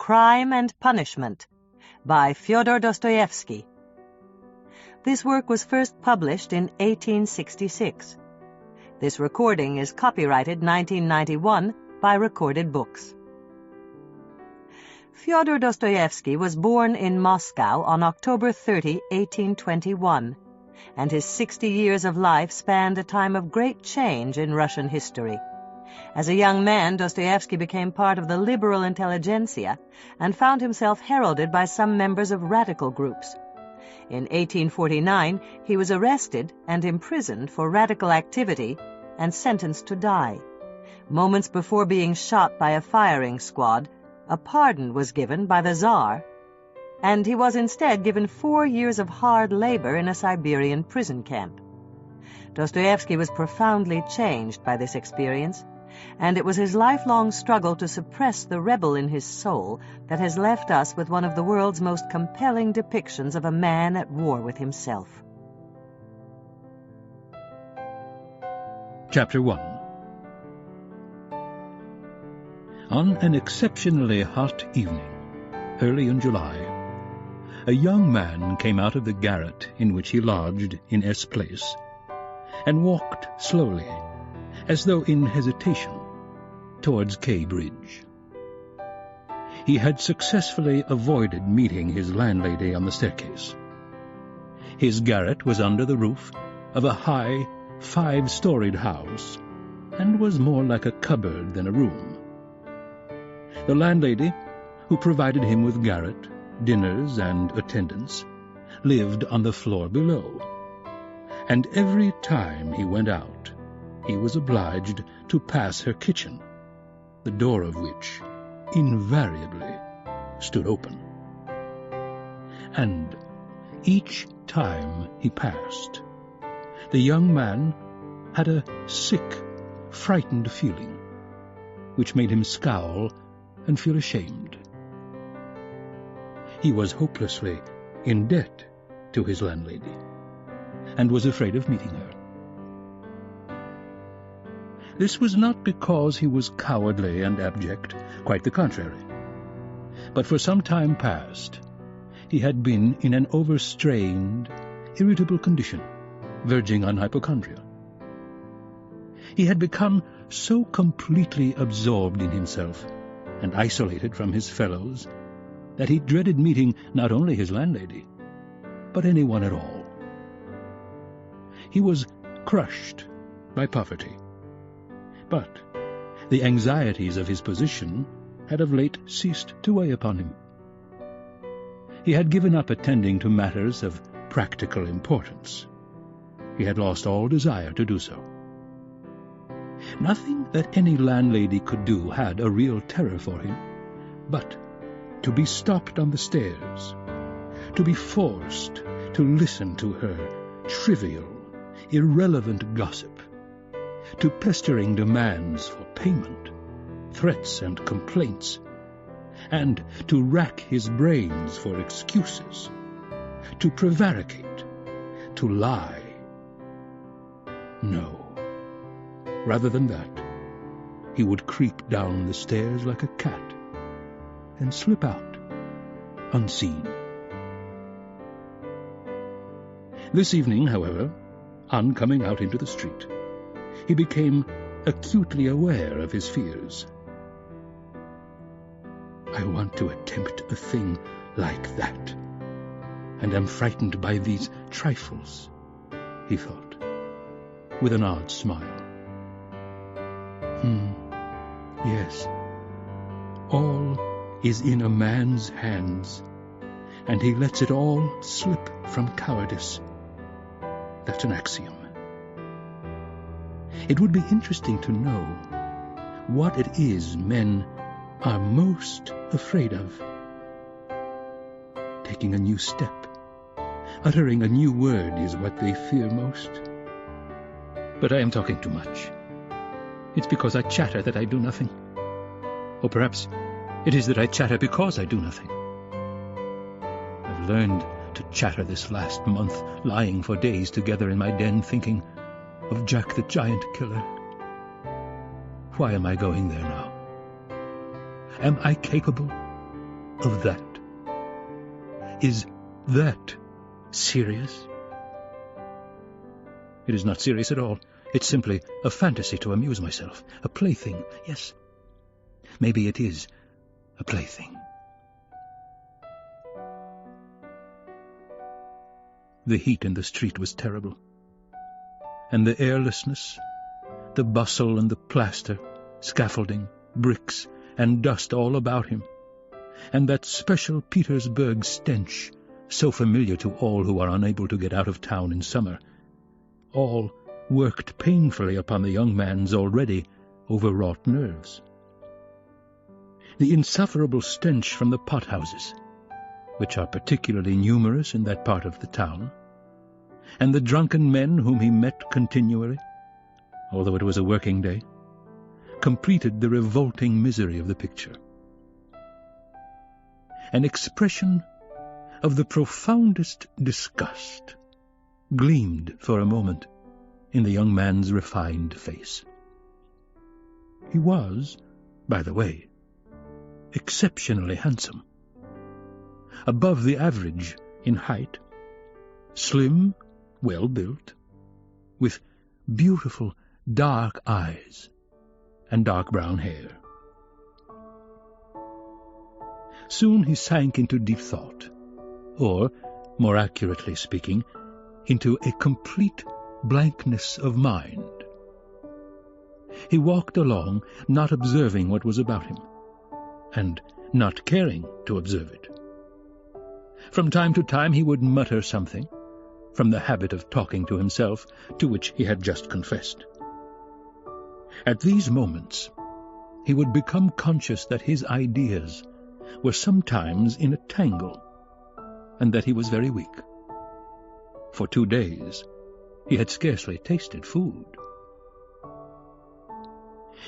Crime and Punishment by Fyodor Dostoevsky. This work was first published in 1866. This recording is copyrighted 1991 by Recorded Books. Fyodor Dostoevsky was born in Moscow on October 30, 1821, and his 60 years of life spanned a time of great change in Russian history. As a young man, Dostoevsky became part of the liberal intelligentsia and found himself heralded by some members of radical groups. In 1849, he was arrested and imprisoned for radical activity and sentenced to die. Moments before being shot by a firing squad, a pardon was given by the Tsar, and he was instead given 4 years of hard labor in a Siberian prison camp. Dostoevsky was profoundly changed by this experience, and it was his lifelong struggle to suppress the rebel in his soul that has left us with one of the world's most compelling depictions of a man at war with himself. Chapter 1. On an exceptionally hot evening, early in July, a young man came out of the garret in which he lodged in S Place and walked slowly, as though in hesitation, towards K Bridge. He had successfully avoided meeting his landlady on the staircase. His garret was under the roof of a high, 5-storied house, and was more like a cupboard than a room. The landlady, who provided him with garret, dinners, and attendance, lived on the floor below, and every time he went out, he was obliged to pass her kitchen, the door of which invariably stood open. And each time he passed, the young man had a sick, frightened feeling, which made him scowl and feel ashamed. He was hopelessly in debt to his landlady, and was afraid of meeting her. This was not because he was cowardly and abject, quite the contrary. But for some time past, he had been in an overstrained, irritable condition, verging on hypochondria. He had become so completely absorbed in himself and isolated from his fellows that he dreaded meeting not only his landlady, but anyone at all. He was crushed by poverty, but the anxieties of his position had of late ceased to weigh upon him. He had given up attending to matters of practical importance. He had lost all desire to do so. Nothing that any landlady could do had a real terror for him, but to be stopped on the stairs, to be forced to listen to her trivial, irrelevant gossip, to pestering demands for payment, threats and complaints, and to rack his brains for excuses, to prevaricate, to lie. No. Rather than that, he would creep down the stairs like a cat and slip out unseen. This evening, however, on coming out into the street, he became acutely aware of his fears. I want to attempt a thing like that, and am frightened by these trifles, he thought, with an odd smile. Yes, all is in a man's hands, and he lets it all slip from cowardice. That's an axiom. It would be interesting to know what it is men are most afraid of. Taking a new step, uttering a new word is what they fear most. But I am talking too much. It's because I chatter that I do nothing. Or perhaps it is that I chatter because I do nothing. I've learned to chatter this last month, lying for days together in my den thinking of Jack the Giant Killer. Why am I going there now? Am I capable of that. Is that serious? It is not serious at all. It's simply a fantasy to amuse myself, a plaything. Yes, maybe it is a plaything. The heat in the street was terrible, and the airlessness, the bustle and the plaster, scaffolding, bricks, and dust all about him, and that special Petersburg stench, so familiar to all who are unable to get out of town in summer, all worked painfully upon the young man's already overwrought nerves. The insufferable stench from the pothouses, which are particularly numerous in that part of the town, and the drunken men whom he met continually, although it was a working day, completed the revolting misery of the picture. An expression of the profoundest disgust gleamed for a moment in the young man's refined face. He was, by the way, exceptionally handsome, above the average in height, slim, well-built, with beautiful dark eyes and dark brown hair. Soon he sank into deep thought, or, more accurately speaking, into a complete blankness of mind. He walked along, not observing what was about him, and not caring to observe it. From time to time he would mutter something, from the habit of talking to himself, to which he had just confessed. At these moments he would become conscious that his ideas were sometimes in a tangle, and that he was very weak. For 2 days he had scarcely tasted food.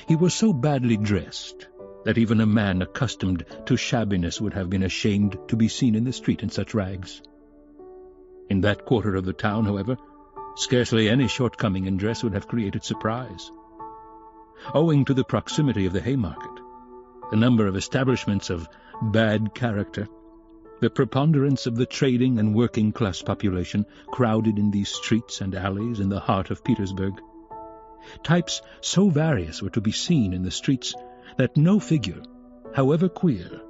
He was so badly dressed that even a man accustomed to shabbiness would have been ashamed to be seen in the street in such rags. In that quarter of the town, however, scarcely any shortcoming in dress would have created surprise. Owing to the proximity of the Haymarket, the number of establishments of bad character, the preponderance of the trading and working-class population crowded in these streets and alleys in the heart of Petersburg, types so various were to be seen in the streets that no figure, however queer,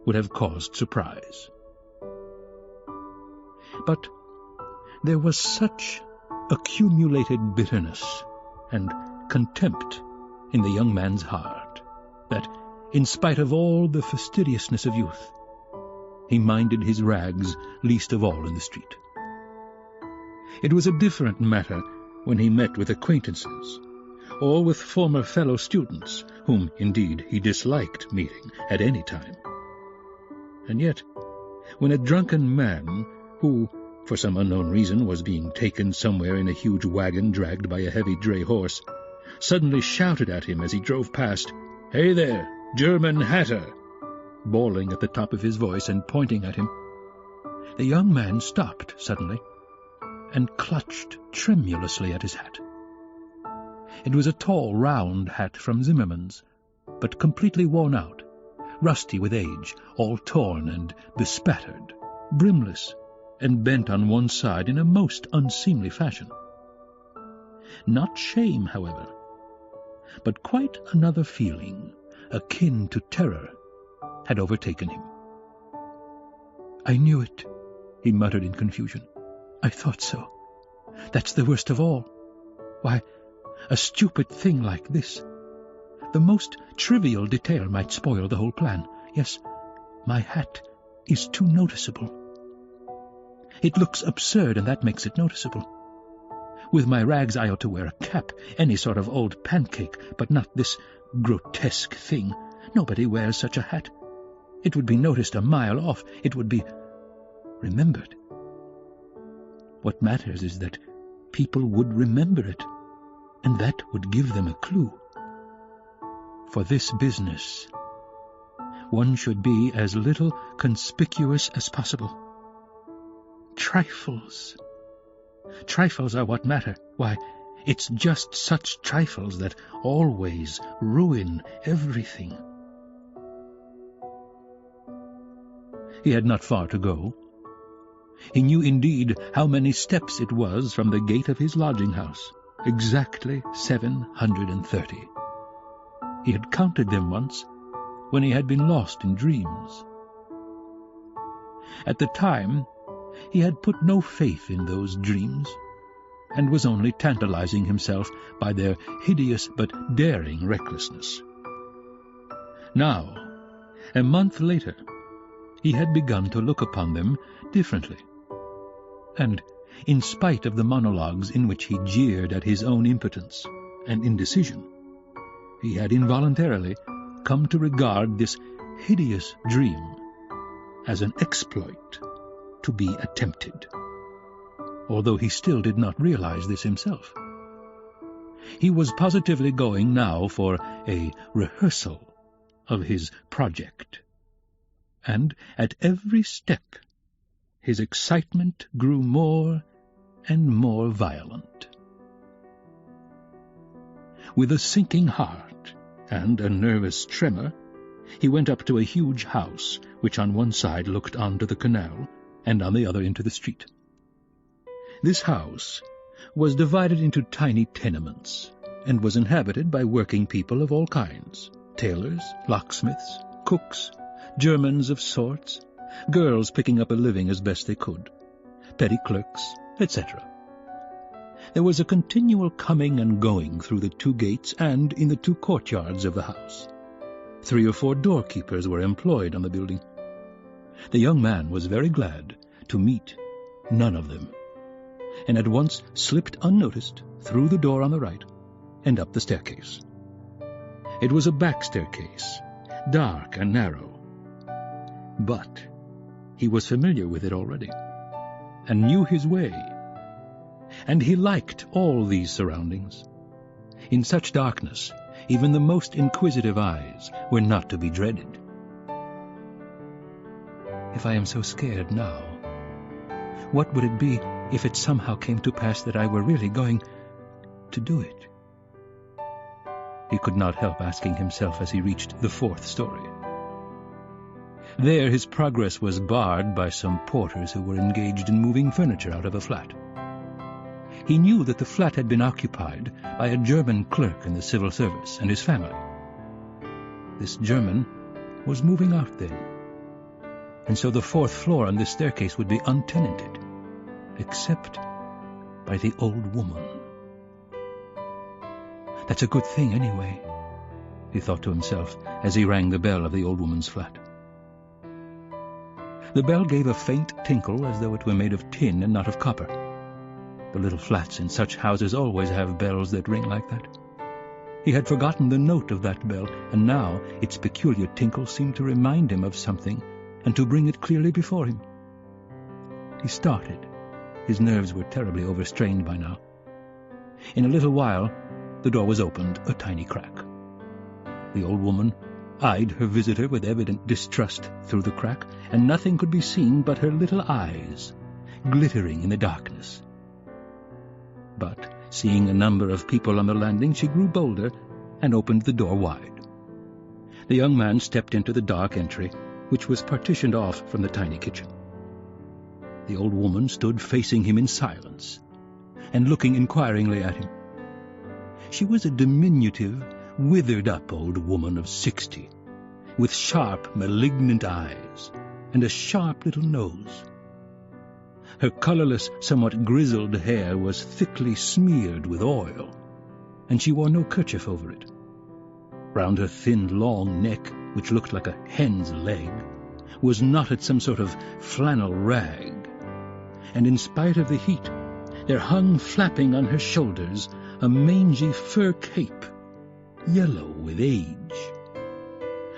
would have caused surprise. But there was such accumulated bitterness and contempt in the young man's heart that, in spite of all the fastidiousness of youth, he minded his rags least of all in the street. It was a different matter when he met with acquaintances, or with former fellow students, whom, indeed, he disliked meeting at any time. And yet, when a drunken man, who, for some unknown reason, was being taken somewhere in a huge wagon dragged by a heavy dray horse, suddenly shouted at him as he drove past, "Hey there, German hatter!" bawling at the top of his voice and pointing at him, the young man stopped suddenly and clutched tremulously at his hat. It was a tall, round hat from Zimmermann's, but completely worn out, rusty with age, all torn and bespattered, brimless, and bent on one side in a most unseemly fashion. Not shame, however, but quite another feeling, akin to terror, had overtaken him. "I knew it," he muttered in confusion. "I thought so. That's the worst of all. Why, a stupid thing like this, the most trivial detail might spoil the whole plan. Yes, my hat is too noticeable. It looks absurd, and that makes it noticeable. With my rags I ought to wear a cap, any sort of old pancake, but not this grotesque thing. Nobody wears such a hat. It would be noticed a mile off. It would be remembered. What matters is that people would remember it, and that would give them a clue. For this business, one should be as little conspicuous as possible. Trifles. Trifles are what matter. Why, it's just such trifles that always ruin everything." He had not far to go. He knew indeed how many steps it was from the gate of his lodging-house, exactly 730. He had counted them once, when he had been lost in dreams. At the time, he had put no faith in those dreams, and was only tantalizing himself by their hideous but daring recklessness. Now, a month later, he had begun to look upon them differently, and, in spite of the monologues in which he jeered at his own impotence and indecision, he had involuntarily come to regard this hideous dream as an exploit to be attempted, although he still did not realize this himself. He was positively going now for a rehearsal of his project, and at every step his excitement grew more and more violent. With a sinking heart and a nervous tremor, he went up to a huge house, which on one side looked onto the canal, and on the other into the street. This house was divided into tiny tenements, and was inhabited by working people of all kinds, tailors, locksmiths, cooks, Germans of sorts, girls picking up a living as best they could, petty clerks, etc. There was a continual coming and going through the two gates and in the two courtyards of the house. 3 or 4 doorkeepers were employed on the building. The young man was very glad to meet none of them, and at once slipped unnoticed through the door on the right and up the staircase. It was a back staircase, dark and narrow, but he was familiar with it already, and knew his way, and he liked all these surroundings. In such darkness, even the most inquisitive eyes were not to be dreaded. If I am so scared now, what would it be if it somehow came to pass that I were really going to do it? He could not help asking himself as he reached the 4th story. There his progress was barred by some porters who were engaged in moving furniture out of a flat. He knew that the flat had been occupied by a German clerk in the civil service and his family. This German was moving out then, and so the 4th floor on this staircase would be untenanted, except by the old woman. That's a good thing anyway, he thought to himself as he rang the bell of the old woman's flat. The bell gave a faint tinkle as though it were made of tin and not of copper. The little flats in such houses always have bells that ring like that. He had forgotten the note of that bell, and now its peculiar tinkle seemed to remind him of something and to bring it clearly before him. He started. His nerves were terribly overstrained by now. In a little while, the door was opened a tiny crack. The old woman eyed her visitor with evident distrust through the crack, and nothing could be seen but her little eyes, glittering in the darkness. But, seeing a number of people on the landing, she grew bolder and opened the door wide. The young man stepped into the dark entry, which was partitioned off from the tiny kitchen. The old woman stood facing him in silence, and looking inquiringly at him. She was a diminutive, withered-up old woman of 60, with sharp, malignant eyes and a sharp little nose. Her colorless, somewhat grizzled hair was thickly smeared with oil, and she wore no kerchief over it. Round her thin, long neck, which looked like a hen's leg, was knotted some sort of flannel rag, and in spite of the heat, there hung flapping on her shoulders a mangy fur cape, yellow with age.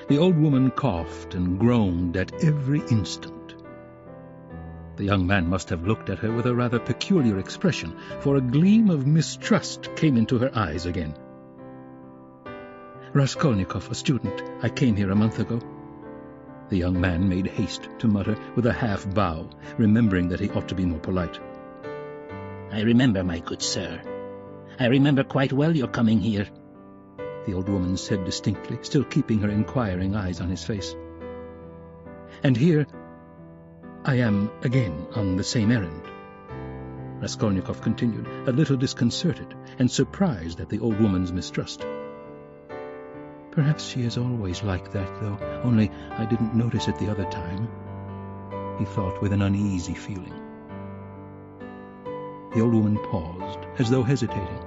The old woman coughed and groaned at every instant. The young man must have looked at her with a rather peculiar expression, for a gleam of mistrust came into her eyes again. "Raskolnikov, a student. I came here a month ago." The young man made haste to mutter with a half-bow, remembering that he ought to be more polite. "I remember, my good sir. I remember quite well your coming here," the old woman said distinctly, still keeping her inquiring eyes on his face. And here I am again on the same errand," Raskolnikov continued, a little disconcerted and surprised at the old woman's mistrust. "Perhaps she is always like that, though, only I didn't notice it the other time," he thought with an uneasy feeling. The old woman paused, as though hesitating,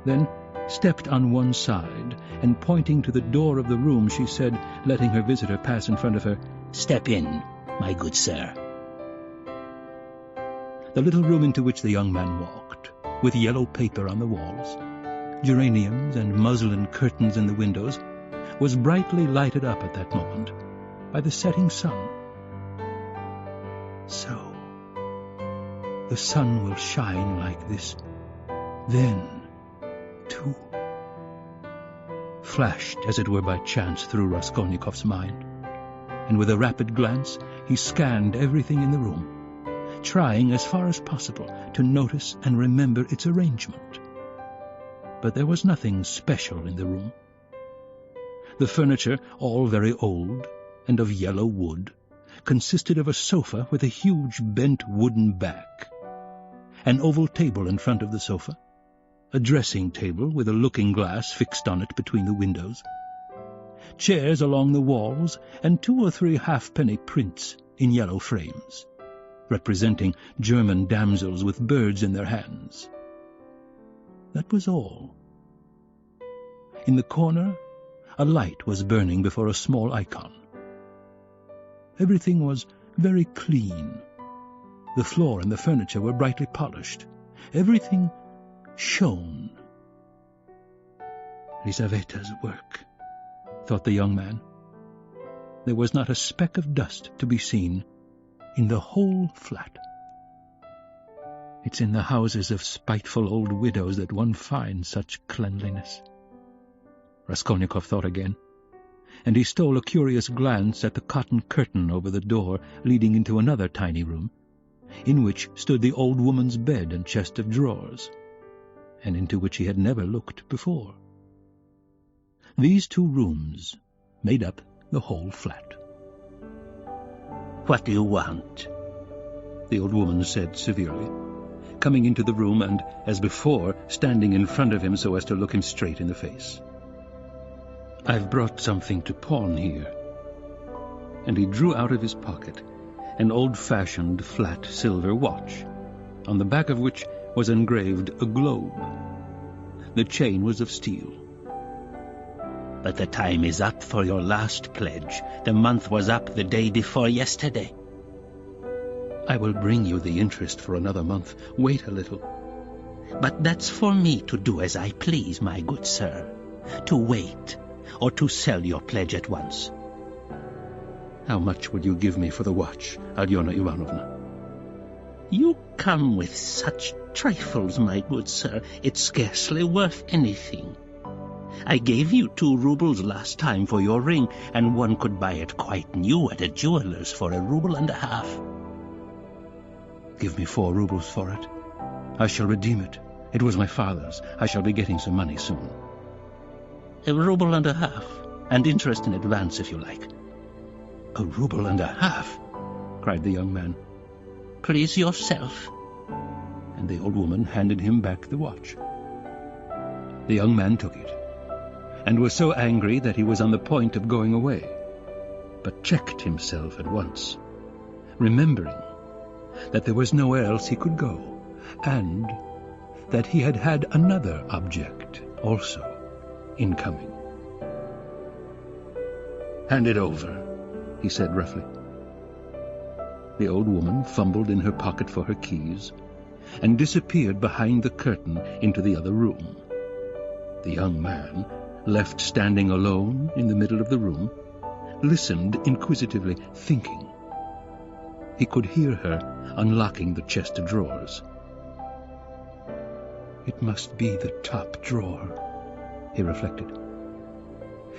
then stepped on one side, and pointing to the door of the room, she said, letting her visitor pass in front of her, "Step in, my good sir." The little room into which the young man walked, with yellow paper on the walls, geraniums and muslin curtains in the windows, was brightly lighted up at that moment by the setting sun. So, the sun will shine like this, then, too, flashed as it were by chance through Raskolnikov's mind, and with a rapid glance he scanned everything in the room, trying as far as possible to notice and remember its arrangement. But there was nothing special in the room. The furniture, all very old and of yellow wood, consisted of a sofa with a huge bent wooden back, an oval table in front of the sofa, a dressing table with a looking-glass fixed on it between the windows, chairs along the walls, and 2 or 3 halfpenny prints in yellow frames, representing German damsels with birds in their hands. That was all. In the corner, a light was burning before a small icon. Everything was very clean. The floor and the furniture were brightly polished. Everything shone. Lizaveta's work, thought the young man. There was not a speck of dust to be seen in the whole flat. It's in the houses of spiteful old widows that one finds such cleanliness, Raskolnikov thought again, and he stole a curious glance at the cotton curtain over the door leading into another tiny room, in which stood the old woman's bed and chest of drawers, and into which he had never looked before. These 2 rooms made up the whole flat. "What do you want?" the old woman said severely, coming into the room and, as before, standing in front of him so as to look him straight in the face. "I've brought something to pawn here." And he drew out of his pocket an old-fashioned flat silver watch, on the back of which was engraved a globe. The chain was of steel. "But the time is up for your last pledge. The month was up the day before yesterday." "I will bring you the interest for another month. Wait a little." "But that's for me to do as I please, my good sir. To wait, or to sell your pledge at once." "How much will you give me for the watch, Alyona Ivanovna?" "You come with such trifles, my good sir. It's scarcely worth anything. I gave you 2 rubles last time for your ring, and one could buy it quite new at a jeweler's for 1.5 rubles. "Give me 4 rubles for it. I shall redeem it. It was my father's. I shall be getting some money soon." 1.5 rubles, and interest in advance if you like." 1.5 rubles, cried the young man. "Please yourself." And the old woman handed him back the watch. The young man took it, and was so angry that he was on the point of going away, but checked himself at once, remembering that there was nowhere else he could go, and that he had had another object also in coming. "Hand it over," he said roughly. The old woman fumbled in her pocket for her keys and disappeared behind the curtain into the other room. The young man, left standing alone in the middle of the room, listened inquisitively, thinking. He could hear her unlocking the chest of drawers. "It must be the top drawer," he reflected.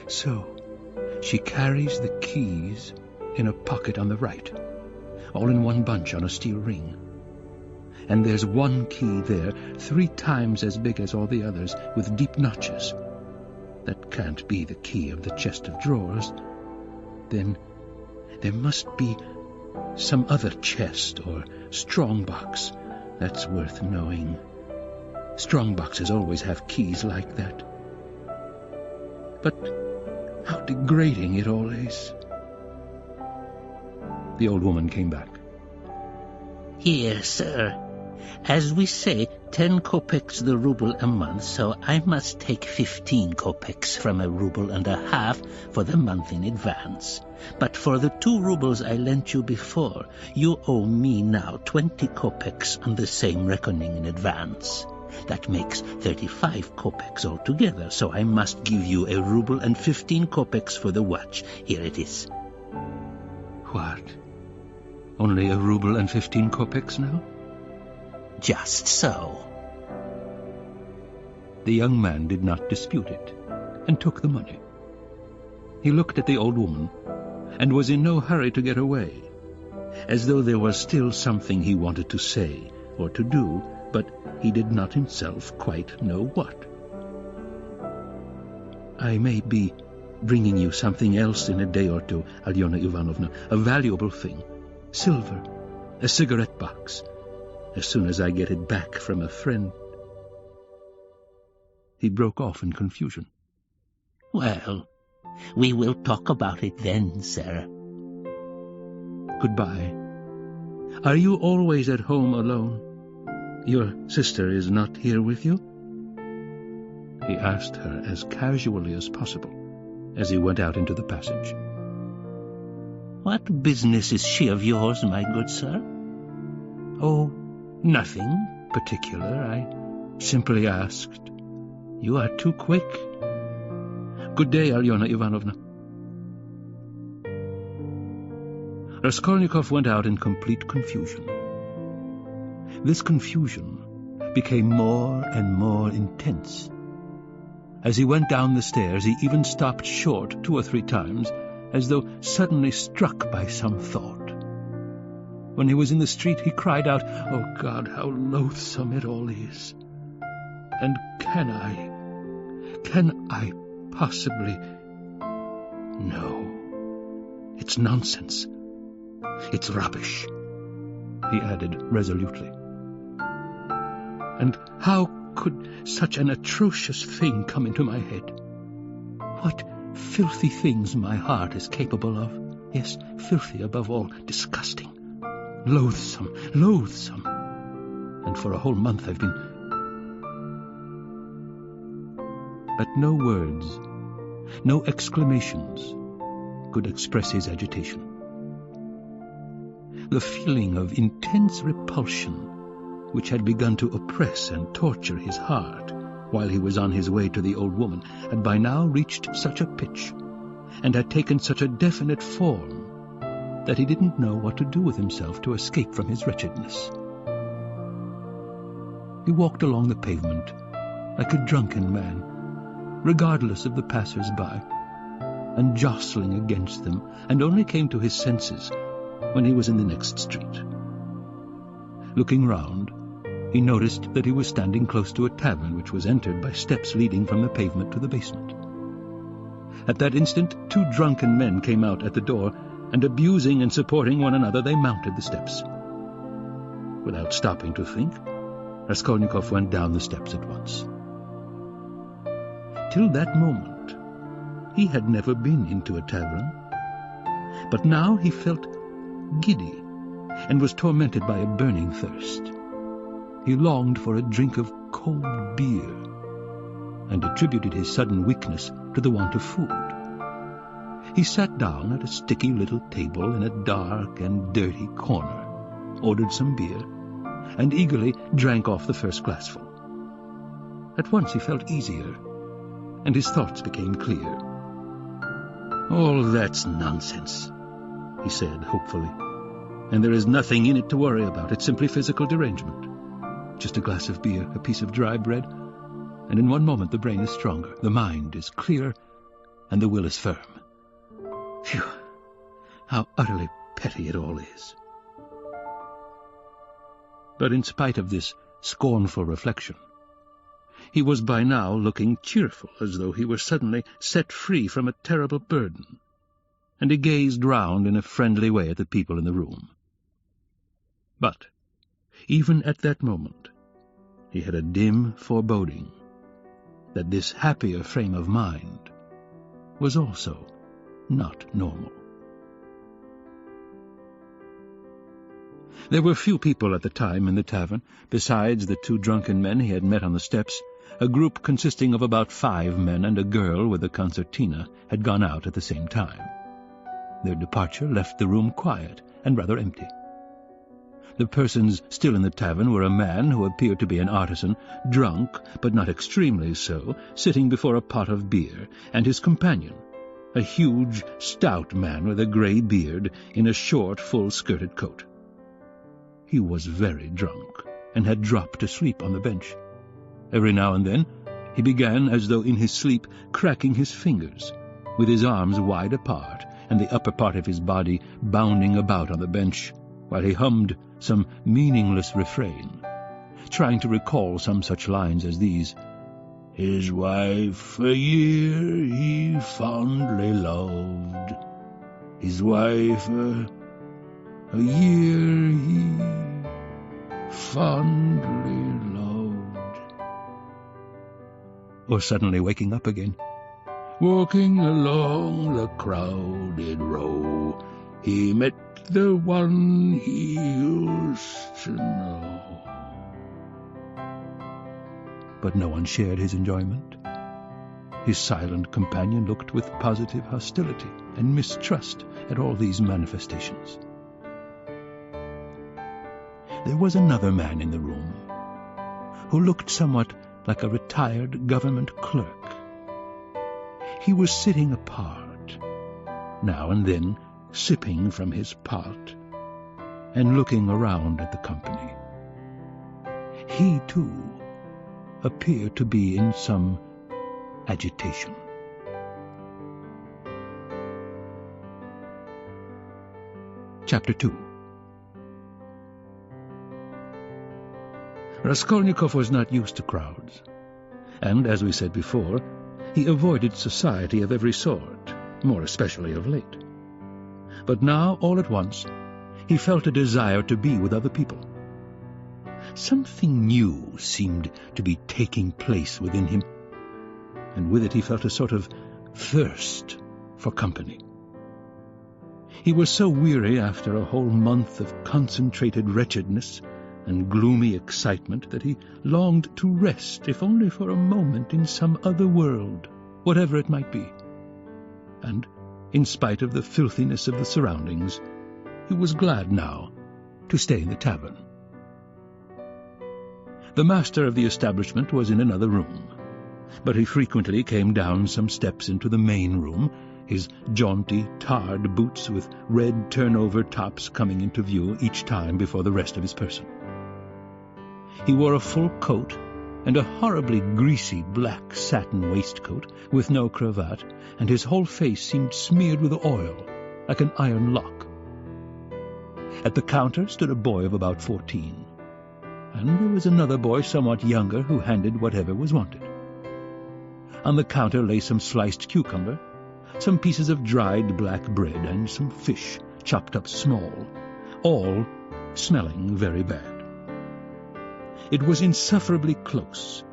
"So she carries the keys in a pocket on the right, all in one bunch on a steel ring. And there's one key there, 3 times as big as all the others, with deep notches. That can't be the key of the chest of drawers. Then there must be some other chest or strong box that's worth knowing. Strong boxes always have keys like that. But how degrading it all is. The old woman came back. Here, sir. As we say, 10 kopecks the ruble a month, so I must take 15 kopecks from a ruble and a half for the month in advance. But for the 2 rubles I lent you before, you owe me now 20 kopecks on the same reckoning in advance. That makes 35 kopecks altogether, so I must give you a ruble and 15 kopecks for the watch. Here it is. What? Only a ruble and 15 kopecks now? Just so. The young man did not dispute it, and took the money. He looked at the old woman, and was in no hurry to get away, as though there was still something he wanted to say or to do, but he did not himself quite know what. I may be bringing you something else in a day or two, Alyona Ivanovna, a valuable thing. Silver, a cigarette box, as soon as I get it back from a friend. He broke off in confusion. Well, we will talk about it then, sir. Goodbye. Are you always at home alone? Your sister is not here with you? He asked her as casually as possible as he went out into the passage. What business is she of yours, my good sir? Oh, nothing particular. I simply asked. You are too quick. Good day, Alyona Ivanovna. Raskolnikov went out in complete confusion. This confusion became more and more intense. As he went down the stairs, he even stopped short 2 or 3 times, as though suddenly struck by some thought. When he was in the street, he cried out, "Oh God, how loathsome it all is! And can I possibly... No, it's nonsense. It's rubbish," he added resolutely. And how could such an atrocious thing come into my head? What filthy things my heart is capable of. Yes, filthy above all, disgusting, loathsome, loathsome. And for a whole month I've been... But no words, no exclamations could express his agitation. The feeling of intense repulsion which had begun to oppress and torture his heart while he was on his way to the old woman had by now reached such a pitch and had taken such a definite form that he didn't know what to do with himself to escape from his wretchedness. He walked along the pavement like a drunken man, regardless of the passers-by, and jostling against them, and only came to his senses when he was in the next street. Looking round, he noticed that he was standing close to a tavern which was entered by steps leading from the pavement to the basement. At that instant, 2 drunken men came out at the door, and abusing and supporting one another, they mounted the steps. Without stopping to think, Raskolnikov went down the steps at once. Till that moment, he had never been into a tavern, but now he felt giddy and was tormented by a burning thirst. He longed for a drink of cold beer, and attributed his sudden weakness to the want of food. He sat down at a sticky little table in a dark and dirty corner, ordered some beer, and eagerly drank off the first glassful. At once he felt easier, and his thoughts became clear. "All that's nonsense," he said hopefully, "and there is nothing in it to worry about. It's simply physical derangement. Just a glass of beer, a piece of dry bread, and in one moment the brain is stronger, the mind is clear, and the will is firm. Phew! How utterly petty it all is." But in spite of this scornful reflection, he was by now looking cheerful, as though he were suddenly set free from a terrible burden, and he gazed round in a friendly way at the people in the room. But even at that moment he had a dim foreboding that this happier frame of mind was also not normal. There were few people at the time in the tavern. Besides the 2 drunken men he had met on the steps, a group consisting of about 5 men and a girl with a concertina had gone out at the same time. Their departure left the room quiet and rather empty. The persons still in the tavern were a man who appeared to be an artisan, drunk, but not extremely so, sitting before a pot of beer, and his companion, a huge, stout man with a grey beard in a short, full-skirted coat. He was very drunk, and had dropped asleep on the bench. Every now and then he began, as though in his sleep, cracking his fingers, with his arms wide apart and the upper part of his body bounding about on the bench, while he hummed some meaningless refrain, trying to recall some such lines as these: "His wife a year he fondly loved, his wife a year he fondly loved." Or suddenly waking up again, "Walking along the crowded row, he met the one he used to know." But no one shared his enjoyment. His silent companion looked with positive hostility and mistrust at all these manifestations. There was another man in the room who looked somewhat like a retired government clerk. He was sitting apart, now and then sipping from his pot and looking around at the company. He, too, appeared to be in some agitation. Chapter 2. Raskolnikov was not used to crowds, and, as we said before, he avoided society of every sort, more especially of late. But now, all at once, he felt a desire to be with other people. Something new seemed to be taking place within him, and with it he felt a sort of thirst for company. He was so weary after a whole month of concentrated wretchedness and gloomy excitement that he longed to rest, if only for a moment, in some other world, whatever it might be. And, in spite of the filthiness of the surroundings, he was glad now to stay in the tavern. The master of the establishment was in another room, but he frequently came down some steps into the main room, his jaunty, tarred boots with red turnover tops coming into view each time before the rest of his person. He wore a full coat and a horribly greasy black satin waistcoat with no cravat, and his whole face seemed smeared with oil, like an iron lock. At the counter stood a boy of about 14, and there was another boy somewhat younger who handed whatever was wanted. On the counter lay some sliced cucumber, some pieces of dried black bread, and some fish chopped up small, all smelling very bad. It was insufferably close,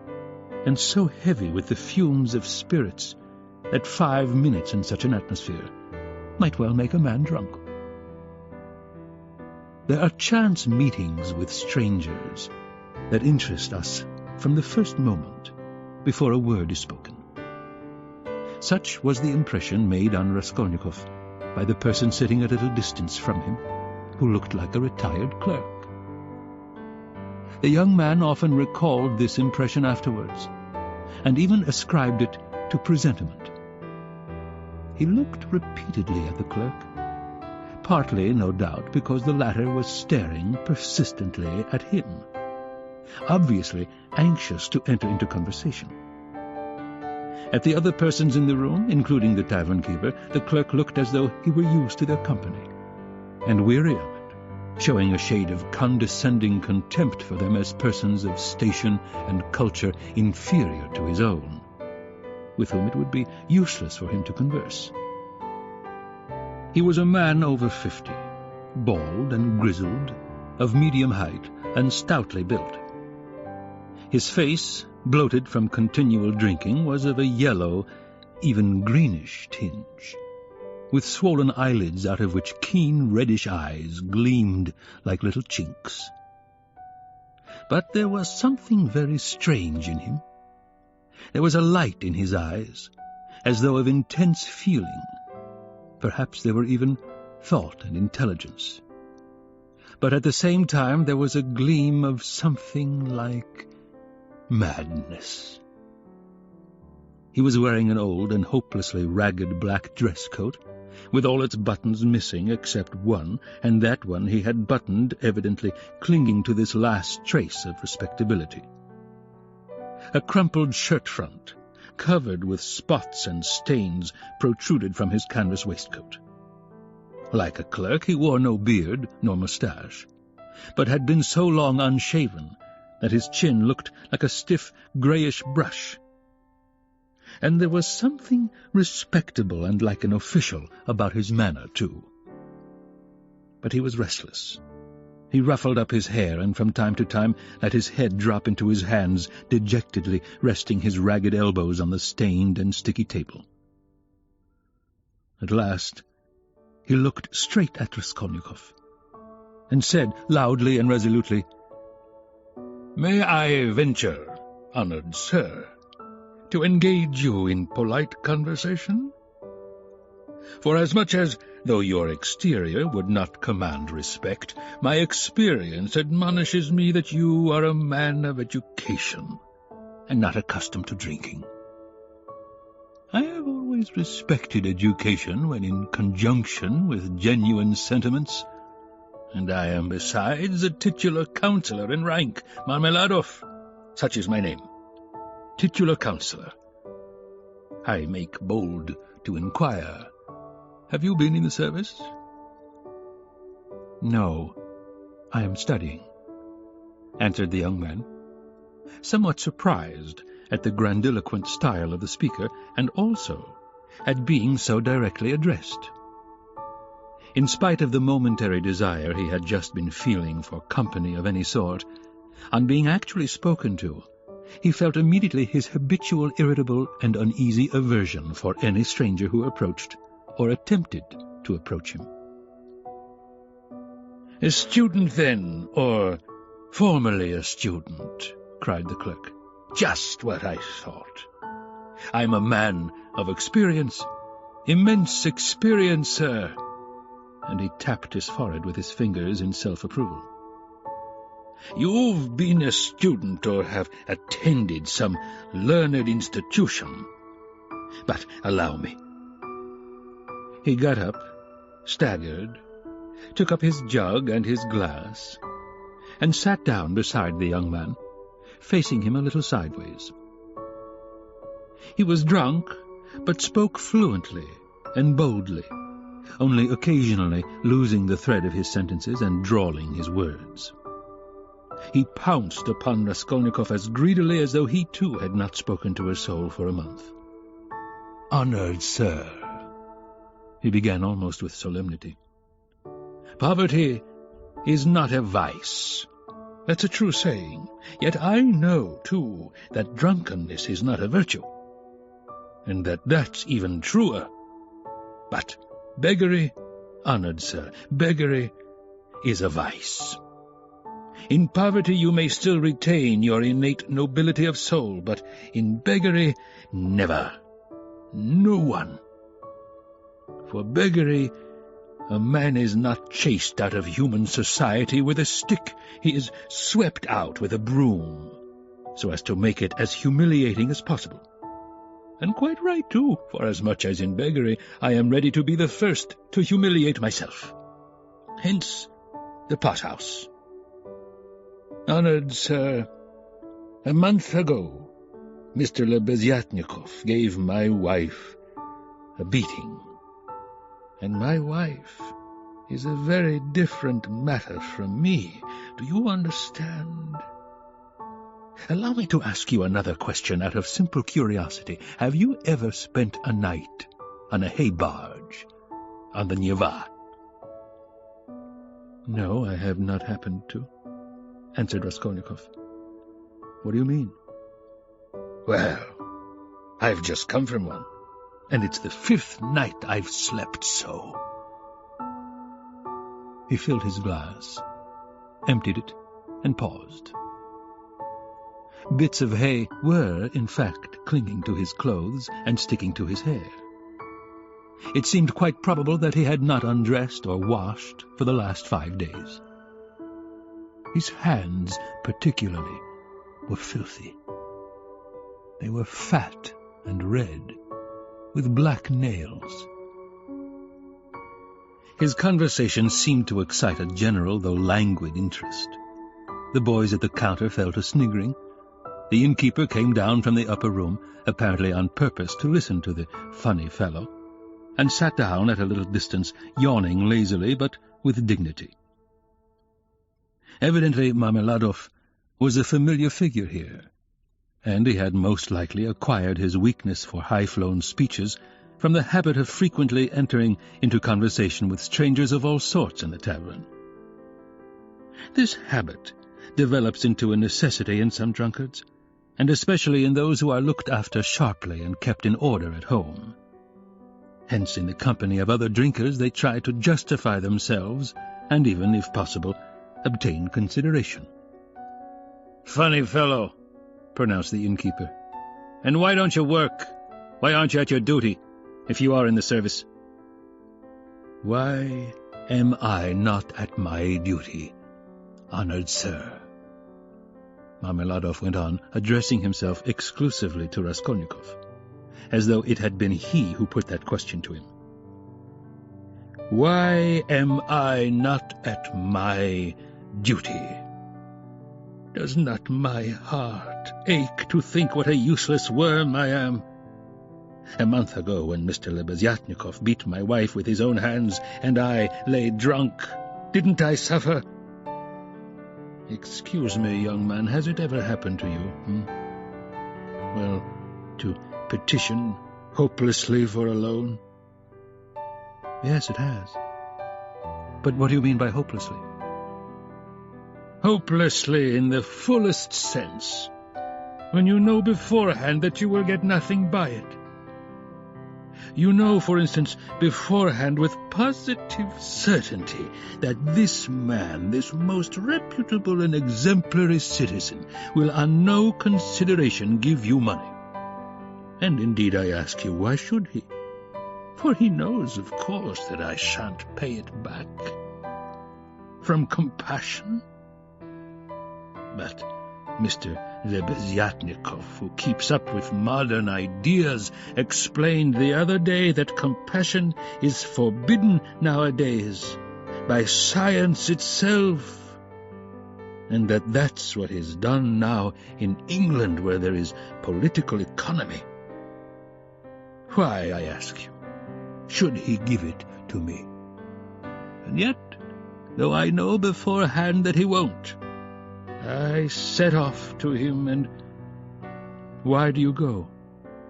and so heavy with the fumes of spirits that 5 minutes in such an atmosphere might well make a man drunk. There are chance meetings with strangers that interest us from the first moment before a word is spoken. Such was the impression made on Raskolnikov by the person sitting at a little distance from him, who looked like a retired clerk. The young man often recalled this impression afterwards, and even ascribed it to presentiment. He looked repeatedly at the clerk, partly, no doubt, because the latter was staring persistently at him, obviously anxious to enter into conversation. At the other persons in the room, including the tavern-keeper, the clerk looked as though he were used to their company, and weary of it, showing a shade of condescending contempt for them as persons of station and culture inferior to his own, with whom it would be useless for him to converse. He was a man over 50, bald and grizzled, of medium height and stoutly built. His face, bloated from continual drinking, was of a yellow, even greenish tinge, with swollen eyelids out of which keen reddish eyes gleamed like little chinks. But there was something very strange in him. There was a light in his eyes, as though of intense feeling. Perhaps there were even thought and intelligence. But at the same time there was a gleam of something like madness. He was wearing an old and hopelessly ragged black dress coat, with all its buttons missing except one, and that one he had buttoned, evidently clinging to this last trace of respectability. A crumpled shirt front, covered with spots and stains, protruded from his canvas waistcoat. Like a clerk, he wore no beard nor moustache, but had been so long unshaven that his chin looked like a stiff greyish brush. And there was something respectable and like an official about his manner, too. But he was restless. He ruffled up his hair and from time to time let his head drop into his hands, dejectedly resting his ragged elbows on the stained and sticky table. At last he looked straight at Raskolnikov and said loudly and resolutely, "May I venture, honored sir, to engage you in polite conversation? Forasmuch as, though your exterior would not command respect, my experience admonishes me that you are a man of education, and not accustomed to drinking. I have always respected education when in conjunction with genuine sentiments, and I am besides a titular councillor in rank, Marmeladov, such is my name. Titular councillor. I make bold to inquire, have you been in the service?" "No, I am studying," answered the young man, somewhat surprised at the grandiloquent style of the speaker, and also at being so directly addressed. In spite of the momentary desire he had just been feeling for company of any sort, on being actually spoken to, he felt immediately his habitual irritable and uneasy aversion for any stranger who approached or attempted to approach him. "A student, then, or formerly a student?" cried the clerk. "Just what I thought. I'm a man of experience, immense experience, sir." And he tapped his forehead with his fingers in self-approval. "You've been a student or have attended some learned institution. But allow me." He got up, staggered, took up his jug and his glass, and sat down beside the young man, facing him a little sideways. He was drunk, but spoke fluently and boldly, only occasionally losing the thread of his sentences and drawling his words. He pounced upon Raskolnikov as greedily as though he too had not spoken to a soul for a month. "Honored sir," he began almost with solemnity, "poverty is not a vice. That's a true saying. Yet I know, too, that drunkenness is not a virtue, and that that's even truer. But beggary, honored sir, beggary is a vice. In poverty you may still retain your innate nobility of soul, but in beggary, never. No one. For beggary, a man is not chased out of human society with a stick. He is swept out with a broom, so as to make it as humiliating as possible. And quite right, too, for as much as in beggary I am ready to be the first to humiliate myself. Hence the pothouse. Honored sir, a month ago, Mr. Lebeziatnikov gave my wife a beating. And my wife is a very different matter from me. Do you understand? Allow me to ask you another question out of simple curiosity. Have you ever spent a night on a hay barge on the Neva?" "No, I have not happened to," answered Raskolnikov. "What do you mean?" "Well, I've just come from one, and it's the 5th night I've slept so." He filled his glass, emptied it, and paused. Bits of hay were, in fact, clinging to his clothes and sticking to his hair. It seemed quite probable that he had not undressed or washed for the last 5 days. His hands, particularly, were filthy. They were fat and red, with black nails. His conversation seemed to excite a general, though languid, interest. The boys at the counter fell to sniggering. The innkeeper came down from the upper room, apparently on purpose to listen to the funny fellow, and sat down at a little distance, yawning lazily, but with dignity. Evidently Marmeladov was a familiar figure here, and he had most likely acquired his weakness for high-flown speeches from the habit of frequently entering into conversation with strangers of all sorts in the tavern. This habit develops into a necessity in some drunkards, and especially in those who are looked after sharply and kept in order at home. Hence, in the company of other drinkers, they try to justify themselves, and even, if possible, obtain consideration. "Funny fellow," pronounced the innkeeper. "And why don't you work? Why aren't you at your duty, if you are in the service?" "Why am I not at my duty, honored sir?" Marmeladov went on, addressing himself exclusively to Raskolnikov, as though it had been he who put that question to him. "Why am I not at my duty? Does not my heart ache to think what a useless worm I am? A month ago, when Mr. Lebeziatnikov beat my wife with his own hands, and I lay drunk, didn't I suffer?" "Excuse me, young man, has it ever happened to you, Well, to petition hopelessly for a loan?" "Yes, it has. But what do you mean by hopelessly?" "Hopelessly in the fullest sense, when you know beforehand that you will get nothing by it. You know, for instance, beforehand with positive certainty that this man, this most reputable and exemplary citizen, will on no consideration give you money. And indeed, I ask you, why should he? For he knows, of course, that I shan't pay it back. From compassion? But Mr. Lebeziatnikov, who keeps up with modern ideas, explained the other day that compassion is forbidden nowadays by science itself, and that that's what is done now in England, where there is political economy. Why, I ask you, should he give it to me? And yet, though I know beforehand that he won't, I set off to him, and—" "Why do you go?"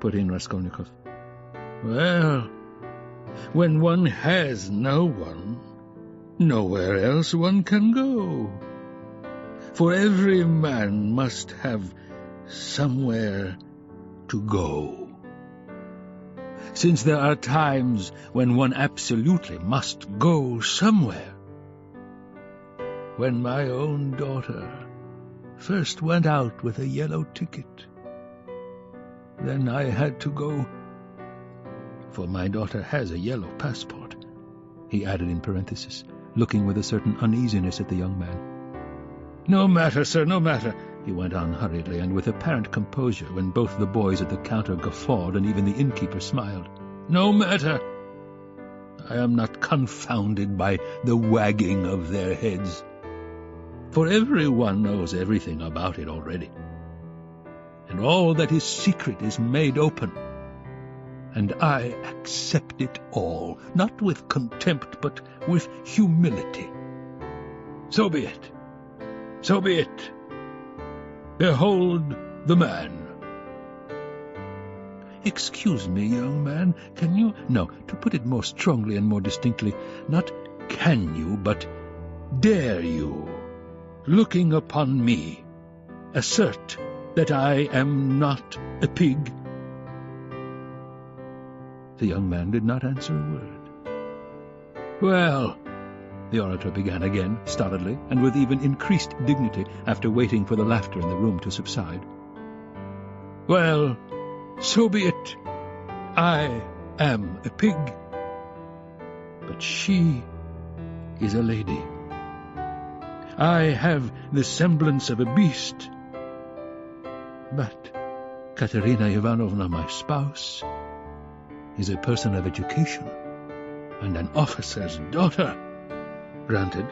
put in Raskolnikov. "Well, when one has no one, nowhere else one can go. For every man must have somewhere to go. Since there are times when one absolutely must go somewhere. When my own daughter first went out with a yellow ticket, then I had to go, for my daughter has a yellow passport," he added in parenthesis, looking with a certain uneasiness at the young man. "No matter, sir, no matter," he went on hurriedly, and with apparent composure, when both the boys at the counter guffawed and even the innkeeper smiled. "No matter. I am not confounded by the wagging of their heads, for everyone knows everything about it already, and all that is secret is made open, and I accept it all, not with contempt, but with humility. So be it. So be it. Behold the man." "Excuse me, young man, can you—" "No, to put it more strongly and more distinctly, not can you, but dare you, looking upon me, assert that I am not a pig?" The young man did not answer a word. "Well," the orator began again, stolidly, and with even increased dignity, after waiting for the laughter in the room to subside. "Well, so be it. I am a pig. But she is a lady. I have the semblance of a beast. But Katerina Ivanovna, my spouse, is a person of education and an officer's daughter. Granted,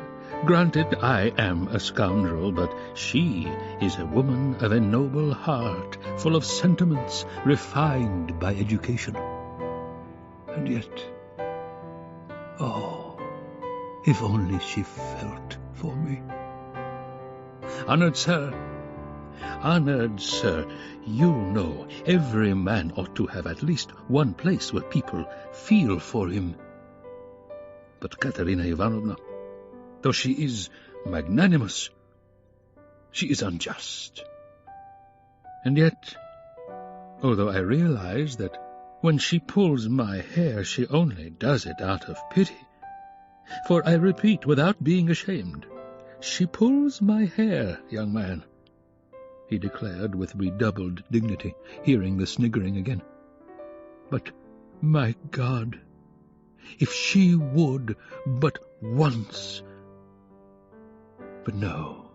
I am a scoundrel, but she is a woman of a noble heart, full of sentiments, refined by education. And yet, oh, if only she felt for me. Honored sir, you know every man ought to have at least one place where people feel for him. But Katerina Ivanovna, though she is magnanimous, she is unjust. And yet, although I realize that when she pulls my hair, she only does it out of pity, for I repeat, without being ashamed, she pulls my hair, young man, he declared with redoubled dignity, hearing the sniggering again. But, my God, if she would but once... But no,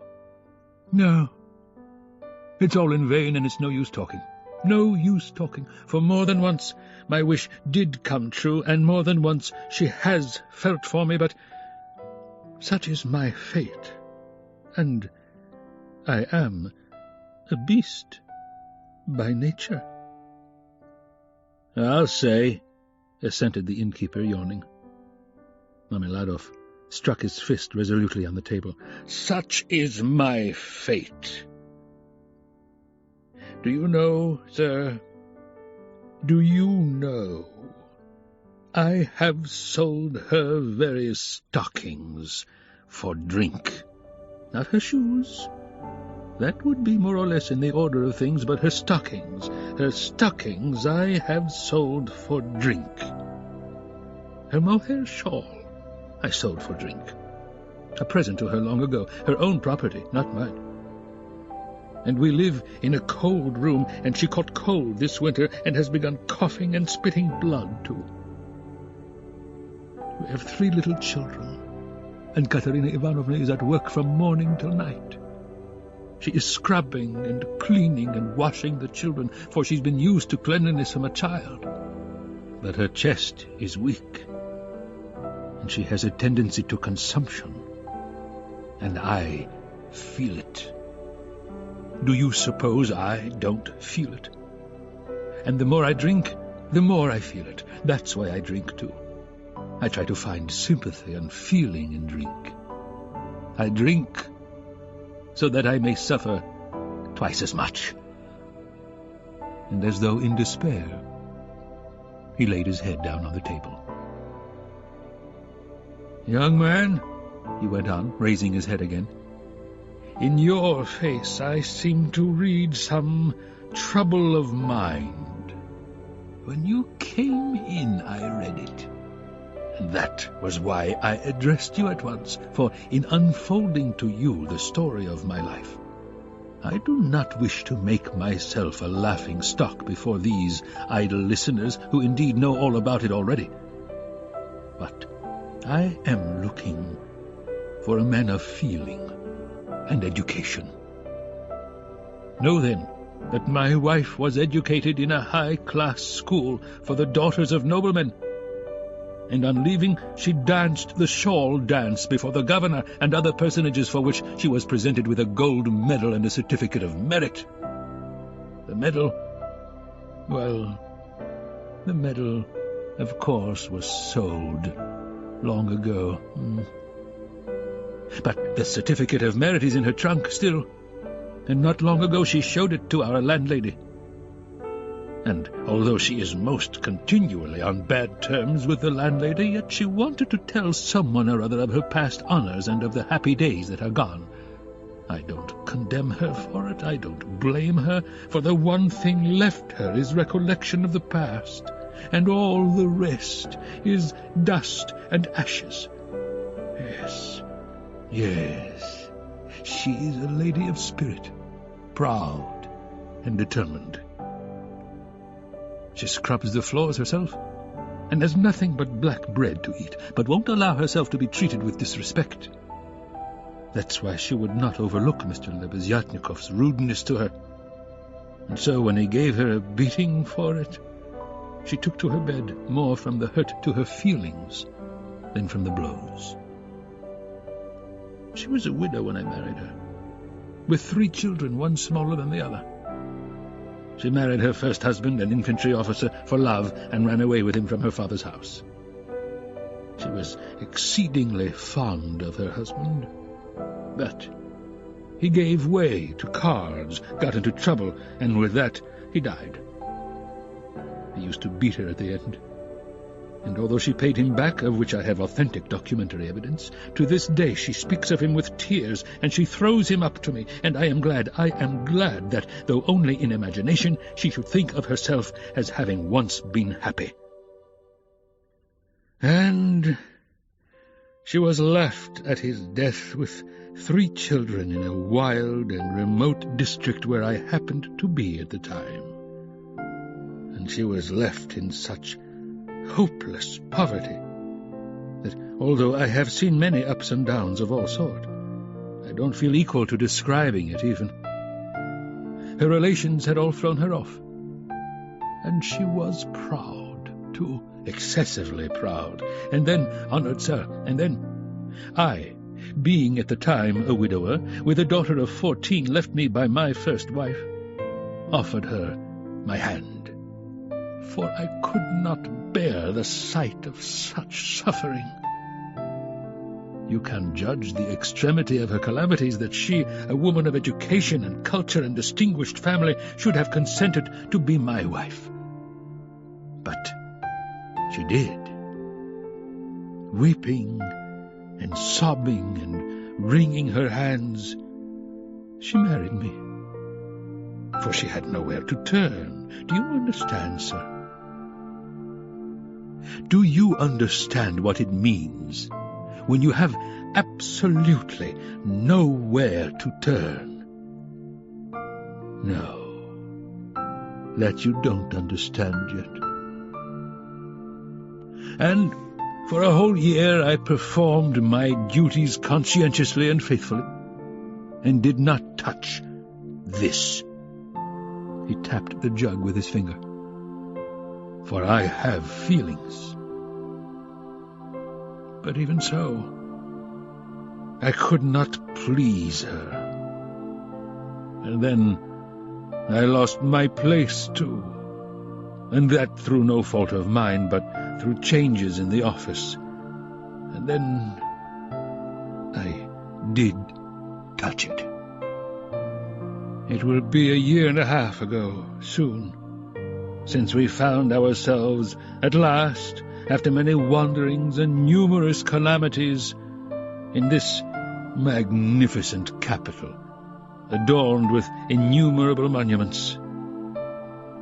it's all in vain, and it's no use talking. No use talking, for more than once my wish did come true, and more than once she has felt for me, but such is my fate, and I am a beast by nature. I'll say, assented the innkeeper, yawning. Marmeladov struck his fist resolutely on the table. Such is my fate. Do you know, sir, I have sold her very stockings for drink. Not her shoes. That would be more or less in the order of things, but her stockings I have sold for drink. Her mohair shawl I sold for drink. A present to her long ago, her own property, not mine. And we live in a cold room, and she caught cold this winter and has begun coughing and spitting blood, too. We have 3 little children, and Katerina Ivanovna is at work from morning till night. She is scrubbing and cleaning and washing the children, for she's been used to cleanliness from a child. But her chest is weak, and she has a tendency to consumption, and I feel it. Do you suppose I don't feel it? And the more I drink, the more I feel it. That's why I drink too. I try to find sympathy and feeling in drink. I drink so that I may suffer twice as much. And as though in despair, he laid his head down on the table. Young man, he went on, raising his head again, in your face I seem to read some trouble of mind. When you came in, I read it. And that was why I addressed you at once, for in unfolding to you the story of my life, I do not wish to make myself a laughing stock before these idle listeners, who indeed know all about it already. But I am looking for a man of feeling and education. Know then that my wife was educated in a high-class school for the daughters of noblemen, and on leaving she danced the shawl dance before the governor and other personages, for which she was presented with a gold medal and a certificate of merit. The medal, well, the medal, of course, was sold long ago. But the certificate of merit is in her trunk still, and not long ago she showed it to our landlady. and although she is most continually on bad terms with the landlady, yet she wanted to tell someone or other of her past honours and of the happy days that are gone. I don't condemn her for it, I don't blame her, for the one thing left her is recollection of the past, and all the rest is dust and ashes. Yes, she is a lady of spirit, proud and determined. She scrubs the floors herself, and has nothing but black bread to eat, but won't allow herself to be treated with disrespect. That's why she would not overlook Mr. Lebeziatnikov's rudeness to her. And so when he gave her a beating for it, she took to her bed more from the hurt to her feelings than from the blows. She was a widow when I married her, with 3 children, one smaller than the other. She married her first husband, an infantry officer, for love, and ran away with him from her father's house. She was exceedingly fond of her husband, but he gave way to cards, got into trouble, and with that he died. He used to beat her at the end, and although she paid him back, of which I have authentic documentary evidence, to this day she speaks of him with tears, and she throws him up to me, and I am glad that, though only in imagination, she should think of herself as having once been happy. And she was left at his death with 3 children in a wild and remote district where I happened to be at the time. And she was left in such hopeless poverty that, although I have seen many ups and downs of all sorts, I don't feel equal to describing it even. Her relations had all thrown her off, and she was proud, too, excessively proud. And then, honoured sir, and then I, being at the time a widower, with a daughter of 14 left me by my first wife, offered her my hand. For I could not bear the sight of such suffering. You can judge the extremity of her calamities, that she, a woman of education and culture and distinguished family, should have consented to be my wife. But she did. Weeping and sobbing and wringing her hands, she married me. For she had nowhere to turn. Do you understand, sir? Do you understand what it means when you have absolutely nowhere to turn? No, that you don't understand yet. And for a whole year I performed my duties conscientiously and faithfully, and did not touch this. He tapped the jug with his finger. For I have feelings. But even so, I could not please her. And then I lost my place too, and that through no fault of mine, but through changes in the office. And then I did touch it. It will be a year and a half ago, soon, since we found ourselves at last, after many wanderings and numerous calamities, in this magnificent capital, adorned with innumerable monuments.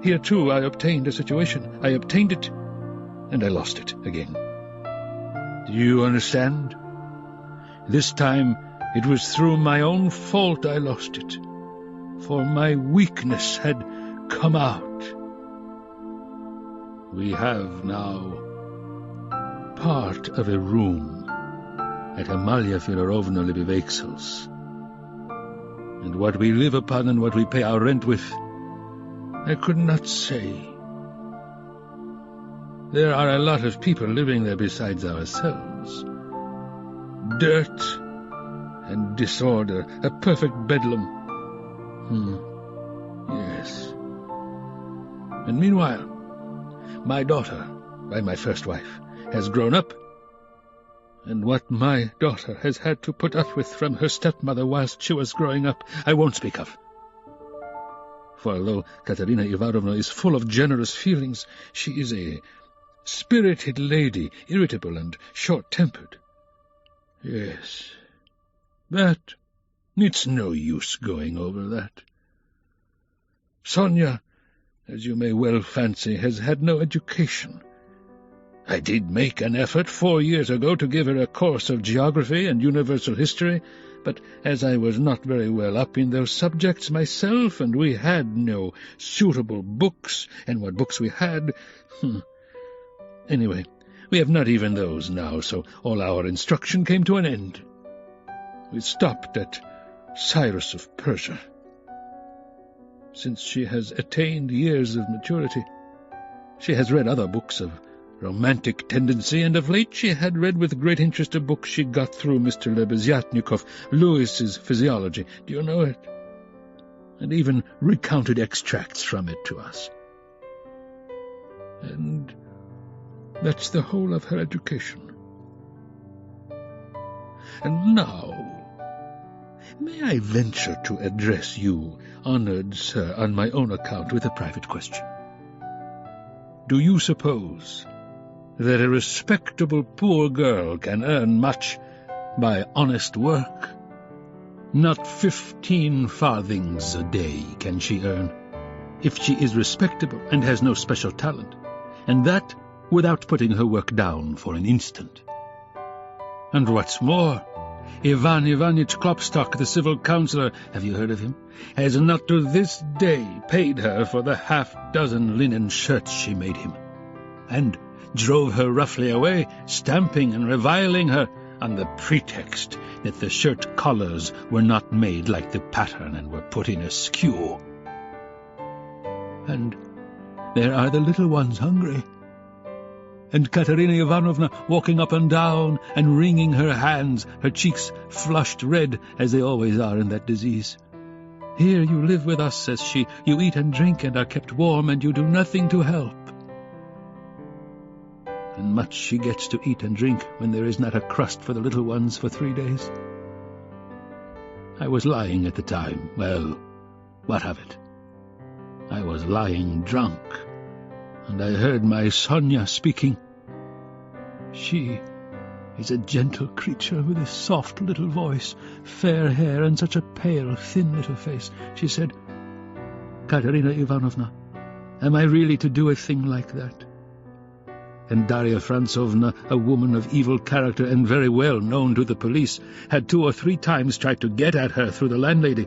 Here, too, I obtained a situation. I obtained it, and I lost it again. Do you understand? This time it was through my own fault I lost it, for my weakness had come out. We have now part of a room at Amalia Fyodorowna Libivexel's, and what we live upon and what we pay our rent with, I could not say. There are a lot of people living there besides ourselves. Dirt and disorder, a perfect bedlam. Yes. And meanwhile, my daughter, by my first wife, has grown up, and what my daughter has had to put up with from her stepmother whilst she was growing up, I won't speak of. for although Katerina Ivanovna is full of generous feelings, she is a spirited lady, irritable and short-tempered. Yes, that, it's no use going over that. Sonia, as you may well fancy, has had no education. I did make an effort 4 years ago to give her a course of geography and universal history, but as I was not very well up in those subjects myself, and we had no suitable books, and what books we had... Anyway, we have not even those now, so all our instruction came to an end. We stopped at Cyrus of Persia. Since she has attained years of maturity, she has read other books of romantic tendency, and of late she had read with great interest a book she got through Mr. Lebeziatnikov, Lewis's Physiology. Do you know it? And even recounted extracts from it to us. And that's the whole of her education. And now, may I venture to address you, honored sir, on my own account with a private question? Do you suppose that a respectable poor girl can earn much by honest work? Not 15 farthings a day can she earn, if she is respectable and has no special talent, and that without putting her work down for an instant. And what's more, Ivan Ivanitch Klopstock, the civil councillor, have you heard of him, has not to this day paid her for the 6 linen shirts she made him, and drove her roughly away, stamping and reviling her on the pretext that the shirt collars were not made like the pattern and were put in askew. And there are the little ones hungry, and Katerina Ivanovna walking up and down and wringing her hands, her cheeks flushed red, as they always are in that disease. Here you live with us, says she, you eat and drink and are kept warm, and you do nothing to help. And much she gets to eat and drink when there is not a crust for the little ones for 3 days. I was lying at the time. Well, what of it? I was lying drunk, and I heard my Sonia speaking. She is a gentle creature with a soft little voice, fair hair, and such a pale, thin little face. She said, Katerina Ivanovna, am I really to do a thing like that? And Darya Frantsovna, a woman of evil character and very well known to the police, had 2 or 3 times tried to get at her through the landlady.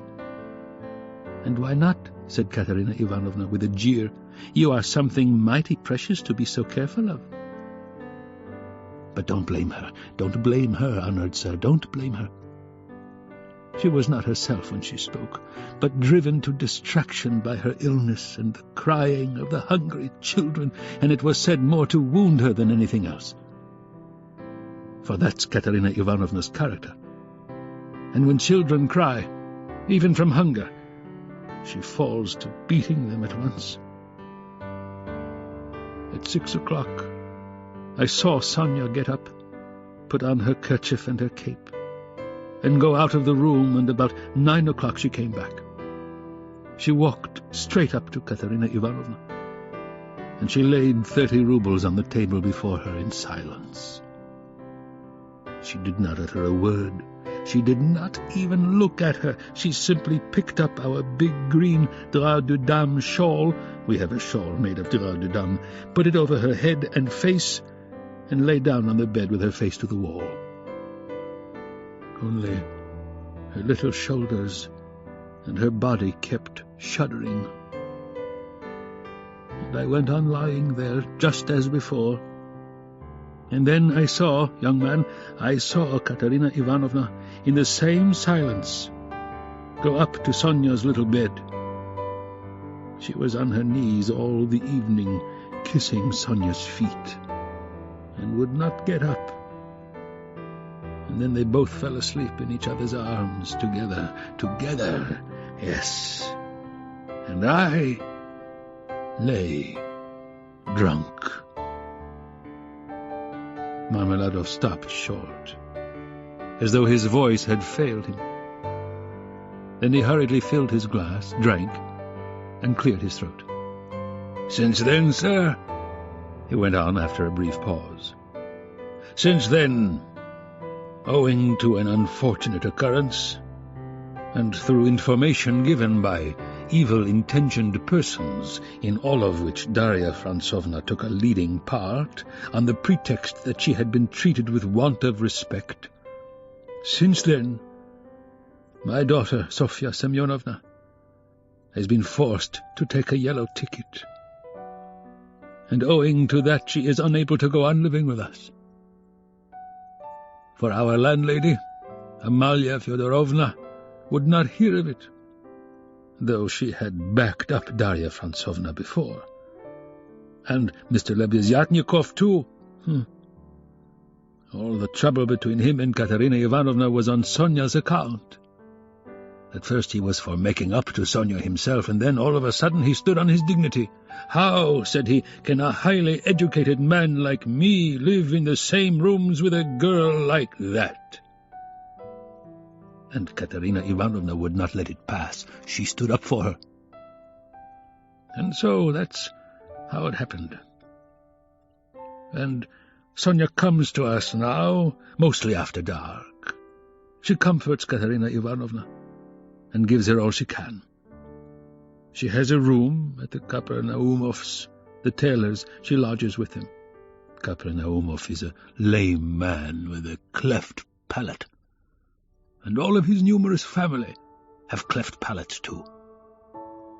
And why not? Said Katerina Ivanovna with a jeer. You are something mighty precious to be so careful of. But don't blame her. Don't blame her, honored sir. Don't blame her. She was not herself when she spoke, but driven to distraction by her illness and the crying of the hungry children, and it was said more to wound her than anything else. For that's Katerina Ivanovna's character. And when children cry, even from hunger, she falls to beating them at once. At 6 o'clock, I saw Sonia get up, put on her kerchief and her cape, and go out of the room, and about 9 o'clock she came back. She walked straight up to Katerina Ivanovna, and she laid 30 rubles on the table before her in silence. She did not utter a word. She did not even look at her. She simply picked up our big green drap de dame shawl — we have a shawl made of drap de dame — put it over her head and face, and lay down on the bed with her face to the wall. Only her little shoulders and her body kept shuddering. And I went on lying there just as before. And then I saw, young man, I saw Katerina Ivanovna in the same silence go up to Sonia's little bed. She was on her knees all the evening, kissing Sonia's feet, and would not get up. And then they both fell asleep in each other's arms, together, yes. And I lay drunk. Marmeladov stopped short, as though his voice had failed him. Then he hurriedly filled his glass, drank, and cleared his throat. "Since then, sir," he went on after a brief pause, "since then, owing to an unfortunate occurrence, and through information given by evil-intentioned persons, in all of which Darya Frantsovna took a leading part, on the pretext that she had been treated with want of respect, since then, my daughter, Sofya Semyonovna, has been forced to take a yellow ticket, and owing to that she is unable to go on living with us. For our landlady, Amalia Fyodorovna, would not hear of it, though she had backed up Darya Frantsovna before. And Mr. Lebeziatnikov, too. All the trouble between him and Katerina Ivanovna was on Sonia's account. At first he was for making up to Sonia himself, and then all of a sudden he stood on his dignity. 'How,' said he, 'can a highly educated man like me live in the same rooms with a girl like that?' And Katerina Ivanovna would not let it pass. She stood up for her. And so that's how it happened. And Sonia comes to us now, mostly after dark. She comforts Katerina Ivanovna and gives her all she can. She has a room at the Kapernaumovs, the tailor's. She lodges with him. Kapernaumov is a lame man with a cleft palate. And all of his numerous family have cleft palates too.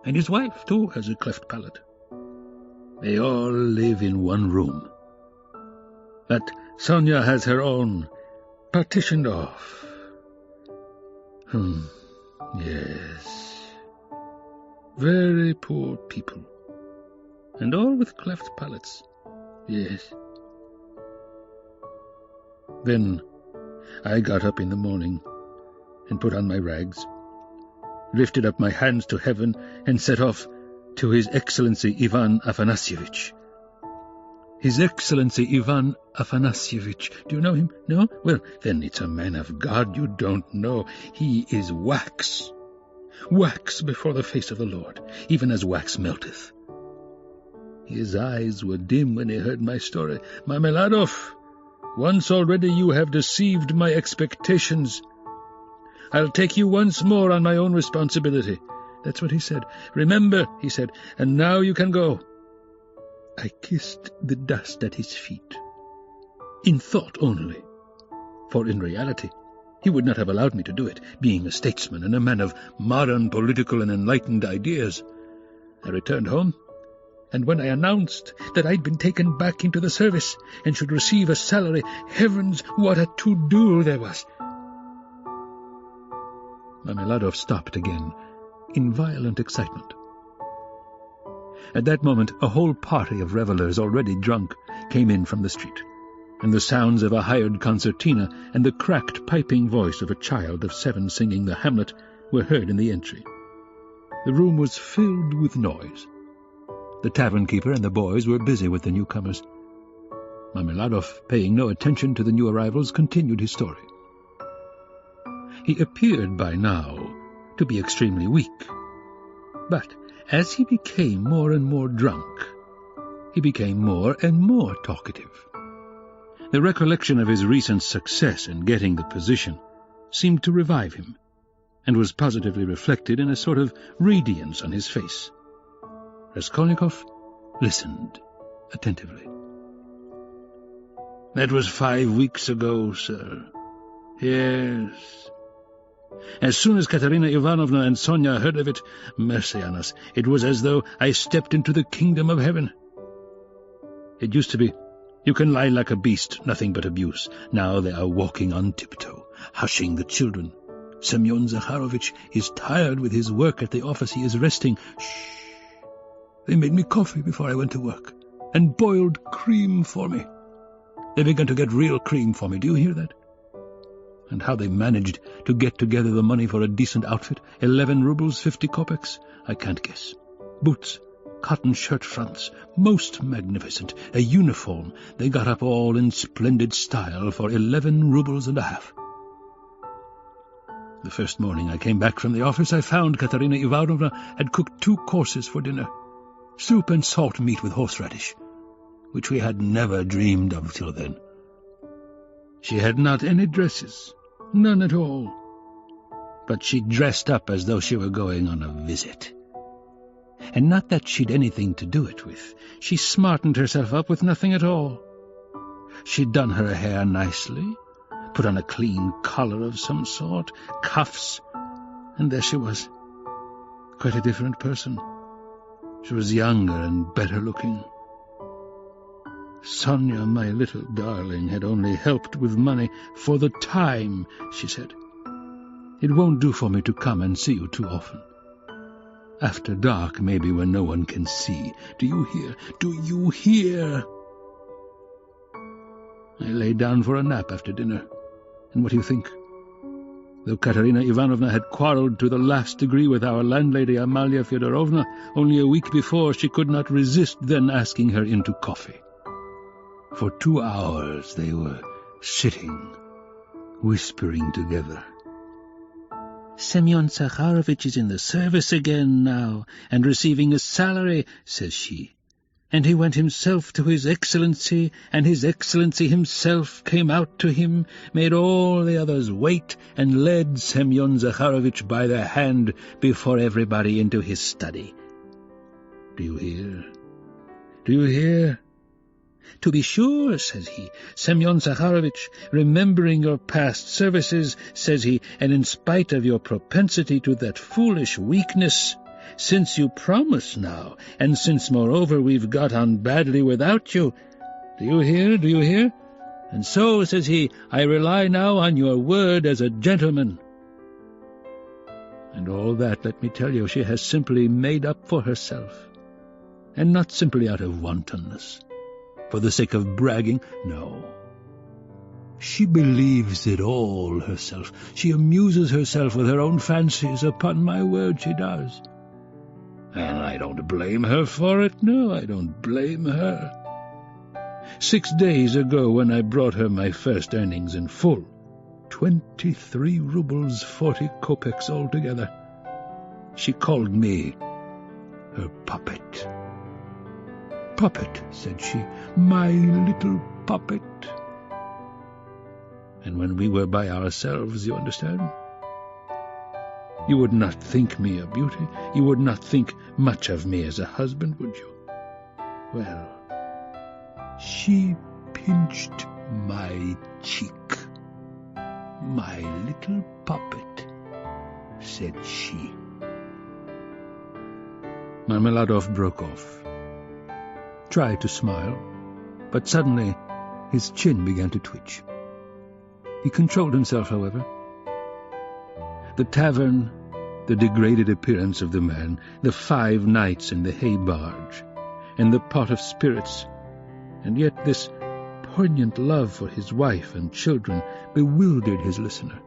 And his wife, too, has a cleft palate. They all live in one room. But Sonia has her own, partitioned off. Yes. Very poor people. And all with cleft palates. Yes. Then I got up in the morning and put on my rags, lifted up my hands to heaven, and set off to His Excellency Ivan Afanasyevich. His Excellency Ivan Afanasyevich. Do you know him? No? Well, then it's a man of God you don't know. He is wax. Wax before the face of the Lord, even as wax melteth. His eyes were dim when he heard my story. Marmeladov, once already you have deceived my expectations. I'll take you once more on my own responsibility. That's what he said. Remember, he said, and now you can go. I kissed the dust at his feet, in thought only, for in reality he would not have allowed me to do it, being a statesman and a man of modern political and enlightened ideas. I returned home, and when I announced that I'd been taken back into the service and should receive a salary, heavens, what a to-do there was! Marmeladov stopped again, in violent excitement. At that moment a whole party of revellers, already drunk, came in from the street, and the sounds of a hired concertina and the cracked piping voice of a child of 7 singing the Hamlet were heard in the entry. The room was filled with noise. The tavern-keeper and the boys were busy with the newcomers. Marmeladov, paying no attention to the new arrivals, continued his story. He appeared by now to be extremely weak, but as he became more and more drunk, he became more and more talkative. The recollection of his recent success in getting the position seemed to revive him, and was positively reflected in a sort of radiance on his face. Raskolnikov listened attentively. That was 5 weeks ago, sir. Yes. As soon as Katerina Ivanovna and Sonia heard of it, mercy on us, it was as though I stepped into the kingdom of heaven. It used to be, you can lie like a beast, nothing but abuse. Now they are walking on tiptoe, hushing the children. Semyon Zakharovich is tired with his work at the office. He is resting. Shh. They made me coffee before I went to work, and boiled cream for me. They began to get real cream for me. Do you hear that? And how they managed to get together the money for a decent outfit, 11 rubles, 50 kopecks, I can't guess. Boots, cotton shirt fronts, most magnificent, a uniform, they got up all in splendid style for 11 rubles and a half. The first morning I came back from the office, I found Katerina Ivanovna had cooked 2 courses for dinner. Soup and salt meat with horseradish, which we had never dreamed of till then. She had not any dresses, none at all. But she dressed up as though she were going on a visit. And not that she'd anything to do it with. She smartened herself up with nothing at all. She'd done her hair nicely, put on a clean collar of some sort, cuffs, and there she was, quite a different person. She was younger and better looking. Sonia, my little darling, had only helped with money for the time, she said. It won't do for me to come and see you too often. After dark, maybe, when no one can see. Do you hear? Do you hear? I lay down for a nap after dinner. And what do you think? Though Katerina Ivanovna had quarrelled to the last degree with our landlady Amalia Feodorovna only a week before, she could not resist then asking her into coffee. For 2 hours they were sitting, whispering together. "Semyon Zakharovitch is in the service again now, and receiving a salary," says she. "And he went himself to His Excellency, and His Excellency himself came out to him, made all the others wait, and led Semyon Zakharovitch by the hand before everybody into his study. Do you hear? Do you hear? To be sure, says he, Semyon Zakharovitch, remembering your past services, says he, and in spite of your propensity to that foolish weakness, since you promise now, and since, moreover, we've got on badly without you. Do you hear? Do you hear? And so, says he, I rely now on your word as a gentleman. And all that, let me tell you, she has simply made up for herself, and not simply out of wantonness, for the sake of bragging, no. She believes it all herself. She amuses herself with her own fancies, upon my word she does. And I don't blame her for it, no, I don't blame her. 6 days ago, when I brought her my first earnings in full, 23 rubles 40 kopecks altogether, she called me her puppet. Puppet, said she, my little puppet. And when we were by ourselves, you understand, you would not think me a beauty, you would not think much of me as a husband, would you? Well, she pinched my cheek. My little puppet, said she. Marmeladov broke off, tried to smile, but suddenly his chin began to twitch. He controlled himself, however. The tavern, the degraded appearance of the man, the 5 nights in the hay barge, and the pot of spirits, and yet this poignant love for his wife and children bewildered his listener.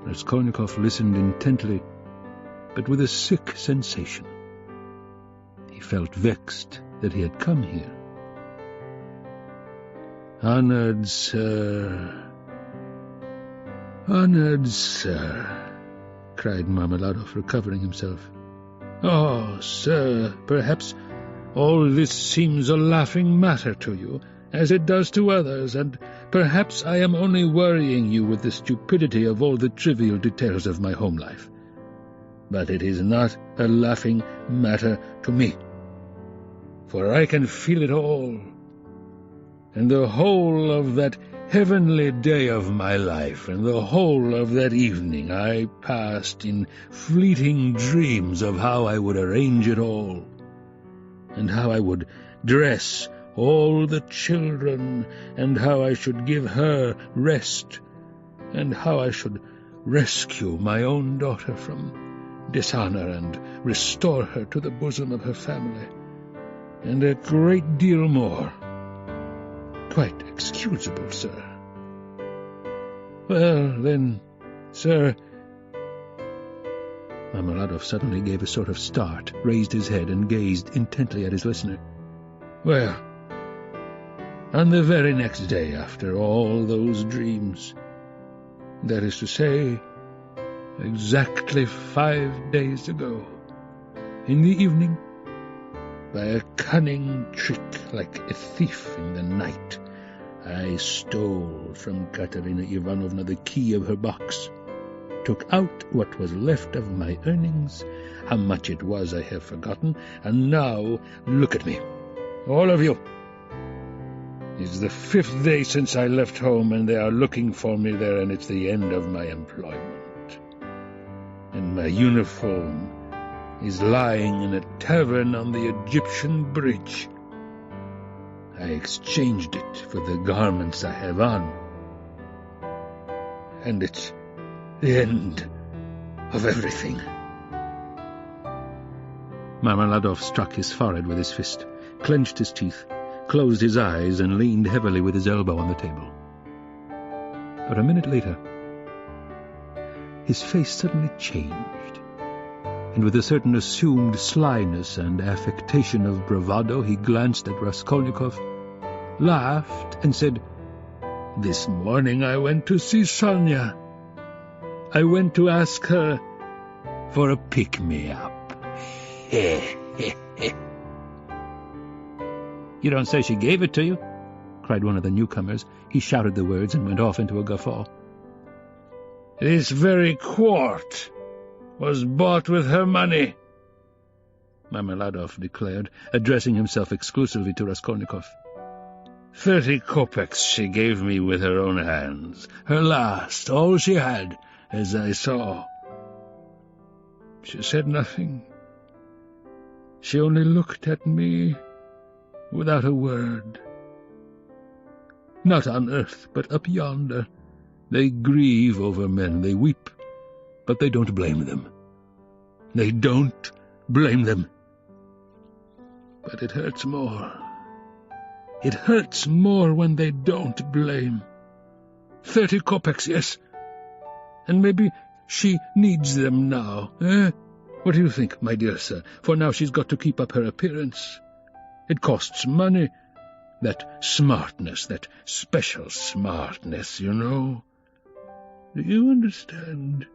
Raskolnikov listened intently, but with a sick sensation. He felt vexed that he had come here. Honored sir, cried Marmeladov, recovering himself. Oh, sir, perhaps all this seems a laughing matter to you, as it does to others, and perhaps I am only worrying you with the stupidity of all the trivial details of my home life. But it is not a laughing matter to me, for I can feel it all, and the whole of that heavenly day of my life, and the whole of that evening I passed in fleeting dreams of how I would arrange it all, and how I would dress all the children, and how I should give her rest, and how I should rescue my own daughter from dishonor and restore her to the bosom of her family, and a great deal more. Quite excusable, sir. Well, then, sir... Marmeladov suddenly gave a sort of start, raised his head, and gazed intently at his listener. Well, on the very next day after all those dreams, That is to say, exactly 5 days ago, in the evening, by a cunning trick like a thief in the night, I stole from Katerina Ivanovna the key of her box, took out what was left of my earnings. How much it was I have forgotten, and now look at me, all of you. It's the 5th day since I left home, and they are looking for me there, and it's the end of my employment. And my uniform is lying in a tavern on the Egyptian bridge. I exchanged it for the garments I have on. And it's the end of everything. Marmeladov struck his forehead with his fist, clenched his teeth, closed his eyes, and leaned heavily with his elbow on the table. But a minute later, his face suddenly changed, and with a certain assumed slyness and affectation of bravado, he glanced at Raskolnikov, laughed, and said, "This morning I went to see Sonia. I went to ask her for a pick-me-up." "You don't say she gave it to you?" cried one of the newcomers. He shouted the words and went off into a guffaw. "This very quart was bought with her money," Marmeladov declared, addressing himself exclusively to Raskolnikov. 30 kopecks she gave me with her own hands, her last, all she had, as I saw. She said nothing. She only looked at me without a word. Not on earth, but up yonder, they grieve over men, they weep, but they don't blame them. They don't blame them. But it hurts more. It hurts more when they don't blame. 30 kopecks, yes. And maybe she needs them now, eh? What do you think, my dear sir? For now she's got to keep up her appearance. It costs money. That smartness, that special smartness, you know. Do you understand?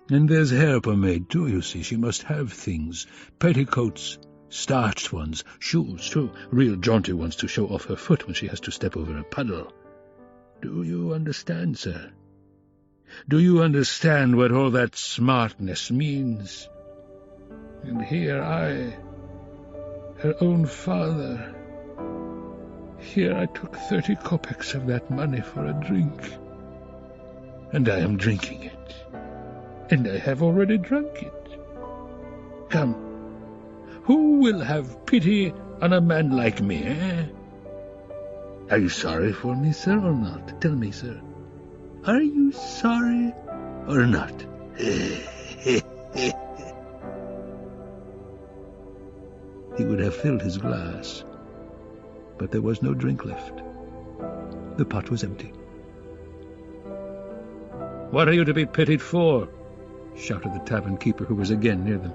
And there's hair pomade, too, you see. She must have things. Petticoats, starched ones, shoes, too, real jaunty ones to show off her foot when she has to step over a puddle. Do you understand, sir? Do you understand what all that smartness means? And here I, her own father, here I took 30 kopecks of that money for a drink, and I am drinking it, and I have already drunk it. Come, who will have pity on a man like me, eh? Are you sorry for me, sir, or not? Tell me, sir. Are you sorry or not? He would have filled his glass, but there was no drink left. The pot was empty. "What are you to be pitied for?" shouted the tavern keeper, who was again near them.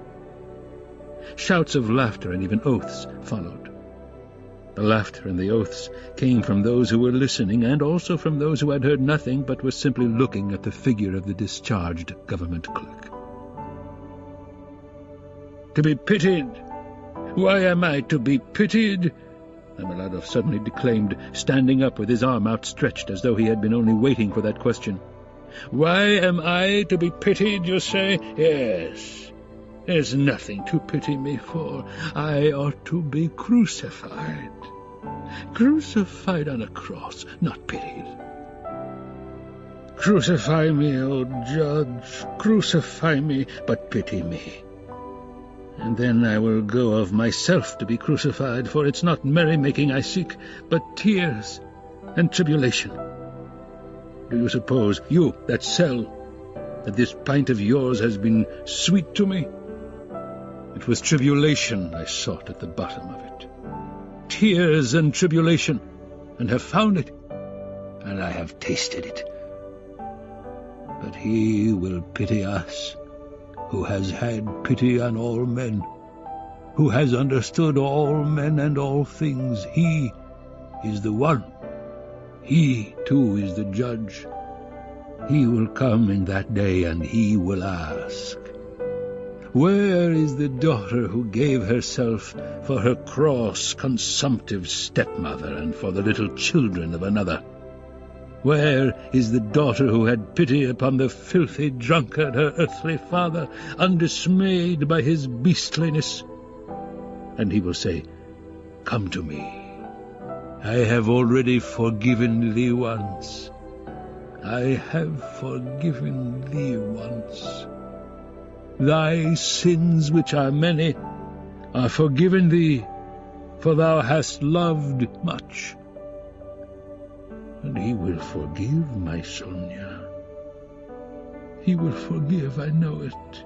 Shouts of laughter and even oaths followed. The laughter and the oaths came from those who were listening, and also from those who had heard nothing but were simply looking at the figure of the discharged government clerk. "To be pitied? Why am I to be pitied?" Marmeladov suddenly declaimed, standing up with his arm outstretched as though he had been only waiting for that question. "Why am I to be pitied, you say? Yes, there's nothing to pity me for. I ought to be crucified. Crucified on a cross, not pitied. Crucify me, O Judge, crucify me, but pity me. And then I will go of myself to be crucified, for it's not merrymaking I seek, but tears and tribulation. Do you suppose, you that sell, that this pint of yours has been sweet to me? It was tribulation I sought at the bottom of it. Tears and tribulation, and have found it, and I have tasted it. But he will pity us, who has had pity on all men, who has understood all men and all things. He is the one. He, too, is the judge. He will come in that day, and he will ask, "Where is the daughter who gave herself for her cross, consumptive stepmother, and for the little children of another? Where is the daughter who had pity upon the filthy drunkard, her earthly father, undismayed by his beastliness?" And he will say, "Come to me. I have already forgiven thee once. I have forgiven thee once. Thy sins, which are many, are forgiven thee, for thou hast loved much." And he will forgive, my Sonia. He will forgive, I know it.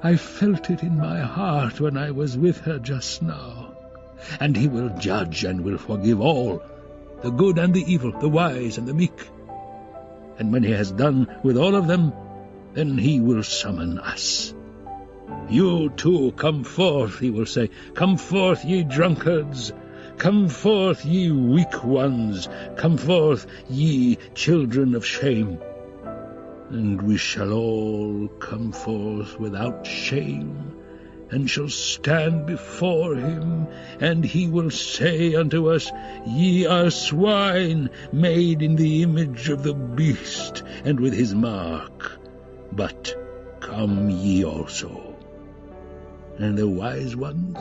I felt it in my heart when I was with her just now. And he will judge and will forgive all, the good and the evil, the wise and the meek. And when he has done with all of them, then he will summon us. "You too, come forth," he will say. "Come forth, ye drunkards. Come forth, ye weak ones. Come forth, ye children of shame." And we shall all come forth without shame, and shall stand before him, and he will say unto us, "Ye are swine, made in the image of the beast, and with his mark. But come ye also." And the wise ones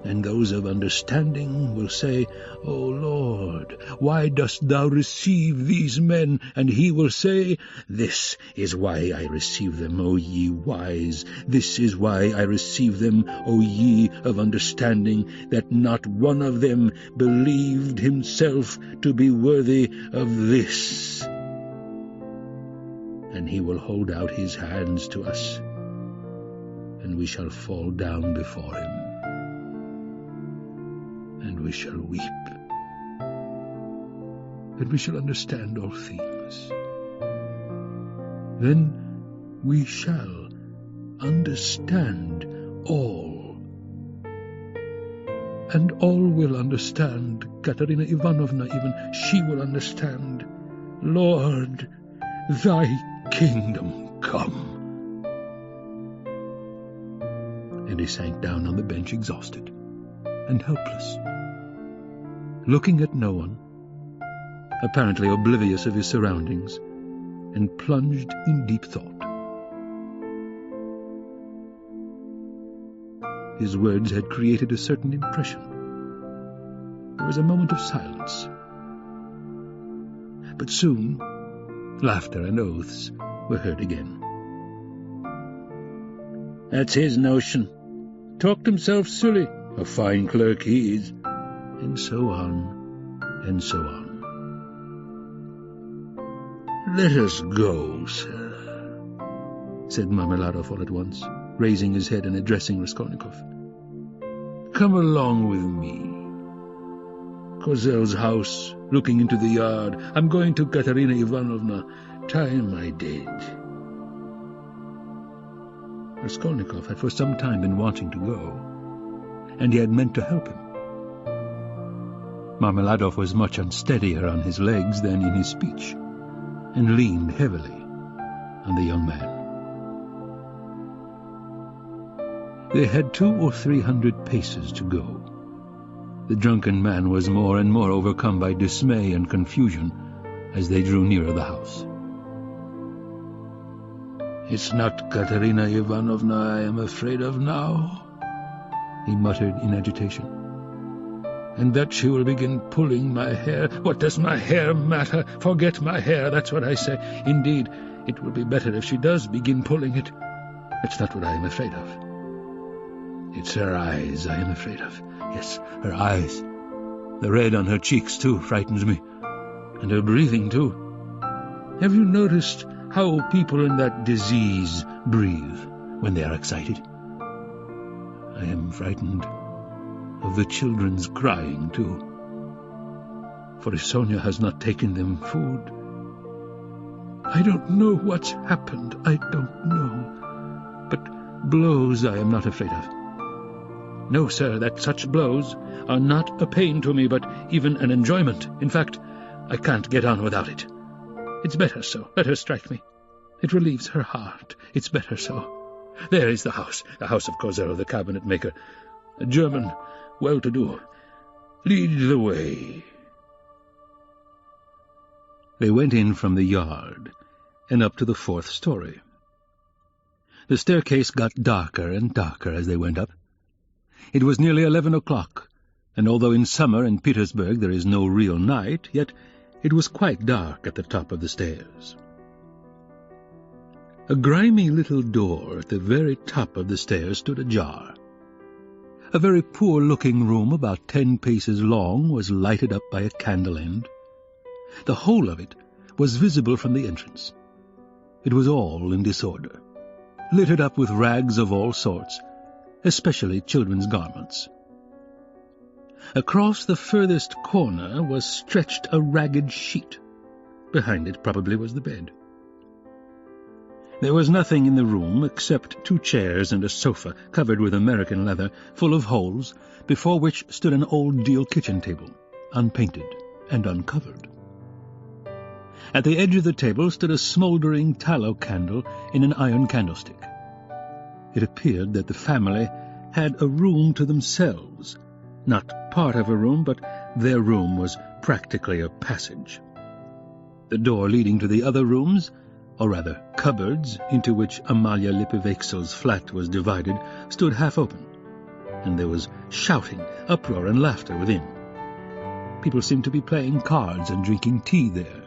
and those of understanding will say, "O Lord, why dost thou receive these men?" And he will say, "This is why I receive them, O ye wise. This is why I receive them, O ye of understanding, that not one of them believed himself to be worthy of this." And he will hold out his hands to us, and we shall fall down before him, and we shall weep, and we shall understand all things. Then we shall understand all. And all will understand. Katerina Ivanovna, even she will understand. "Lord, thy kingdom come." And he sank down on the bench exhausted and helpless, looking at no one, apparently oblivious of his surroundings, and plunged in deep thought. His words had created a certain impression. There was a moment of silence. But soon laughter and oaths were heard again. "That's his notion. Talked himself silly. A fine clerk he is." And so on, and so on. "Let us go, sir," said Marmeladov all at once, raising his head and addressing Raskolnikov. "Come along with me. Kozel's house, looking into the yard. I'm going to Katerina Ivanovna. Tie my dead." Raskolnikov had for some time been wanting to go, and he had meant to help him. Marmeladov was much unsteadier on his legs than in his speech, and leaned heavily on the young man. They had 200 or 300 paces to go. The drunken man was more and more overcome by dismay and confusion as they drew nearer the house. "It's not Katerina Ivanovna I am afraid of now," he muttered in agitation. "And that she will begin pulling my hair. What does my hair matter? Forget my hair, that's what I say. Indeed, it will be better if she does begin pulling it. That's not what I am afraid of. It's her eyes I am afraid of. Yes, her eyes. The red on her cheeks, too, frightens me. And her breathing, too. Have you noticed how people in that disease breathe when they are excited? I am frightened of the children's crying, too. For if Sonia has not taken them food, I don't know what's happened. I don't know. But blows I am not afraid of. No, sir, that such blows are not a pain to me, but even an enjoyment. In fact, I can't get on without it. It's better so. Let her strike me. It relieves her heart. It's better so. There is the house of Cosero, the cabinet maker. A German, well-to-do. Lead the way. They went in from the yard and up to the 4th story. The staircase got darker and darker as they went up. It was nearly 11 o'clock, and although in summer in Petersburg there is no real night, yet it was quite dark at the top of the stairs. A grimy little door at the very top of the stairs stood ajar. A very poor-looking room about 10 paces long was lighted up by a candle end. The whole of it was visible from the entrance. It was all in disorder, littered up with rags of all sorts, especially children's garments. Across the furthest corner was stretched a ragged sheet. Behind it probably was the bed. There was nothing in the room except 2 chairs and a sofa covered with American leather, full of holes, before which stood an old deal kitchen table, unpainted and uncovered. At the edge of the table stood a smouldering tallow candle in an iron candlestick. It appeared that the family had a room to themselves, not part of a room, but their room was practically a passage. The door leading to the other rooms, or rather cupboards, into which Amalia Lipovexel's flat was divided, stood half open, and there was shouting, uproar, and laughter within. People seemed to be playing cards and drinking tea there.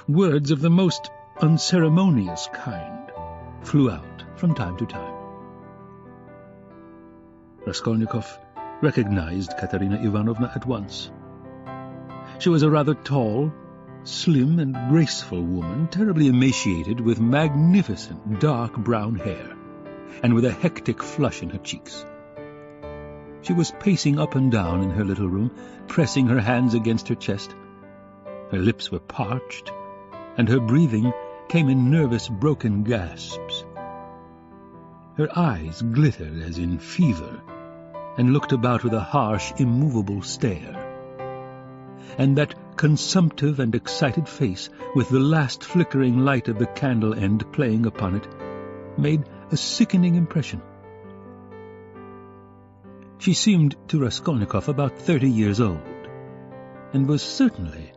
Words of the most unceremonious kind flew out from time to time. Raskolnikov recognized Katerina Ivanovna at once. She was a rather tall, slim and graceful woman, terribly emaciated, with magnificent dark brown hair, and with a hectic flush in her cheeks. She was pacing up and down in her little room, pressing her hands against her chest. Her lips were parched, and her breathing came in nervous, broken gasps. Her eyes glittered as in fever, and looked about with a harsh, immovable stare. And that consumptive and excited face, with the last flickering light of the candle end playing upon it, made a sickening impression. She seemed to Raskolnikov about 30 years old, and was certainly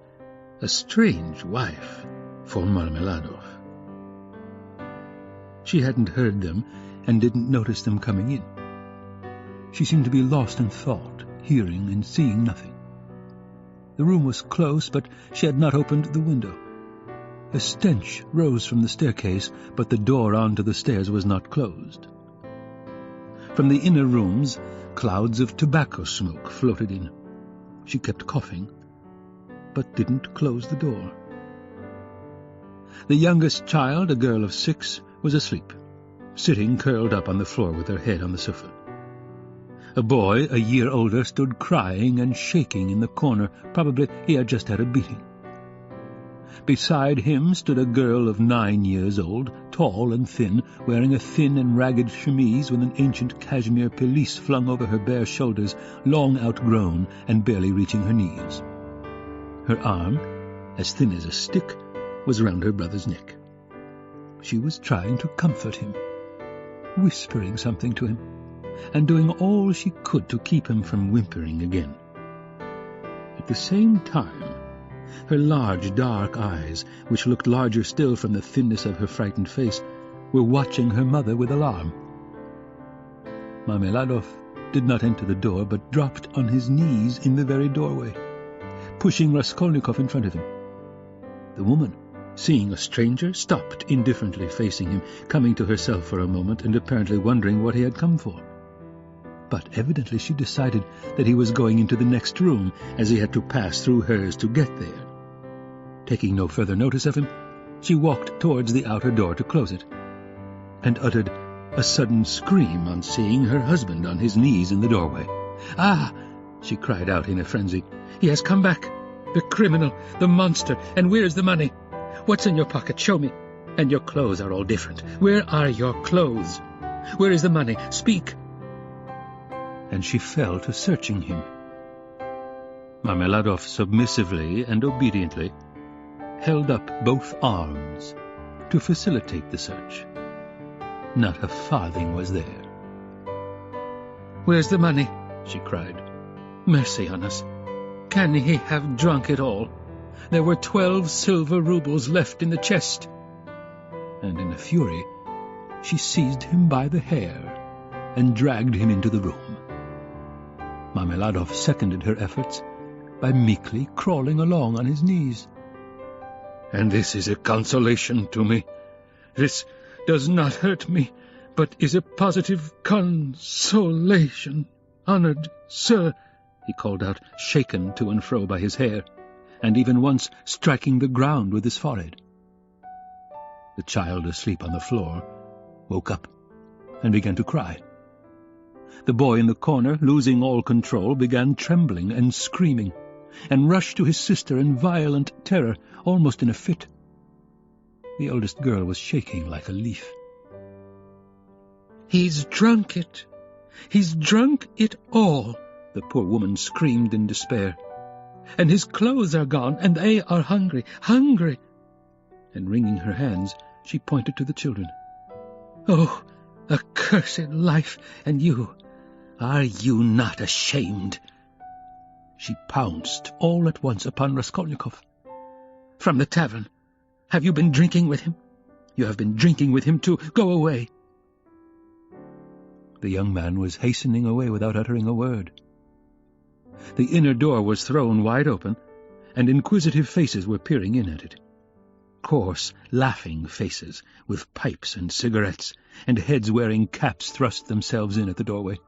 a strange wife for Marmeladov. She hadn't heard them and didn't notice them coming in. She seemed to be lost in thought, hearing and seeing nothing. The room was close, but she had not opened the window. A stench rose from the staircase, but the door onto the stairs was not closed. From the inner rooms, clouds of tobacco smoke floated in. She kept coughing, but didn't close the door. The youngest child, a girl of 6, was asleep, sitting curled up on the floor with her head on the sofa. A boy, a year older, stood crying and shaking in the corner. Probably he had just had a beating. Beside him stood a girl of 9 years old, tall and thin, wearing a thin and ragged chemise with an ancient cashmere pelisse flung over her bare shoulders, long outgrown and barely reaching her knees. Her arm, as thin as a stick, was round her brother's neck. She was trying to comfort him, whispering something to him, and doing all she could to keep him from whimpering again. At the same time, her large, dark eyes, which looked larger still from the thinness of her frightened face, were watching her mother with alarm. Marmeladov did not enter the door, but dropped on his knees in the very doorway, pushing Raskolnikov in front of him. The woman, seeing a stranger, stopped indifferently facing him, coming to herself for a moment and apparently wondering what he had come for. But evidently she decided that he was going into the next room, as he had to pass through hers to get there. Taking no further notice of him, she walked towards the outer door to close it, and uttered a sudden scream on seeing her husband on his knees in the doorway. "Ah!" she cried out in a frenzy. "He has come back! The criminal! The monster! And where's the money? What's in your pocket? Show me! And your clothes are all different. Where are your clothes? Where is the money? Speak!" And she fell to searching him. Marmeladov submissively and obediently held up both arms to facilitate the search. Not a farthing was there. "Where's the money?" she cried. "Mercy on us! Can he have drunk it all? There were 12 silver roubles left in the chest." And in a fury, she seized him by the hair and dragged him into the room. Marmeladov seconded her efforts by meekly crawling along on his knees. "And this is a consolation to me. This does not hurt me, but is a positive consolation. Honored sir," he called out, shaken to and fro by his hair, and even once striking the ground with his forehead. The child asleep on the floor woke up and began to cry. The boy in the corner, losing all control, began trembling and screaming, and rushed to his sister in violent terror, almost in a fit. The eldest girl was shaking like a leaf. "He's drunk it! He's drunk it all!" the poor woman screamed in despair. "And his clothes are gone, and they are hungry, hungry!" And wringing her hands, she pointed to the children. "Oh, accursed life! And you, are you not ashamed?" She pounced all at once upon Raskolnikov. "From the tavern. Have you been drinking with him? You have been drinking with him too. Go away." The young man was hastening away without uttering a word. The inner door was thrown wide open, and inquisitive faces were peering in at it. Coarse, laughing faces, with pipes and cigarettes, and heads wearing caps thrust themselves in at the doorway.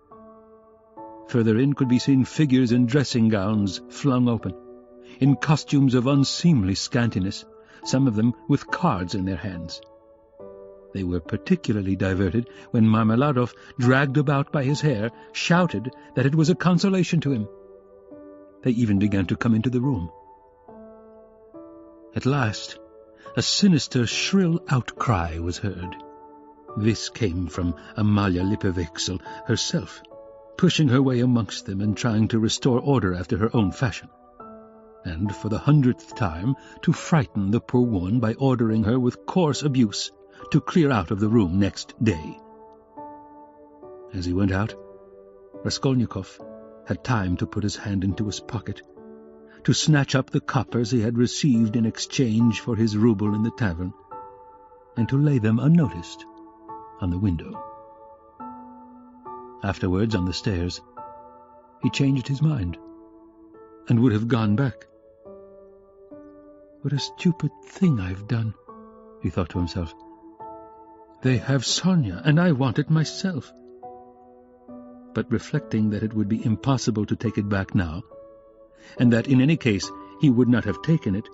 Further in could be seen figures in dressing gowns flung open, in costumes of unseemly scantiness, some of them with cards in their hands. They were particularly diverted when Marmeladov, dragged about by his hair, shouted that it was a consolation to him. They even began to come into the room. At last, a sinister, shrill outcry was heard. This came from Amalia Lipovexel herself, pushing her way amongst them and trying to restore order after her own fashion, and for the 100th time to frighten the poor woman by ordering her with coarse abuse to clear out of the room next day. As he went out, Raskolnikov had time to put his hand into his pocket, to snatch up the coppers he had received in exchange for his rouble in the tavern, and to lay them unnoticed on the window. Afterwards, on the stairs, he changed his mind, and would have gone back. "What a stupid thing I've done," he thought to himself. "They have Sonia, and I want it myself." But reflecting that it would be impossible to take it back now, and that in any case he would not have taken it,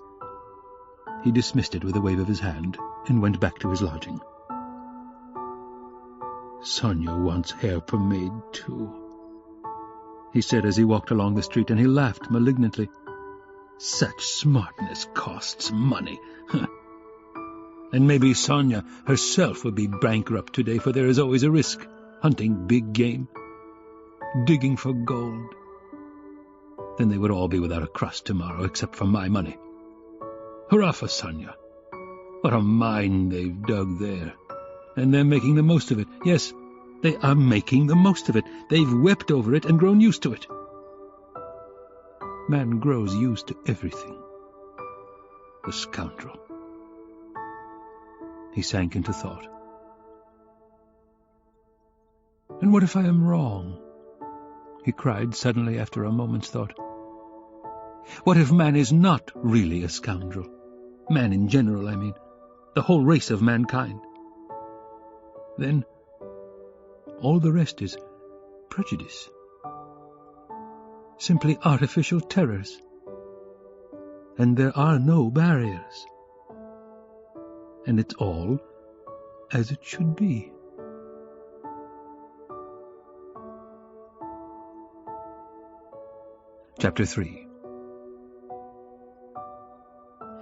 he dismissed it with a wave of his hand and went back to his lodging. "Sonia wants hair pomade too," he said as he walked along the street, and he laughed malignantly. "Such smartness costs money. And maybe Sonia herself would be bankrupt today, for there is always a risk, hunting big game, digging for gold. Then they would all be without a crust tomorrow, except for my money. Hurrah for Sonia! What a mine they've dug there. And they're making the most of it. Yes, they are making the most of it. They've wept over it and grown used to it. Man grows used to everything. The scoundrel." He sank into thought. "And what if I am wrong?" he cried suddenly after a moment's thought. "What if man is not really a scoundrel? Man in general, I mean. The whole race of mankind. Then all the rest is prejudice. Simply artificial terrors. And there are no barriers. And it's all as it should be." Chapter 3.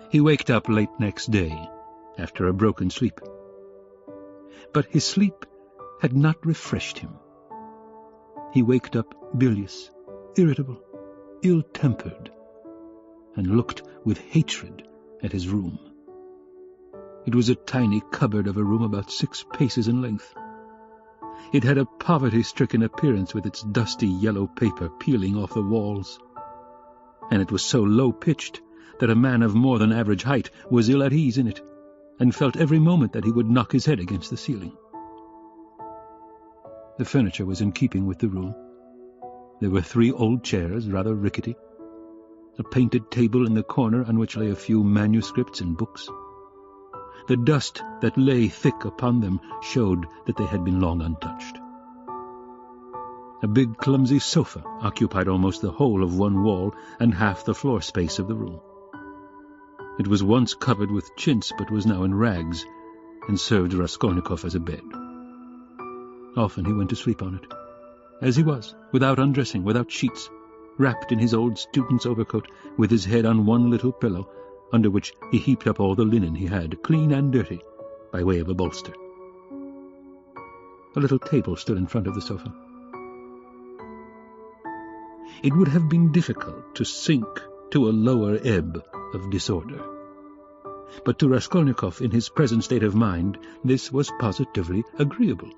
He waked up late next day, after a broken sleep. But his sleep had not refreshed him. He waked up bilious, irritable, ill-tempered, and looked with hatred at his room. It was a tiny cupboard of a room about 6 paces in length. It had a poverty-stricken appearance with its dusty yellow paper peeling off the walls, and it was so low-pitched that a man of more than average height was ill at ease in it, and felt every moment that he would knock his head against the ceiling. The furniture was in keeping with the room. There were 3 old chairs, rather rickety, a painted table in the corner on which lay a few manuscripts and books. The dust that lay thick upon them showed that they had been long untouched. A big clumsy sofa occupied almost the whole of one wall and half the floor space of the room. It was once covered with chintz, but was now in rags, and served Raskolnikov as a bed. Often he went to sleep on it, as he was, without undressing, without sheets, wrapped in his old student's overcoat, with his head on one little pillow, under which he heaped up all the linen he had, clean and dirty, by way of a bolster. A little table stood in front of the sofa. It would have been difficult to sink to a lower ebb of disorder. But to Raskolnikov, in his present state of mind, this was positively agreeable.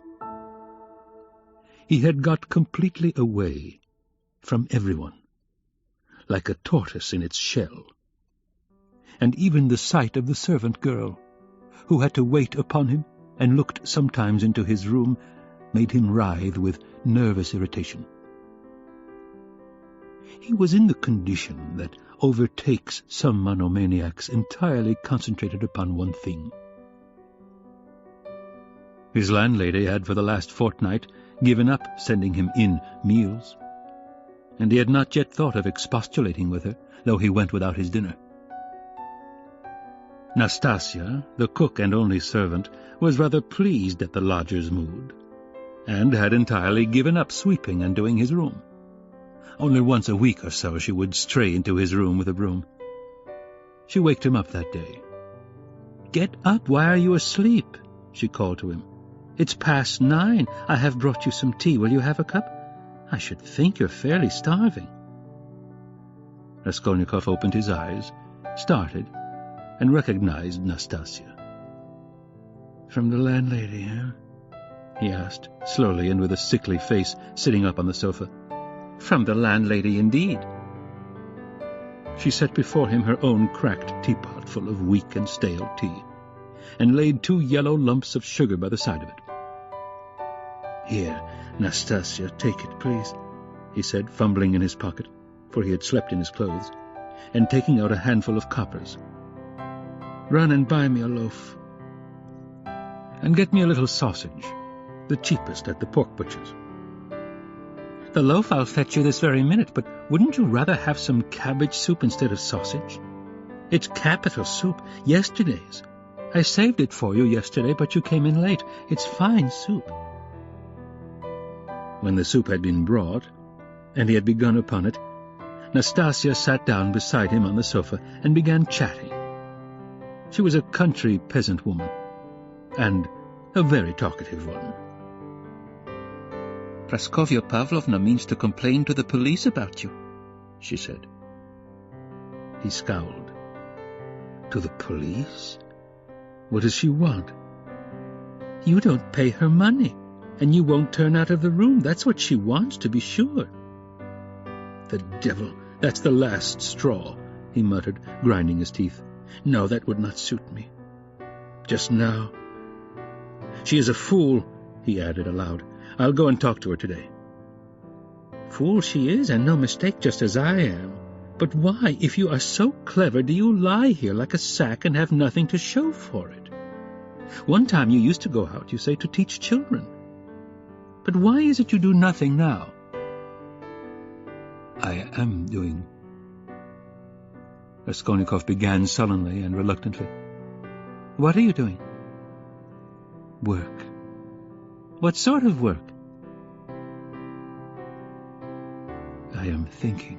He had got completely away from everyone, like a tortoise in its shell. And even the sight of the servant girl, who had to wait upon him and looked sometimes into his room, made him writhe with nervous irritation. He was in the condition that overtakes some monomaniacs entirely concentrated upon one thing. His landlady had for the last fortnight given up sending him in meals, and he had not yet thought of expostulating with her, though he went without his dinner. Nastasia, the cook and only servant, was rather pleased at the lodger's mood, and had entirely given up sweeping and doing his room. Only once a week or so she would stray into his room with a broom. She waked him up that day. "Get up, why are you asleep?" she called to him. "It's past 9. I have brought you some tea. Will you have a cup? I should think you're fairly starving." Raskolnikov opened his eyes, started, and recognized Nastasia. "From the landlady, eh?" he asked, slowly and with a sickly face, sitting up on the sofa. "From the landlady, indeed." She set before him her own cracked teapot full of weak and stale tea, and laid 2 yellow lumps of sugar by the side of it. "Here, Nastasia, take it, please," he said, fumbling in his pocket, for he had slept in his clothes, and taking out a handful of coppers. "Run and buy me a loaf. And get me a little sausage, the cheapest at the pork butcher's." "The loaf I'll fetch you this very minute, but wouldn't you rather have some cabbage soup instead of sausage? It's capital soup, yesterday's. I saved it for you yesterday, but you came in late. It's fine soup." When the soup had been brought, and he had begun upon it, Nastasia sat down beside him on the sofa and began chatting. She was a country peasant woman, and a very talkative one. "Praskovya Pavlovna means to complain to the police about you," she said. He scowled. "To the police? What does she want?" "You don't pay her money, and you won't turn out of the room. That's what she wants, to be sure." "The devil! That's the last straw," he muttered, grinding his teeth. "No, that would not suit me. Just now. She is a fool," he added aloud. "I'll go and talk to her today." "Fool she is, and no mistake, just as I am. But why, if you are so clever, do you lie here like a sack and have nothing to show for it? One time you used to go out, you say, to teach children. But why is it you do nothing now?" "I am doing..." Raskolnikov began sullenly and reluctantly. "What are you doing?" "Work." "What sort of work?" "I am thinking,"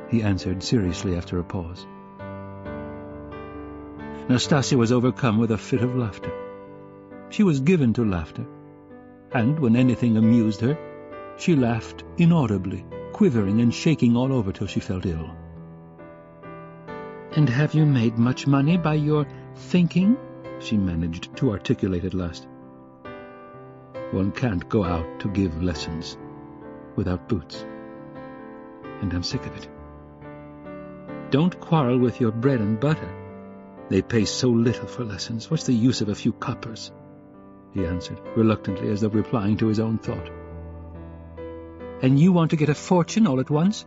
he answered seriously after a pause. Nastasia was overcome with a fit of laughter. She was given to laughter, and when anything amused her, she laughed inaudibly, quivering and shaking all over till she felt ill. "And have you made much money by your thinking?" she managed to articulate at last. "One can't go out to give lessons without boots, and I'm sick of it." "Don't quarrel with your bread and butter. They pay so little for lessons. What's the use of a few coppers?" he answered, reluctantly, as though replying to his own thought. "And you want to get a fortune all at once?"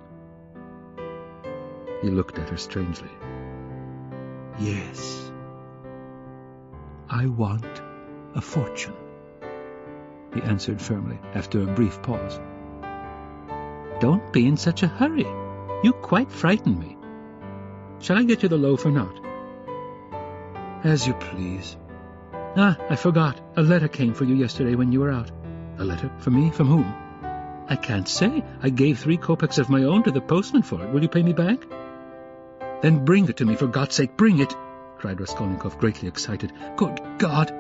He looked at her strangely. "Yes, I want a fortune," he answered firmly, after a brief pause. "Don't be in such a hurry. You quite frighten me. Shall I get you the loaf or not?" "As you please. Ah, I forgot. A letter came for you yesterday when you were out." "A letter? For me? From whom?" "I can't say. I gave 3 kopecks of my own to the postman for it. Will you pay me back?" "Then bring it to me, for God's sake, bring it!" cried Raskolnikov, greatly excited. "Good God!"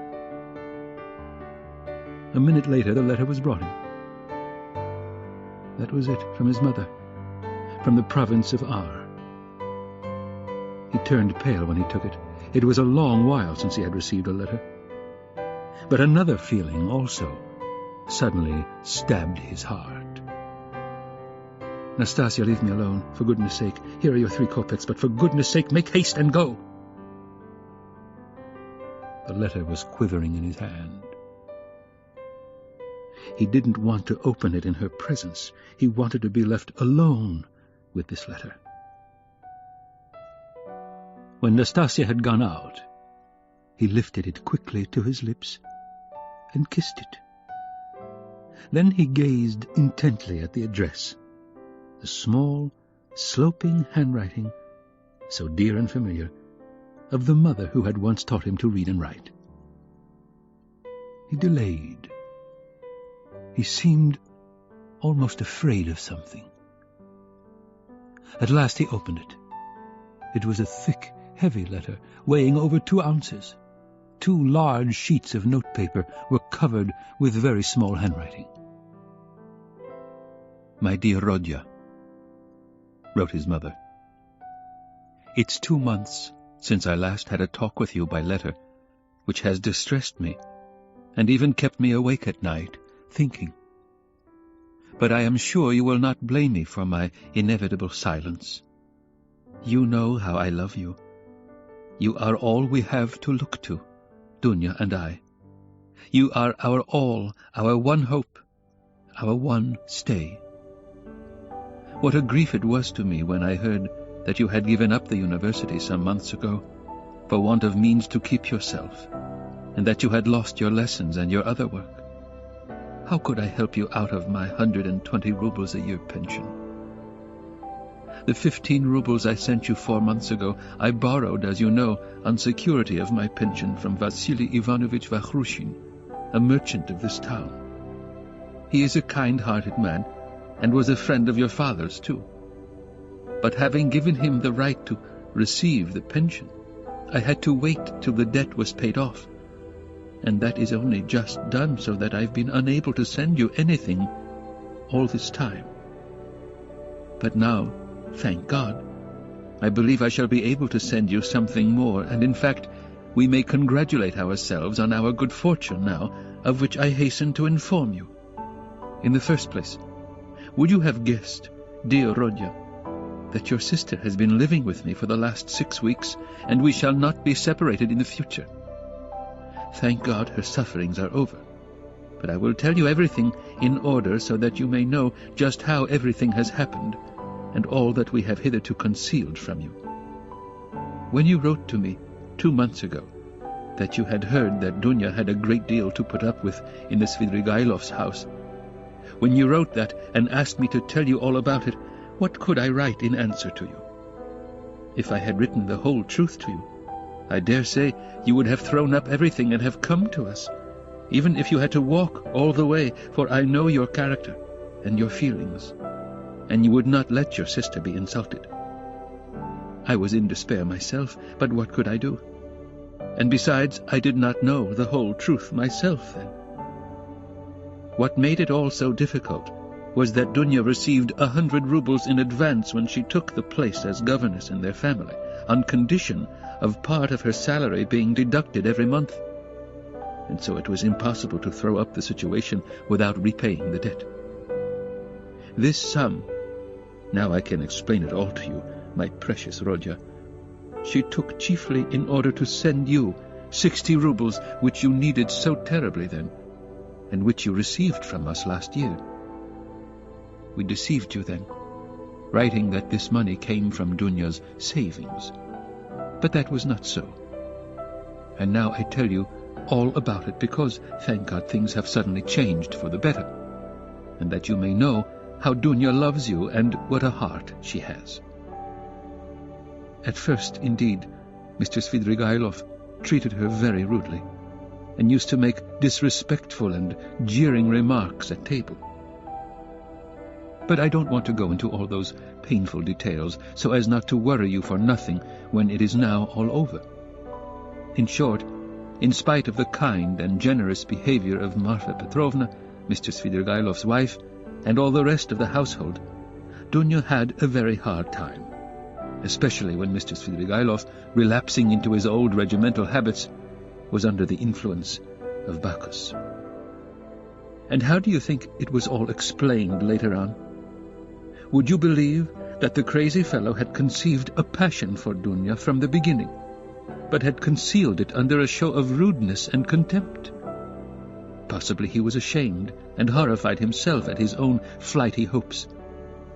A minute later the letter was brought him. That was it, from his mother, from the province of R. He turned pale when he took it. It was a long while since he had received a letter. But another feeling also suddenly stabbed his heart. "Nastasia, leave me alone, for goodness' sake. Here are your 3 kopecks, but for goodness' sake, make haste and go." The letter was quivering in his hand. He didn't want to open it in her presence. He wanted to be left alone with this letter. When Nastasia had gone out, he lifted it quickly to his lips and kissed it. Then he gazed intently at the address, the small, sloping handwriting, so dear and familiar, of the mother who had once taught him to read and write. He delayed. He seemed almost afraid of something. At last he opened it. It was a thick, heavy letter, weighing over 2 ounces. 2 large sheets of notepaper were covered with very small handwriting. "My dear Rodya," wrote his mother, "it's 2 months since I last had a talk with you by letter, which has distressed me, and even kept me awake at night, thinking. But I am sure you will not blame me for my inevitable silence. You know how I love you. You are all we have to look to, Dunya and I. You are our all, our one hope, our one stay. What a grief it was to me when I heard that you had given up the university some months ago, for want of means to keep yourself, and that you had lost your lessons and your other work. How could I help you out of my 120 rubles a year pension? The 15 rubles I sent you 4 months ago, I borrowed, as you know, on security of my pension from Vasily Ivanovich Vakhrushin, a merchant of this town. He is a kind-hearted man, and was a friend of your father's too. But having given him the right to receive the pension, I had to wait till the debt was paid off, and that is only just done, so that I've been unable to send you anything all this time. But now, thank God, I believe I shall be able to send you something more, and in fact, we may congratulate ourselves on our good fortune now, of which I hasten to inform you. In the first place, would you have guessed, dear Rodya, that your sister has been living with me for the last 6 weeks, and we shall not be separated in the future? Thank God her sufferings are over. But I will tell you everything in order, so that you may know just how everything has happened, and all that we have hitherto concealed from you. When you wrote to me 2 months ago that you had heard that Dunya had a great deal to put up with in the Svidrigailov's house, when you wrote that and asked me to tell you all about it, what could I write in answer to you? If I had written the whole truth to you, I dare say you would have thrown up everything and have come to us, even if you had to walk all the way, for I know your character and your feelings, and you would not let your sister be insulted. I was in despair myself, but what could I do? And besides, I did not know the whole truth myself then. What made it all so difficult was that Dunya received 100 rubles in advance when she took the place as governess in their family, on condition of part of her salary being deducted every month, and so it was impossible to throw up the situation without repaying the debt. This sum, now I can explain it all to you, my precious Rodya, she took chiefly in order to send you 60 rubles which you needed so terribly then, and which you received from us last year. We deceived you then, writing that this money came from Dunya's savings, but that was not so. And now I tell you all about it because, thank God, things have suddenly changed for the better, and that you may know how Dunya loves you and what a heart she has. At first, indeed, Mr. Svidrigailov treated her very rudely, and used to make disrespectful and jeering remarks at table. But I don't want to go into all those painful details, so as not to worry you for nothing when it is now all over. In short, in spite of the kind and generous behavior of Marfa Petrovna, Mr. Svidrigailov's wife, and all the rest of the household, Dunya had a very hard time, especially when Mr. Svidrigailov, relapsing into his old regimental habits, was under the influence of Bacchus. And how do you think it was all explained later on? Would you believe that the crazy fellow had conceived a passion for Dunya from the beginning, but had concealed it under a show of rudeness and contempt? Possibly he was ashamed and horrified himself at his own flighty hopes,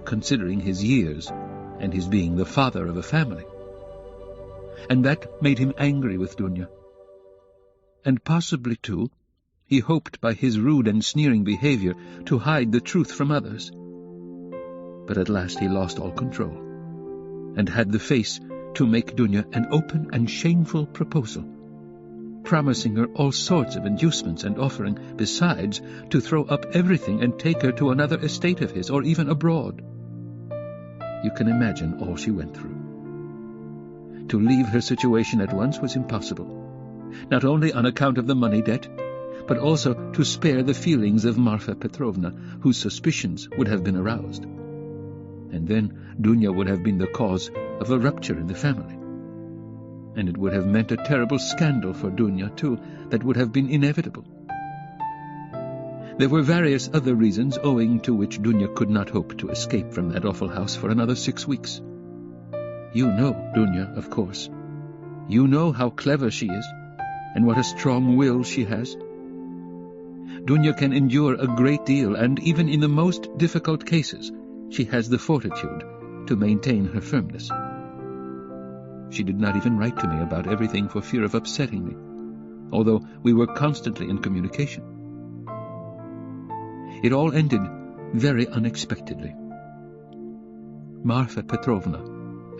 considering his years and his being the father of a family. And that made him angry with Dunya. And possibly, too, he hoped by his rude and sneering behavior to hide the truth from others. But at last he lost all control, and had the face to make Dunya an open and shameful proposal, promising her all sorts of inducements and offering, besides, to throw up everything and take her to another estate of his, or even abroad. You can imagine all she went through. To leave her situation at once was impossible, not only on account of the money debt, but also to spare the feelings of Marfa Petrovna, whose suspicions would have been aroused. And then Dunya would have been the cause of a rupture in the family. And it would have meant a terrible scandal for Dunya, too, that would have been inevitable. There were various other reasons owing to which Dunya could not hope to escape from that awful house for another 6 weeks. You know Dunya, of course. You know how clever she is, and what a strong will she has. Dunya can endure a great deal, and even in the most difficult cases, she has the fortitude to maintain her firmness. She did not even write to me about everything for fear of upsetting me, although we were constantly in communication. It all ended very unexpectedly. Marfa Petrovna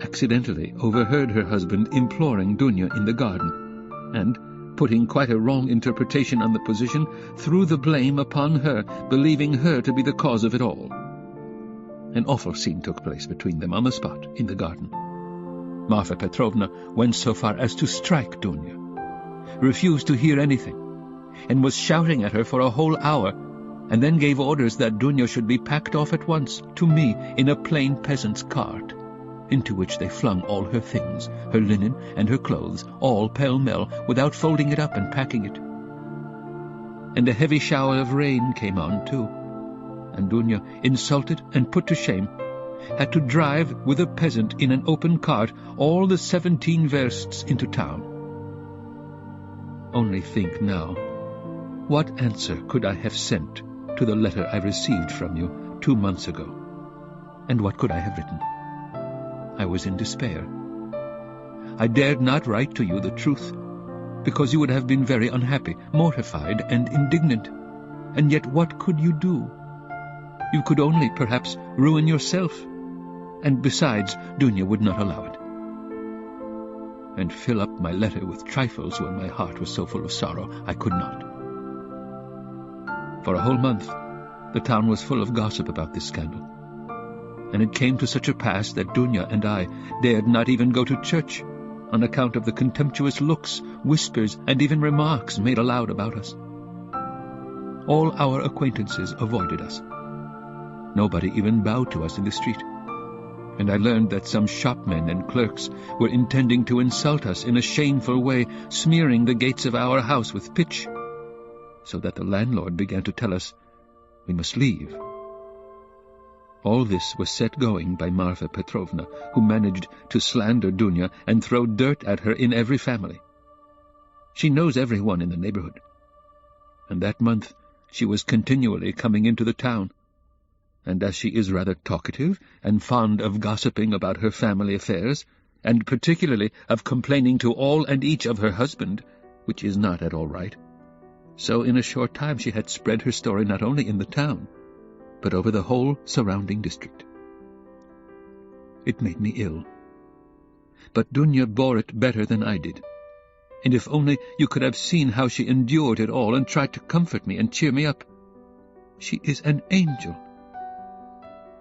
accidentally overheard her husband imploring Dunya in the garden, and, putting quite a wrong interpretation on the position, threw the blame upon her, believing her to be the cause of it all. An awful scene took place between them on the spot in the garden. Marfa Petrovna went so far as to strike Dunya, refused to hear anything, and was shouting at her for a whole hour, and then gave orders that Dunya should be packed off at once to me in a plain peasant's cart, into which they flung all her things, her linen and her clothes, all pell-mell, without folding it up and packing it. And a heavy shower of rain came on, too, and Dunya, insulted and put to shame, had to drive with a peasant in an open cart all the 17 versts into town. Only think now, what answer could I have sent to the letter I received from you 2 months ago? And what could I have written? I was in despair. I dared not write to you the truth, because you would have been very unhappy, mortified, and indignant. And yet what could you do? You could only, perhaps, ruin yourself. And besides, Dunya would not allow it. And fill up my letter with trifles when my heart was so full of sorrow, I could not. For a whole month, the town was full of gossip about this scandal. And it came to such a pass that Dunya and I dared not even go to church on account of the contemptuous looks, whispers, and even remarks made aloud about us. All our acquaintances avoided us. Nobody even bowed to us in the street. and I learned that some shopmen and clerks were intending to insult us in a shameful way, smearing the gates of our house with pitch, so that the landlord began to tell us we must leave. All this was set going by Marfa Petrovna, who managed to slander Dunya and throw dirt at her in every family. She knows everyone in the neighborhood, and that month she was continually coming into the town, and as she is rather talkative and fond of gossiping about her family affairs, and particularly of complaining to all and each of her husband, which is not at all right, so in a short time she had spread her story not only in the town, but over the whole surrounding district. It made me ill. But Dunya bore it better than I did, and if only you could have seen how she endured it all and tried to comfort me and cheer me up. She is an angel.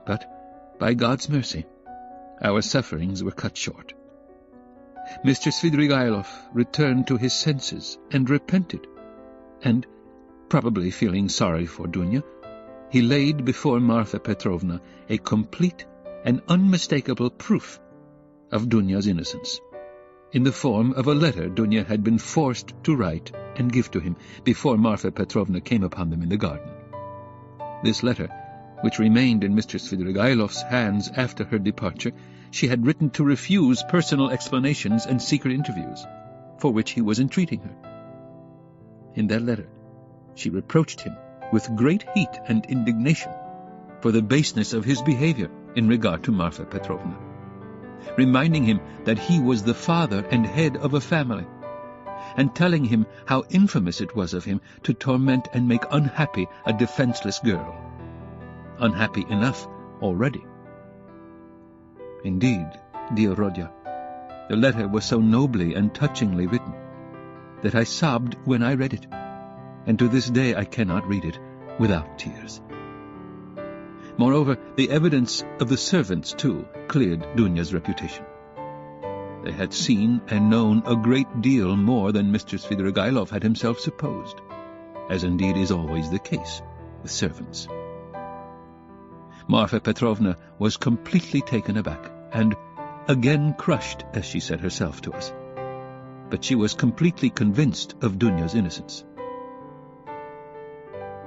But, by God's mercy, our sufferings were cut short. Mr. Svidrigailov returned to his senses and repented, and, probably feeling sorry for Dunya, he laid before Marfa Petrovna a complete and unmistakable proof of Dunya's innocence, in the form of a letter Dunya had been forced to write and give to him before Marfa Petrovna came upon them in the garden. This letter, which remained in Mr. Svidrigailov's hands after her departure, she had written to refuse personal explanations and secret interviews, for which he was entreating her. In that letter, she reproached him with great heat and indignation for the baseness of his behavior in regard to Marfa Petrovna, reminding him that he was the father and head of a family, and telling him how infamous it was of him to torment and make unhappy a defenseless girl, unhappy enough already. Indeed, dear Rodya, the letter was so nobly and touchingly written that I sobbed when I read it, and to this day I cannot read it without tears. Moreover, the evidence of the servants, too, cleared Dunya's reputation. They had seen and known a great deal more than Mr. Svidrigailov had himself supposed, as indeed is always the case with servants. Marfa Petrovna was completely taken aback, and again crushed, as she said herself to us. But she was completely convinced of Dunya's innocence.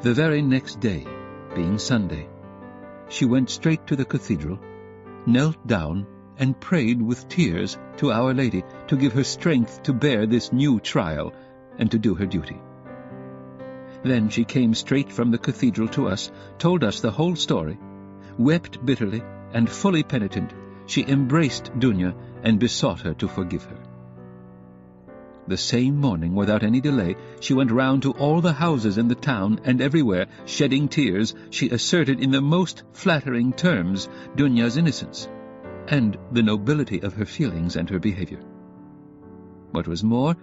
The very next day, being Sunday, she went straight to the cathedral, knelt down, and prayed with tears to Our Lady to give her strength to bear this new trial and to do her duty. Then she came straight from the cathedral to us, told us the whole story, wept bitterly, and fully penitent, she embraced Dunya and besought her to forgive her. The same morning, without any delay, she went round to all the houses in the town, and everywhere, shedding tears, she asserted in the most flattering terms Dunya's innocence, and the nobility of her feelings and her behavior. What was more,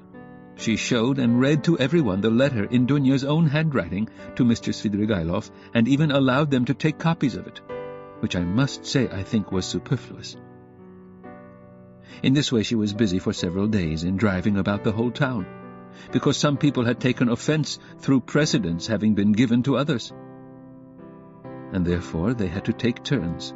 she showed and read to everyone the letter in Dunya's own handwriting to Mr. Svidrigailov, and even allowed them to take copies of it, which I must say I think was superfluous. In this way she was busy for several days in driving about the whole town, because some people had taken offense through precedence having been given to others. And therefore they had to take turns,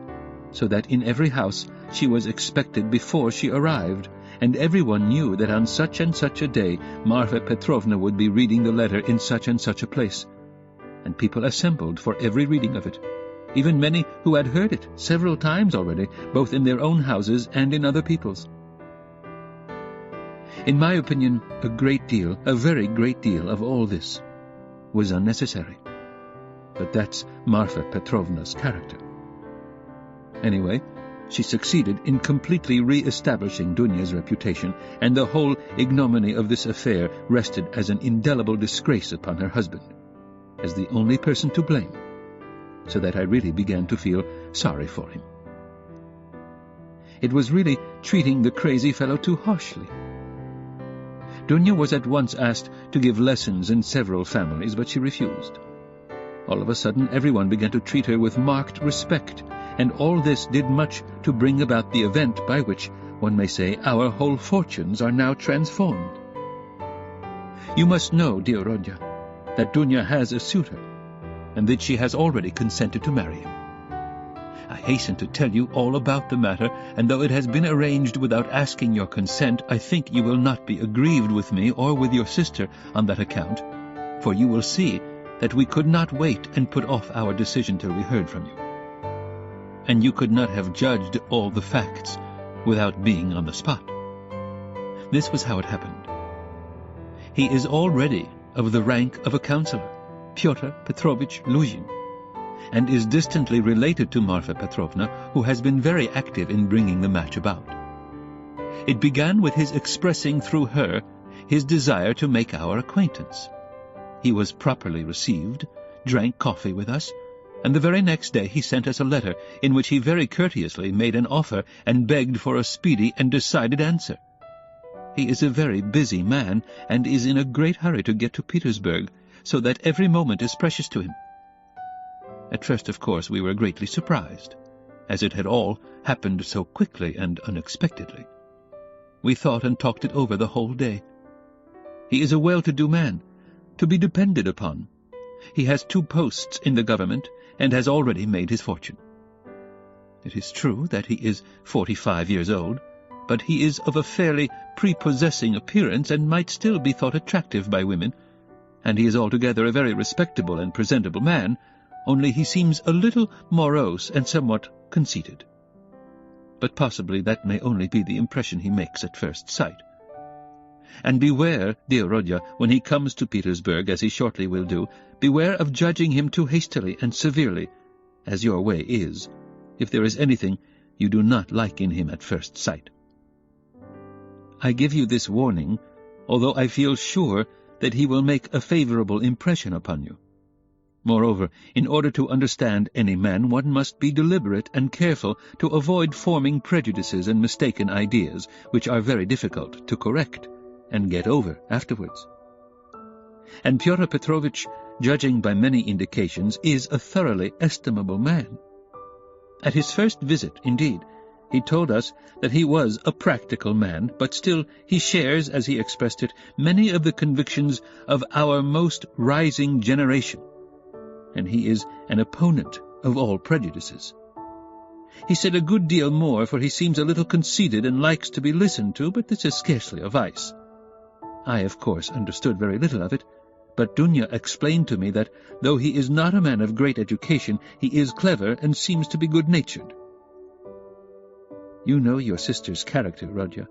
so that in every house she was expected before she arrived, and everyone knew that on such and such a day Marfa Petrovna would be reading the letter in such and such a place, and people assembled for every reading of it, even many who had heard it several times already, both in their own houses and in other people's. In my opinion, a very great deal of all this was unnecessary. But that's Marfa Petrovna's character. Anyway, she succeeded in completely re-establishing Dunya's reputation, and the whole ignominy of this affair rested as an indelible disgrace upon her husband, as the only person to blame, so that I really began to feel sorry for him. It was really treating the crazy fellow too harshly. Dunya was at once asked to give lessons in several families, but she refused. All of a sudden, everyone began to treat her with marked respect, and all this did much to bring about the event by which, one may say, our whole fortunes are now transformed. You must know, dear Rodya, that Dunya has a suitor, and that she has already consented to marry him. I hasten to tell you all about the matter, and though it has been arranged without asking your consent, I think you will not be aggrieved with me or with your sister on that account, for you will see that we could not wait and put off our decision till we heard from you. And you could not have judged all the facts without being on the spot. This was how it happened. He is already of the rank of a councillor, Pyotr Petrovich Luzhin, and is distantly related to Marfa Petrovna, who has been very active in bringing the match about. It began with his expressing through her his desire to make our acquaintance. He was properly received, drank coffee with us, and the very next day he sent us a letter in which he very courteously made an offer and begged for a speedy and decided answer. He is a very busy man and is in a great hurry to get to Petersburg, so that every moment is precious to him. At first, of course, we were greatly surprised, as it had all happened so quickly and unexpectedly. We thought and talked it over the whole day. He is a well-to-do man, to be depended upon. He has 2 posts in the government, and has already made his fortune. It is true that he is 45 years old, but he is of a fairly prepossessing appearance, and might still be thought attractive by women, and he is altogether a very respectable and presentable man, only he seems a little morose and somewhat conceited. But possibly that may only be the impression he makes at first sight. And beware, dear Rodya, when he comes to Petersburg, as he shortly will do, beware of judging him too hastily and severely, as your way is, if there is anything you do not like in him at first sight. I give you this warning, although I feel sure that he will make a favorable impression upon you. Moreover, in order to understand any man, one must be deliberate and careful to avoid forming prejudices and mistaken ideas, which are very difficult to correct and get over afterwards. And Pyotr Petrovitch, judging by many indications, is a thoroughly estimable man. At his first visit, indeed, he told us that he was a practical man, but still he shares, as he expressed it, many of the convictions of our most rising generation, and he is an opponent of all prejudices. He said a good deal more, for he seems a little conceited and likes to be listened to, but this is scarcely a vice. I, of course, understood very little of it, but Dunya explained to me that, though he is not a man of great education, he is clever and seems to be good-natured. You know your sister's character, Rodya.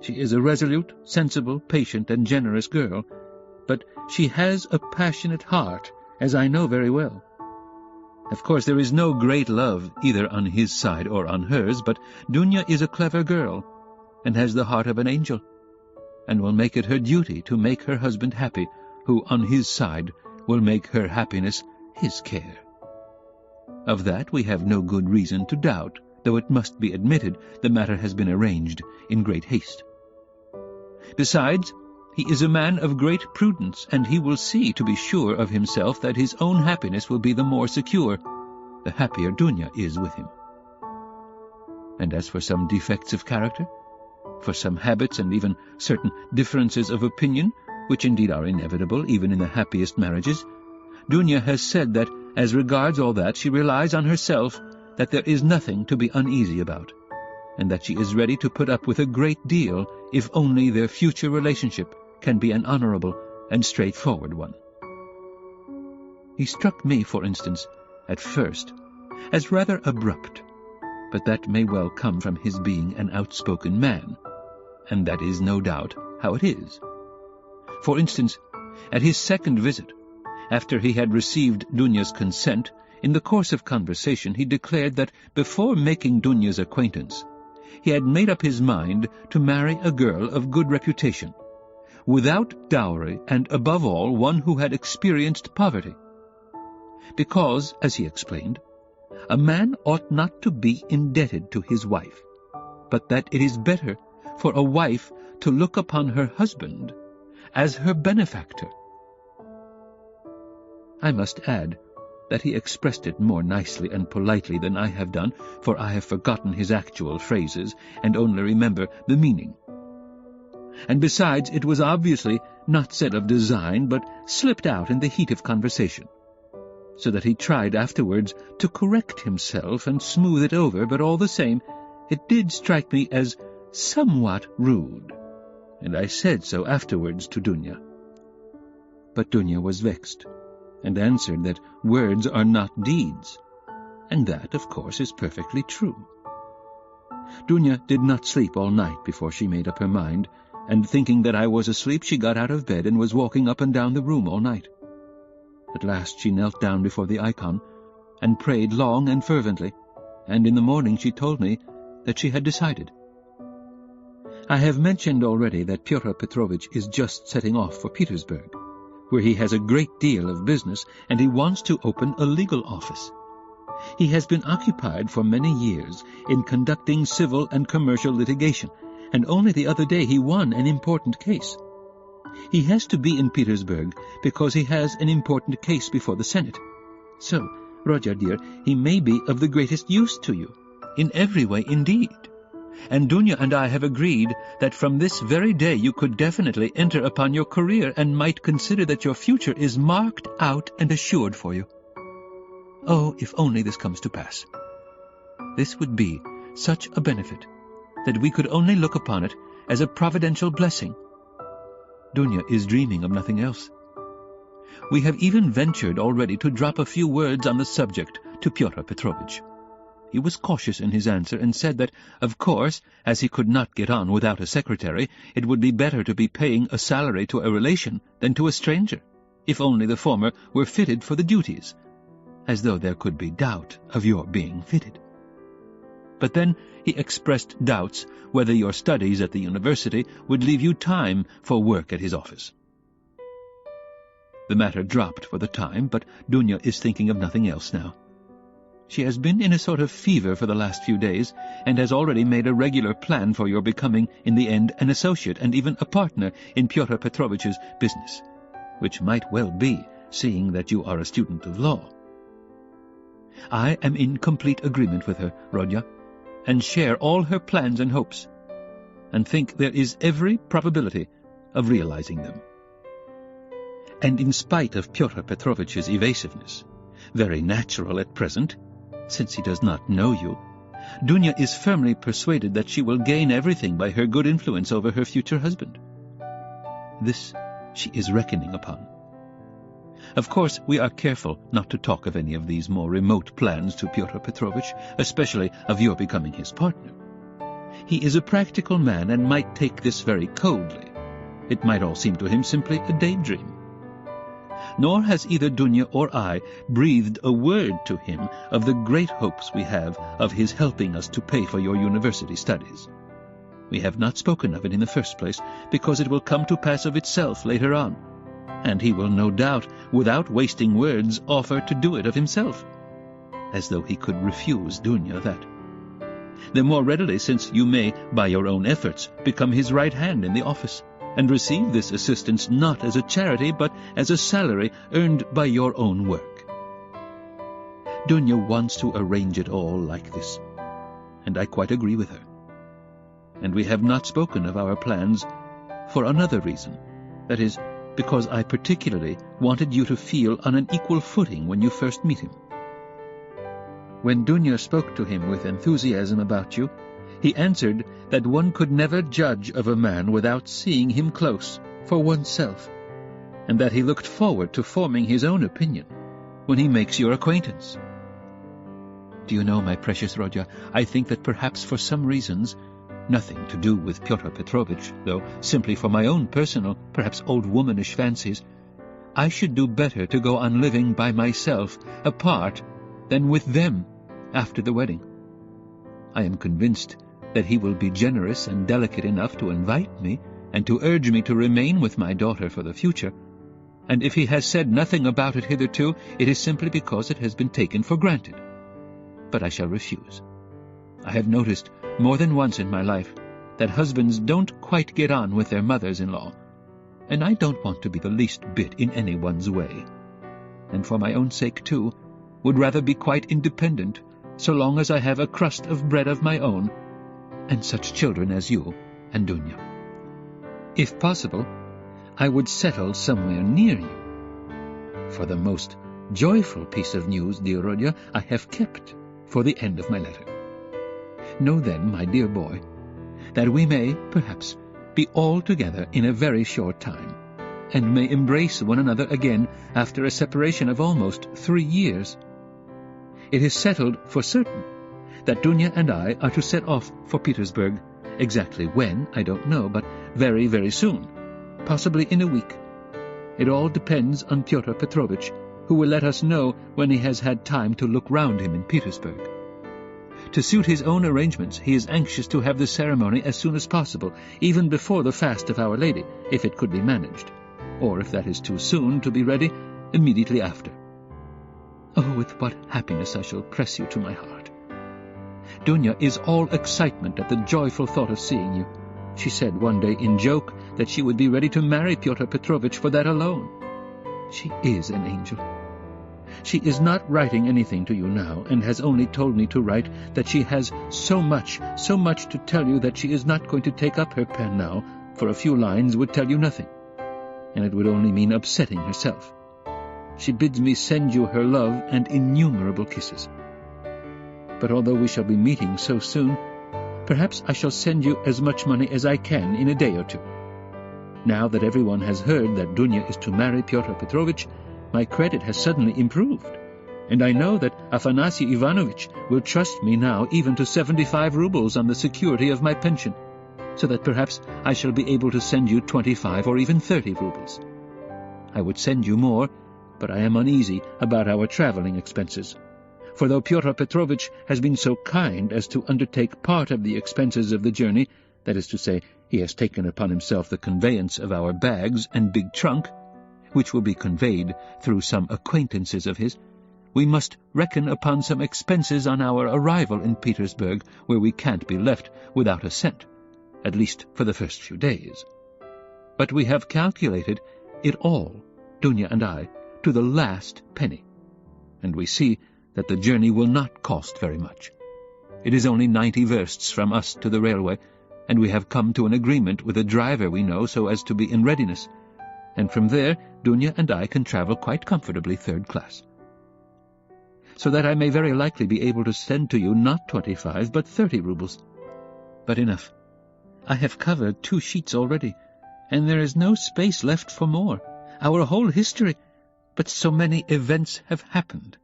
She is a resolute, sensible, patient, and generous girl, but she has a passionate heart, as I know very well. Of course, there is no great love either on his side or on hers, but Dunya is a clever girl, and has the heart of an angel, and will make it her duty to make her husband happy, who, on his side, will make her happiness his care. Of that we have no good reason to doubt, though it must be admitted the matter has been arranged in great haste. Besides, he is a man of great prudence, and he will see, to be sure of himself, that his own happiness will be the more secure, the happier Dunya is with him. And as for some defects of character, for some habits and even certain differences of opinion, which indeed are inevitable even in the happiest marriages, Dunya has said that, as regards all that, she relies on herself, that there is nothing to be uneasy about, and that she is ready to put up with a great deal if only their future relationship can be an honorable and straightforward one. He struck me, for instance, at first, as rather abrupt, but that may well come from his being an outspoken man, and that is no doubt how it is. For instance, at his second visit, after he had received Dunya's consent, in the course of conversation he declared that before making Dunya's acquaintance, he had made up his mind to marry a girl of good reputation, without dowry, and above all one who had experienced poverty. Because, as he explained, a man ought not to be indebted to his wife, but that it is better for a wife to look upon her husband as her benefactor. I must add that he expressed it more nicely and politely than I have done, for I have forgotten his actual phrases, and only remember the meaning. And besides, it was obviously not said of design, but slipped out in the heat of conversation. so that he tried afterwards to correct himself and smooth it over, but all the same it did strike me as somewhat rude, and I said so afterwards to Dunya. But Dunya was vexed, and answered that words are not deeds, and that, of course, is perfectly true. Dunya did not sleep all night before she made up her mind, and thinking that I was asleep, she got out of bed and was walking up and down the room all night. At last she knelt down before the icon and prayed long and fervently, and in the morning she told me that she had decided. I have mentioned already that Pyotr Petrovitch is just setting off for Petersburg, where he has a great deal of business, and he wants to open a legal office. He has been occupied for many years in conducting civil and commercial litigation, and only the other day he won an important case. He has to be in Petersburg because he has an important case before the Senate. So, Roger dear, he may be of the greatest use to you, in every way indeed. And Dunya and I have agreed that from this very day you could definitely enter upon your career and might consider that your future is marked out and assured for you. Oh, if only this comes to pass. This would be such a benefit that we could only look upon it as a providential blessing. Dunya is dreaming of nothing else. We have even ventured already to drop a few words on the subject to Pyotr Petrovitch. He was cautious in his answer and said that, of course, as he could not get on without a secretary, it would be better to be paying a salary to a relation than to a stranger, if only the former were fitted for the duties, as though there could be doubt of your being fitted. But then he expressed doubts whether your studies at the university would leave you time for work at his office. The matter dropped for the time, but Dunya is thinking of nothing else now. She has been in a sort of fever for the last few days, and has already made a regular plan for your becoming, in the end, an associate and even a partner in Pyotr Petrovitch's business, which might well be, seeing that you are a student of law. I am in complete agreement with her, Rodya, and share all her plans and hopes, and think there is every probability of realizing them. And in spite of Pyotr Petrovitch's evasiveness, very natural at present, since he does not know you, Dunya is firmly persuaded that she will gain everything by her good influence over her future husband. This she is reckoning upon. Of course, we are careful not to talk of any of these more remote plans to Pyotr Petrovitch, especially of your becoming his partner. He is a practical man and might take this very coldly. It might all seem to him simply a daydream. Nor has either Dunya or I breathed a word to him of the great hopes we have of his helping us to pay for your university studies. We have not spoken of it in the first place, because it will come to pass of itself later on, and he will no doubt, without wasting words, offer to do it of himself, as though he could refuse Dunya that. The more readily, since you may, by your own efforts, become his right hand in the office, and receive this assistance not as a charity, but as a salary earned by your own work. Dunya wants to arrange it all like this, and I quite agree with her. And we have not spoken of our plans for another reason, that is, because I particularly wanted you to feel on an equal footing when you first meet him. When Dunya spoke to him with enthusiasm about you, he answered that one could never judge of a man without seeing him close, for oneself, and that he looked forward to forming his own opinion when he makes your acquaintance. Do you know, my precious Rodya, I think that perhaps for some reasons, nothing to do with Pyotr Petrovitch, though simply for my own personal, perhaps old womanish fancies, I should do better to go on living by myself, apart, than with them after the wedding. I am convinced that he will be generous and delicate enough to invite me and to urge me to remain with my daughter for the future, and if he has said nothing about it hitherto, it is simply because it has been taken for granted. But I shall refuse. I have noticed more than once in my life that husbands don't quite get on with their mothers-in-law, and I don't want to be the least bit in anyone's way, and for my own sake, too, would rather be quite independent, so long as I have a crust of bread of my own, and such children as you and Dunya. If possible, I would settle somewhere near you. For the most joyful piece of news, dear Rodya, I have kept for the end of my letter. Know then, my dear boy, that we may, perhaps, be all together in a very short time, and may embrace one another again after a separation of almost 3 years. It is settled for certain that Dunya and I are to set off for Petersburg. Exactly when, I don't know, but very, very soon, possibly in a week. It all depends on Pyotr Petrovitch, who will let us know when he has had time to look round him in Petersburg. To suit his own arrangements, he is anxious to have the ceremony as soon as possible, even before the fast of Our Lady, if it could be managed, or if that is too soon, to be ready immediately after. Oh, with what happiness I shall press you to my heart. Dunya is all excitement at the joyful thought of seeing you. She said one day in joke that she would be ready to marry Pyotr Petrovitch for that alone. She is an angel. She is not writing anything to you now, and has only told me to write that she has so much to tell you that she is not going to take up her pen now, for a few lines would tell you nothing, and it would only mean upsetting herself. She bids me send you her love and innumerable kisses. But although we shall be meeting so soon, perhaps I shall send you as much money as I can in a day or two. Now that everyone has heard that Dunya is to marry Pyotr Petrovitch, my credit has suddenly improved, and I know that Afanasy Ivanovitch will trust me now even to 75 rubles on the security of my pension, so that perhaps I shall be able to send you 25 or even 30 rubles. I would send you more, but I am uneasy about our travelling expenses. For though Pyotr Petrovitch has been so kind as to undertake part of the expenses of the journey, that is to say, he has taken upon himself the conveyance of our bags and big trunk, which will be conveyed through some acquaintances of his, we must reckon upon some expenses on our arrival in Petersburg, where we can't be left without a cent, at least for the first few days. But we have calculated it all, Dunya and I, to the last penny, and we see that the journey will not cost very much. It is only 90 versts from us to the railway, and we have come to an agreement with a driver we know so as to be in readiness, and from there Dunya and I can travel quite comfortably 3rd class. So that I may very likely be able to send to you not 25 but 30 rubles. But enough. I have covered 2 sheets already, and there is no space left for more. Our whole history, but so many events have happened.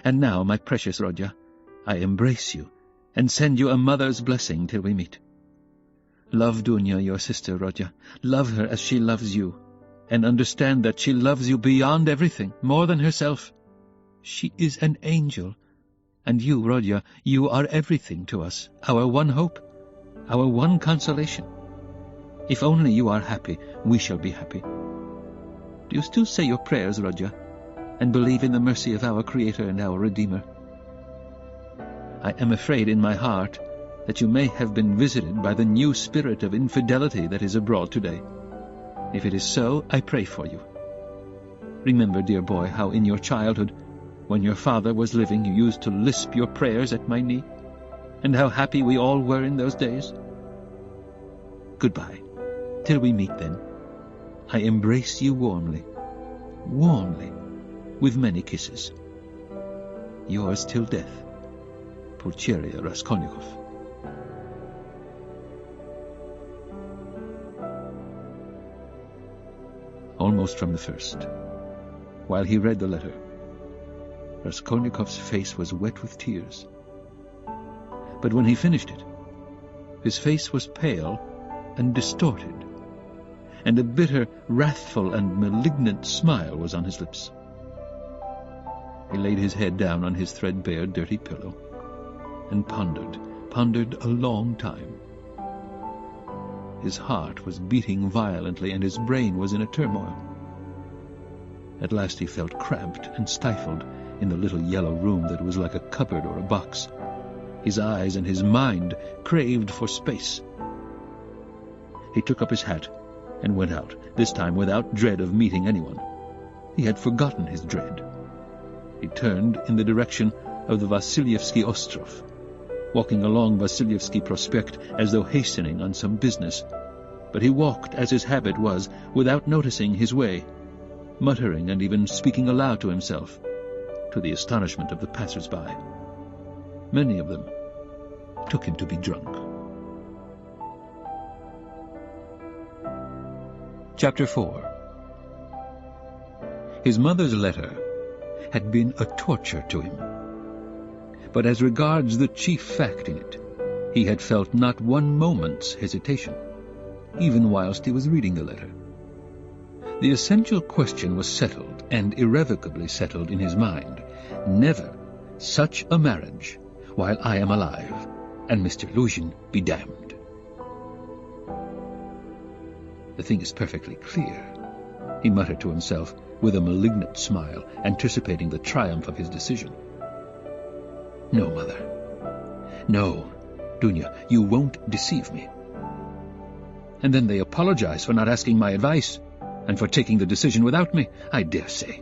And now, my precious Rodya, I embrace you, and send you a mother's blessing till we meet. Love Dunya, your sister, Rodya. Love her as she loves you, and understand that she loves you beyond everything, more than herself. She is an angel, and you, Rodya, you are everything to us, our one hope, our one consolation. If only you are happy, we shall be happy. Do you still say your prayers, Rodya, and believe in the mercy of our Creator and our Redeemer? I am afraid in my heart that you may have been visited by the new spirit of infidelity that is abroad today. If it is so, I pray for you. Remember, dear boy, how in your childhood, when your father was living, you used to lisp your prayers at my knee, and how happy we all were in those days. Goodbye. Till we meet then. I embrace you warmly, with many kisses. Yours till death, Rodion Raskolnikov. Almost from the first, while he read the letter, Raskolnikov's face was wet with tears. But when he finished it, his face was pale and distorted, and a bitter, wrathful, and malignant smile was on his lips. He laid his head down on his threadbare, dirty pillow, and pondered a long time. His heart was beating violently, and his brain was in a turmoil. At last he felt cramped and stifled in the little yellow room that was like a cupboard or a box. His eyes and his mind craved for space. He took up his hat and went out, this time without dread of meeting anyone. He had forgotten his dread. He turned in the direction of the Vasilyevsky Ostrov, walking along Vasilyevsky Prospect as though hastening on some business, but he walked, as his habit was, without noticing his way. muttering and even speaking aloud to himself, to the astonishment of the passers-by. Many of them took him to be drunk. Chapter 4. His mother's letter had been a torture to him. But as regards the chief fact in it, he had felt not one moment's hesitation, even whilst he was reading the letter. The essential question was settled, and irrevocably settled in his mind. Never such a marriage while I am alive, and Mr. Luzhin be damned. The thing is perfectly clear, he muttered to himself with a malignant smile, anticipating the triumph of his decision. No, Mother. No, Dunya, you won't deceive me. And then they apologize for not asking my advice, and for taking the decision without me, I dare say.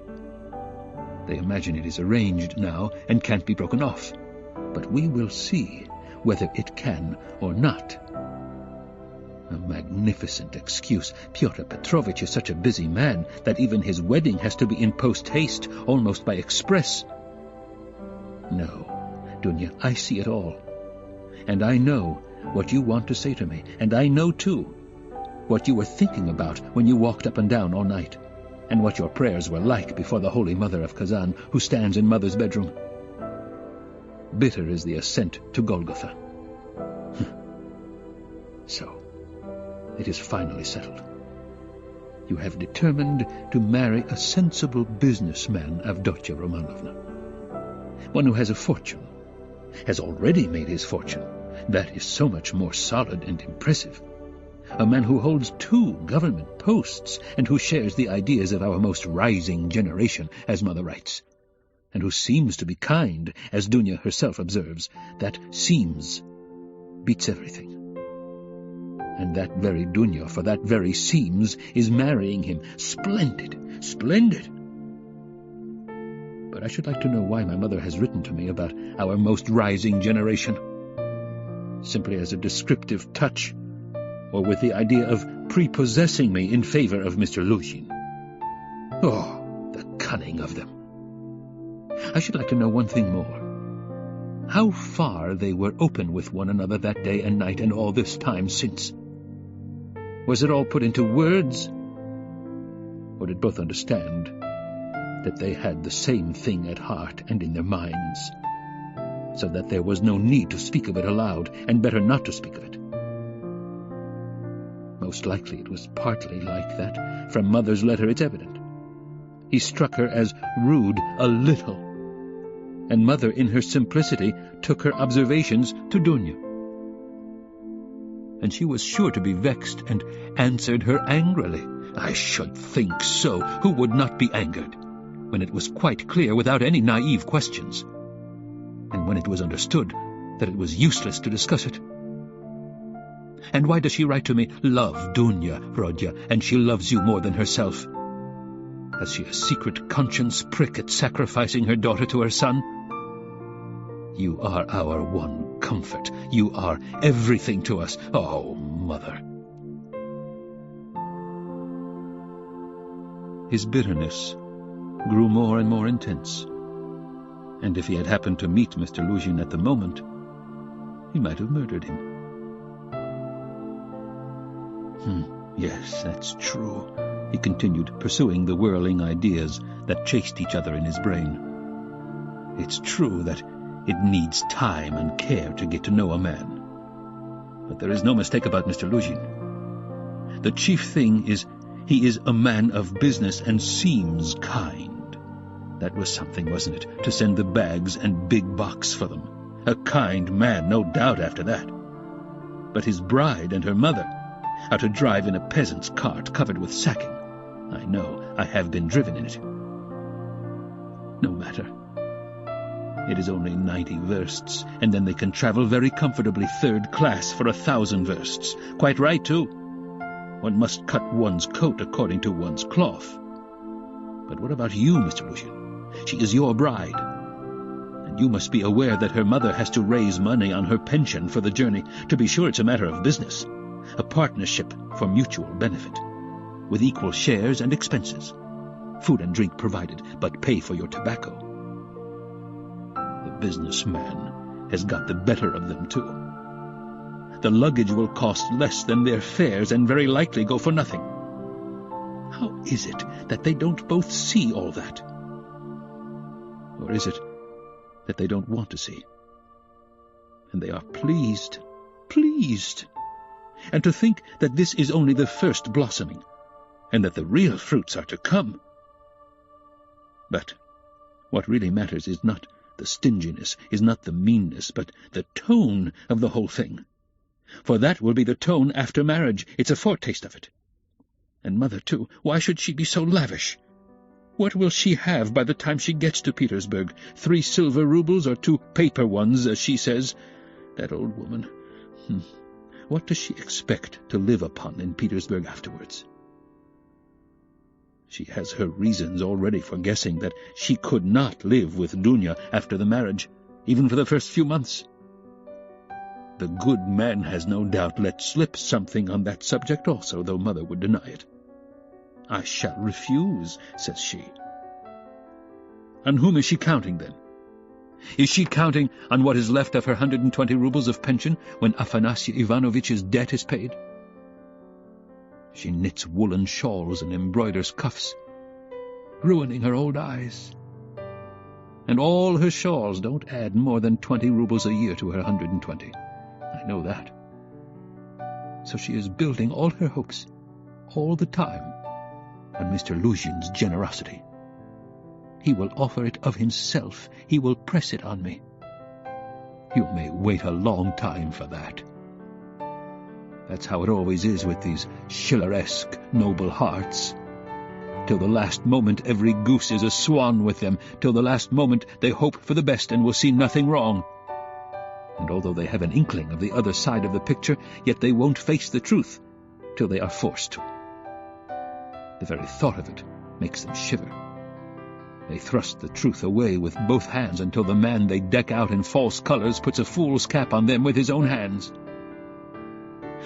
They imagine it is arranged now and can't be broken off. But we will see whether it can or not. A magnificent excuse. Pyotr Petrovitch is such a busy man that even his wedding has to be in post-haste, almost by express. No, Dunya, I see it all. And I know what you want to say to me, and I know, too, what you were thinking about when you walked up and down all night, and what your prayers were like before the Holy Mother of Kazan, who stands in Mother's bedroom. Bitter is the ascent to Golgotha. So, it is finally settled. You have determined to marry a sensible businessman, Avdotya Romanovna. One who has a fortune, has already made his fortune. That is so much more solid and impressive. A man who holds 2 government posts, and who shares the ideas of our most rising generation, as Mother writes, and who seems to be kind, as Dunya herself observes. That seems beats everything. And that very Dunya, for that very seems, is marrying him. Splendid, splendid! But I should like to know why my mother has written to me about our most rising generation. Simply as a descriptive touch, or with the idea of prepossessing me in favor of Mr. Luzhin. Oh, the cunning of them! I should like to know one thing more. How far they were open with one another that day and night and all this time since. Was it all put into words? Or did both understand that they had the same thing at heart and in their minds, so that there was no need to speak of it aloud, and better not to speak of it? Most likely it was partly like that. From Mother's letter it's evident. He struck her as rude a little, and Mother, in her simplicity, took her observations to Dunya. And she was sure to be vexed, and answered her angrily. I should think so. Who would not be angered, when it was quite clear, without any naive questions, and when it was understood that it was useless to discuss it? And why does she write to me, love Dunya, Rodya, and she loves you more than herself? Has she a secret conscience prick at sacrificing her daughter to her son? You are our one comfort. You are everything to us. Oh, Mother. His bitterness grew more and more intense, and if he had happened to meet Mr. Luzhin at the moment, he might have murdered him. Yes, that's true, he continued, pursuing the whirling ideas that chased each other in his brain. It's true that it needs time and care to get to know a man. But there is no mistake about Mr. Luzhin. The chief thing is, he is a man of business and seems kind. That was something, wasn't it, to send the bags and big box for them? A kind man, no doubt, after that. But his bride and her mother are to drive in a peasant's cart covered with sacking. I know, I have been driven in it. No matter. It is only 90 versts, and then they can travel very comfortably third class for 1,000 versts. Quite right, too. One must cut one's coat according to one's cloth. But what about you, Mr. Luzhin? She is your bride. And you must be aware that her mother has to raise money on her pension for the journey. To be sure, it's a matter of business. A partnership for mutual benefit, with equal shares and expenses. food and drink provided, but pay for your tobacco. The businessman has got the better of them, too. The luggage will cost less than their fares and very likely go for nothing. How is it that they don't both see all that? Or is it that they don't want to see? And they are pleased. And to think that this is only the first blossoming, and that the real fruits are to come. But what really matters is not the stinginess, is not the meanness, but the tone of the whole thing. For that will be the tone after marriage. It's a foretaste of it. And Mother, too, why should she be so lavish? What will she have by the time she gets to Petersburg? 3 silver roubles or 2 paper ones, as she says? That old woman. What does she expect to live upon in Petersburg afterwards? She has her reasons already for guessing that she could not live with Dunya after the marriage, even for the first few months. The good man has no doubt let slip something on that subject also, though Mother would deny it. I shall refuse, says she. On whom is she counting, then? Is she counting on what is left of her 120 roubles of pension when Afanasy Ivanovitch's debt is paid? She knits woolen shawls and embroiders cuffs, ruining her old eyes. And all her shawls don't add more than 20 roubles a year to her 120. I know that. So she is building all her hopes, all the time, on Mr. Luzhin's generosity. He will offer it of himself. He will press it on me. You may wait a long time for that. That's how it always is with these Schilleresque noble hearts. Till the last moment every goose is a swan with them. Till the last moment they hope for the best and will see nothing wrong. And although they have an inkling of the other side of the picture, yet they won't face the truth till they are forced to. The very thought of it makes them shiver. They thrust the truth away with both hands until the man they deck out in false colors puts a fool's cap on them with his own hands.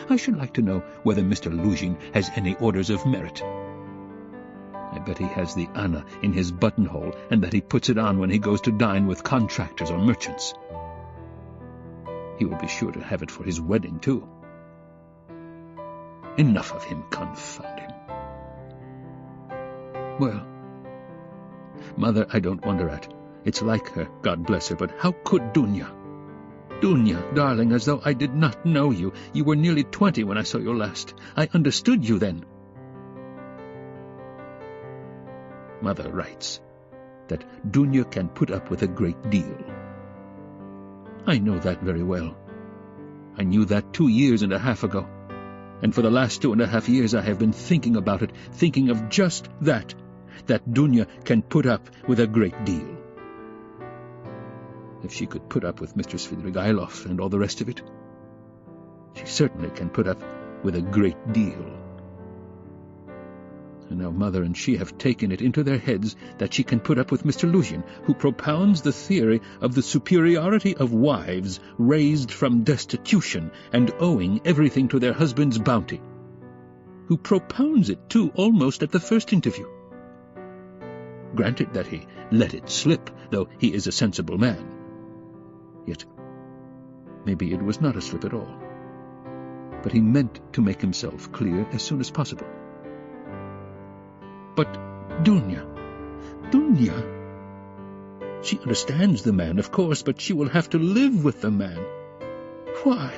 I should like to know whether Mr. Luzhin has any orders of merit. I bet he has the Anna in his buttonhole, and that he puts it on when he goes to dine with contractors or merchants. He will be sure to have it for his wedding, too. Enough of him, confound him. Well, Mother, I don't wonder at. It's like her, God bless her, but how could Dunya? Dunya, darling, as though I did not know you. You were nearly 20 when I saw you last. I understood you then. Mother writes that Dunya can put up with a great deal. I know that very well. I knew that 2 years and a half ago. And for the last 2.5 years I have been thinking about it, thinking of just that Dunya can put up with a great deal. If she could put up with Mr. Svidrigailov and all the rest of it, she certainly can put up with a great deal. And now Mother and she have taken it into their heads that she can put up with Mr. Luzhin, who propounds the theory of the superiority of wives raised from destitution and owing everything to their husband's bounty, who propounds it, too, almost at the first interview. Granted that he let it slip, though he is a sensible man. Yet, maybe it was not a slip at all. But he meant to make himself clear as soon as possible. But Dunya, she understands the man, of course, but she will have to live with the man. Why?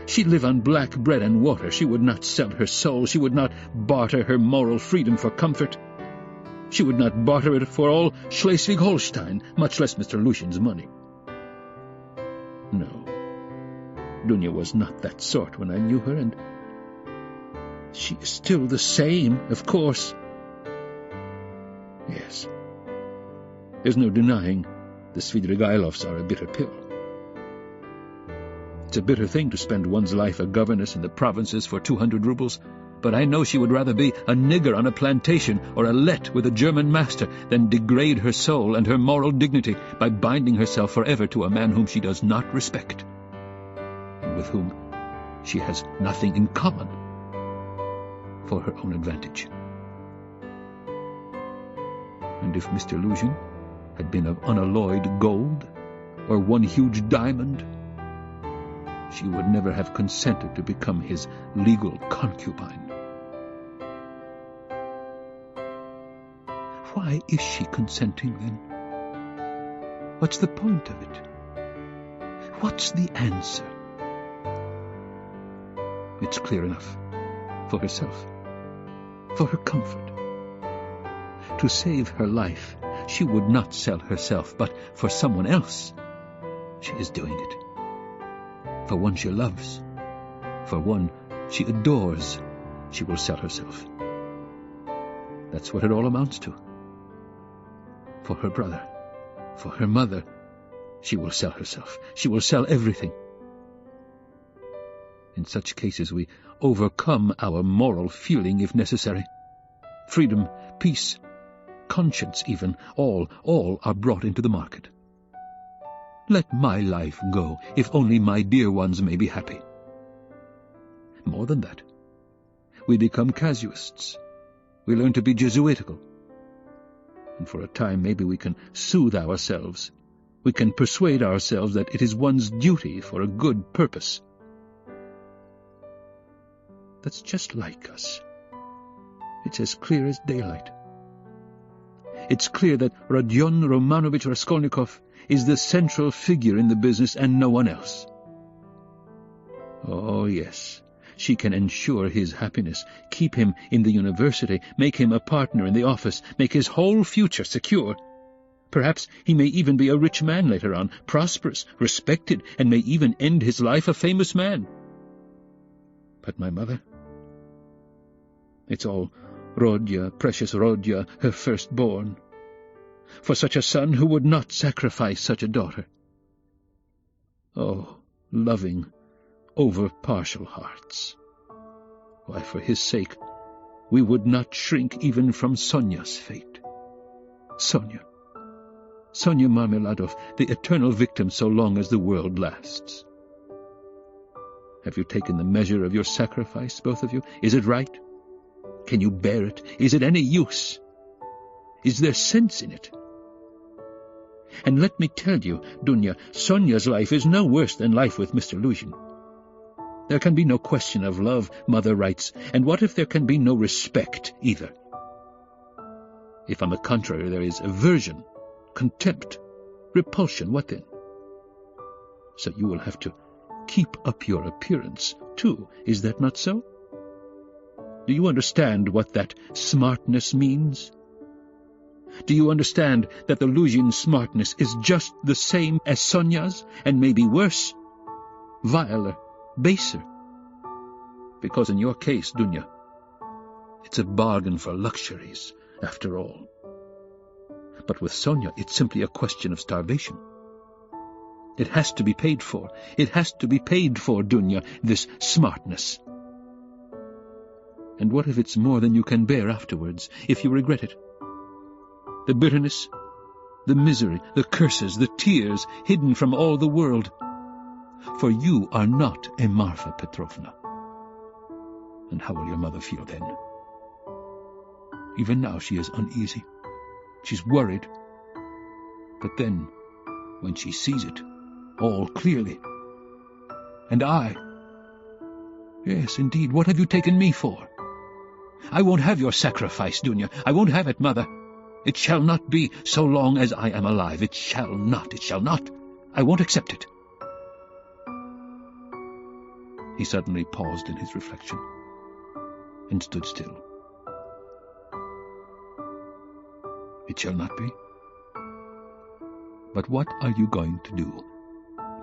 She'd live on black bread and water. She would not sell her soul. She would not barter her moral freedom for comfort. She would not barter it for all Schleswig-Holstein, much less Mr. Luzhin's money. No, Dunya was not that sort when I knew her, and she is still the same, of course. Yes, there's no denying the Svidrigailovs are a bitter pill. It's a bitter thing to spend one's life a governess in the provinces for 200 roubles, but I know she would rather be a nigger on a plantation or a let with a German master than degrade her soul and her moral dignity by binding herself forever to a man whom she does not respect, and with whom she has nothing in common for her own advantage. And if Mr. Luzhin had been of unalloyed gold, or one huge diamond, she would never have consented to become his legal concubine. Why is she consenting, then? What's the point of it? What's the answer? It's clear enough. For herself. For her comfort. To save her life, she would not sell herself, but for someone else, she is doing it. For one she loves, for one she adores, she will sell herself. That's what it all amounts to. For her brother, for her mother, she will sell herself. She will sell everything. In such cases we overcome our moral feeling if necessary. Freedom, peace, conscience even, all are brought into the market. Let my life go, if only my dear ones may be happy. More than that, we become casuists. We learn to be Jesuitical. And for a time maybe we can soothe ourselves. We can persuade ourselves that it is one's duty for a good purpose. That's just like us. It's as clear as daylight. It's clear that Rodion Romanovich Raskolnikov is the central figure in the business and no one else. Oh, yes, she can ensure his happiness, keep him in the university, make him a partner in the office, make his whole future secure. Perhaps he may even be a rich man later on, prosperous, respected, and may even end his life a famous man. But my mother? It's all Rodya, precious Rodya, her firstborn. For such a son, who would not sacrifice such a daughter? Oh, loving, over-partial hearts. Why, for his sake, we would not shrink even from Sonya's fate. Sonya Marmeladov, the eternal victim so long as the world lasts. Have you taken the measure of your sacrifice, both of you? Is it right? Can you bear it? Is it any use? Is there sense in it? And let me tell you, Dunya, Sonya's life is no worse than life with Mr. Luzhin. There can be no question of love, mother writes, and what if there can be no respect either? If on the contrary there is aversion, contempt, repulsion, what then? So you will have to keep up your appearance, too, is that not so? Do you understand what that smartness means? Do you understand that the Luzhin smartness is just the same as Sonya's, and maybe worse, viler, baser? Because in your case, Dunya, it's a bargain for luxuries, after all. But with Sonya, it's simply a question of starvation. It has to be paid for. It has to be paid for, Dunya, this smartness. And what if it's more than you can bear afterwards, if you regret it? The bitterness, the misery, the curses, the tears hidden from all the world. For you are not a Marfa Petrovna. And how will your mother feel then? Even now she is uneasy. She's worried. But then, when she sees it, all clearly. And I... Yes, indeed, what have you taken me for? I won't have your sacrifice, Dunya. I won't have it, mother. It shall not be so long as I am alive. It shall not. It shall not. I won't accept it. He suddenly paused in his reflection and stood still. It shall not be. But what are you going to do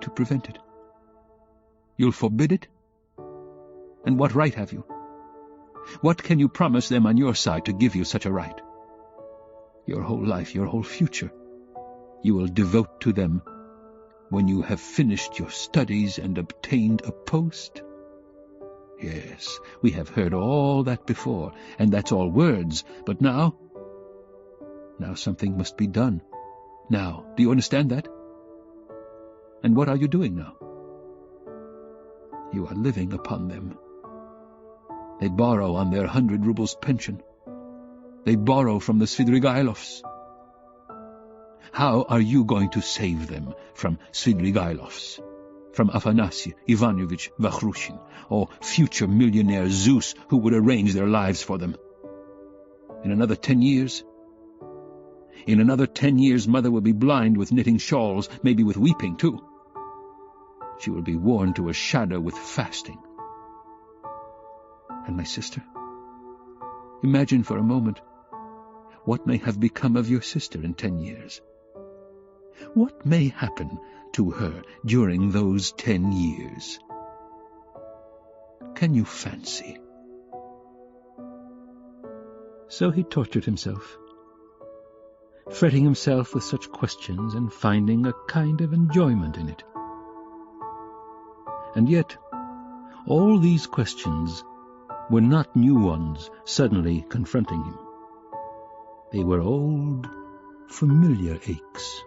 to prevent it? You'll forbid it? And what right have you? What can you promise them on your side to give you such a right? Your whole life, your whole future, you will devote to them when you have finished your studies and obtained a post? Yes, we have heard all that before, and that's all words. But now something must be done. Now, do you understand that? And what are you doing now? You are living upon them. They borrow on their 100 rubles pension. They borrow from the Svidrigailovs. How are you going to save them from Svidrigailovs, from Afanasy Ivanovich Vakhrushin, or future millionaire Zeus who would arrange their lives for them? In another 10 years? In another 10 years, Mother will be blind with knitting shawls, maybe with weeping, too. She will be worn to a shadow with fasting. And my sister? Imagine for a moment what may have become of your sister in 10 years. What may happen to her during those 10 years? Can you fancy? So he tortured himself, fretting himself with such questions and finding a kind of enjoyment in it. And yet, all these questions were not new ones suddenly confronting him. They were old, familiar aches.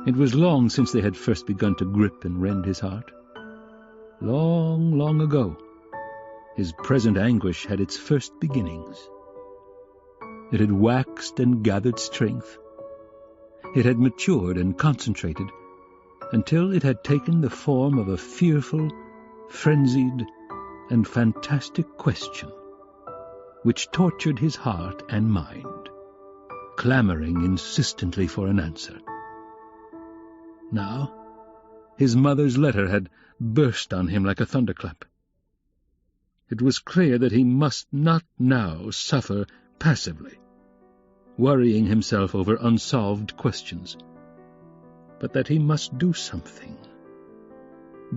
It was long since they had first begun to grip and rend his heart. Long, long ago, his present anguish had its first beginnings. It had waxed and gathered strength. It had matured and concentrated until it had taken the form of a fearful, frenzied, and fantastic question, which tortured his heart and mind, clamoring insistently for an answer. Now, his mother's letter had burst on him like a thunderclap. It was clear that he must not now suffer passively, worrying himself over unsolved questions, but that he must do something.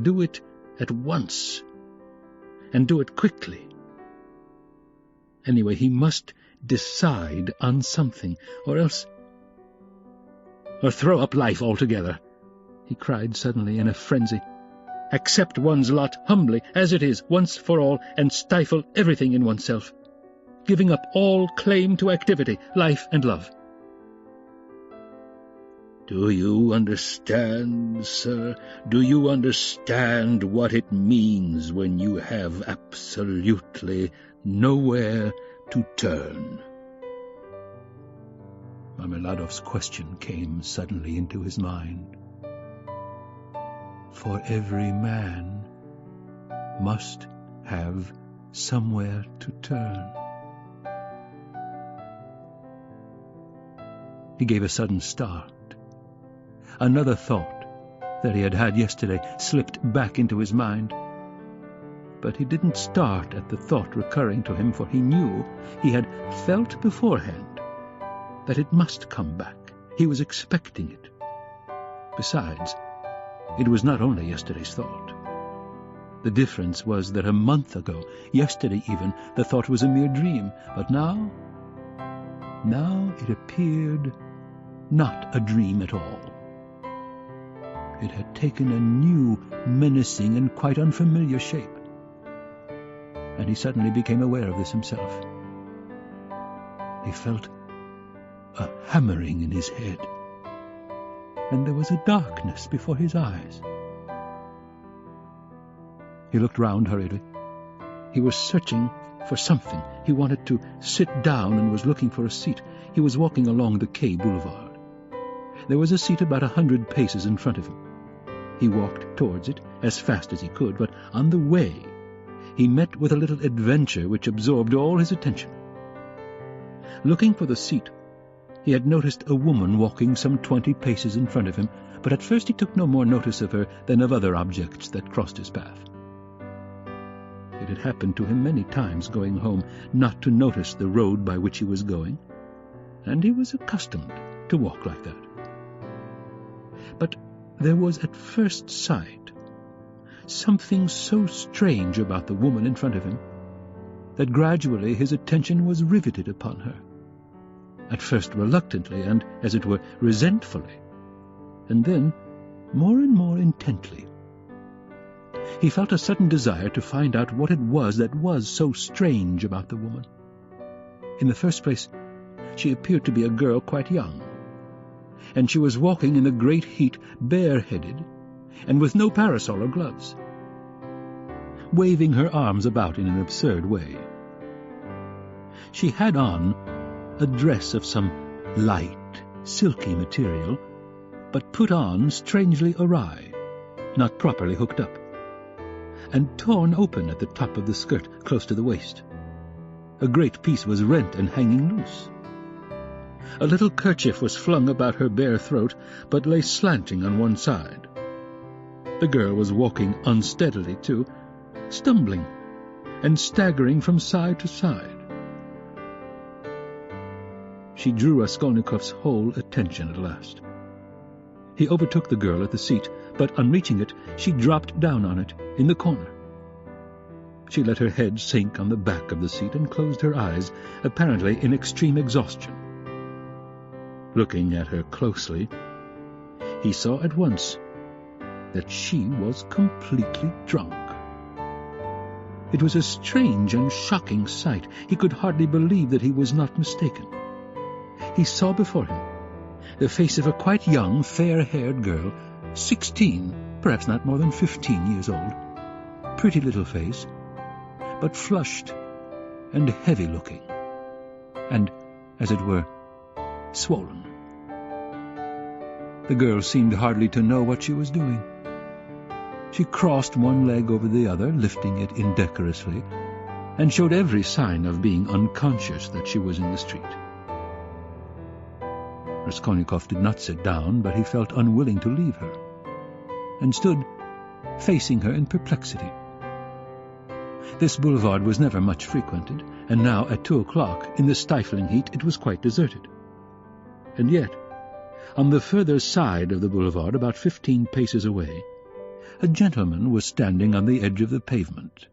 Do it at once, and do it quickly. Anyway, he must decide on something, or throw up life altogether, he cried suddenly in a frenzy. Accept one's lot humbly, as it is, once for all, and stifle everything in oneself, giving up all claim to activity, life and love. Do you understand, sir? Do you understand what it means when you have absolutely nowhere to turn? Marmeladov's question came suddenly into his mind. For every man must have somewhere to turn. He gave a sudden start. Another thought that he had had yesterday slipped back into his mind. But he didn't start at the thought recurring to him, for he knew, he had felt beforehand, that it must come back. He was expecting it. Besides, it was not only yesterday's thought. The difference was that a month ago, yesterday even, the thought was a mere dream. But now it appeared not a dream at all. It had taken a new, menacing, and quite unfamiliar shape. And he suddenly became aware of this himself. He felt a hammering in his head, and there was a darkness before his eyes. He looked round hurriedly. He was searching for something. He wanted to sit down and was looking for a seat. He was walking along the Quai Boulevard. There was a seat about 100 paces in front of him. He walked towards it as fast as he could, but on the way he met with a little adventure which absorbed all his attention. Looking for the seat, he had noticed a woman walking some 20 paces in front of him, but at first he took no more notice of her than of other objects that crossed his path. It had happened to him many times going home not to notice the road by which he was going, and he was accustomed to walk like that. But there was at first sight something so strange about the woman in front of him that gradually his attention was riveted upon her, at first reluctantly and, as it were, resentfully, and then more and more intently. He felt a sudden desire to find out what it was that was so strange about the woman. In the first place, she appeared to be a girl quite young, and she was walking in the great heat bareheaded and with no parasol or gloves, waving her arms about in an absurd way. She had on a dress of some light, silky material, but put on strangely awry, not properly hooked up, and torn open at the top of the skirt close to the waist. A great piece was rent and hanging loose. A little kerchief was flung about her bare throat, but lay slanting on one side. The girl was walking unsteadily, too, stumbling and staggering from side to side. She drew Raskolnikov's whole attention at last. He overtook the girl at the seat, but on reaching it, she dropped down on it, in the corner. She let her head sink on the back of the seat and closed her eyes, apparently in extreme exhaustion. Looking at her closely, he saw at once that she was completely drunk. It was a strange and shocking sight. He could hardly believe that he was not mistaken. He saw before him the face of a quite young, fair-haired girl, 16, perhaps not more than 15 years old. Pretty little face, but flushed and heavy-looking, and, as it were, swollen. The girl seemed hardly to know what she was doing. She crossed one leg over the other, lifting it indecorously, and showed every sign of being unconscious that she was in the street. Raskolnikov did not sit down, but he felt unwilling to leave her, and stood facing her in perplexity. This boulevard was never much frequented, and now, at 2 o'clock, in the stifling heat, it was quite deserted. And yet, on the further side of the boulevard, about 15 paces away, a gentleman was standing on the edge of the pavement.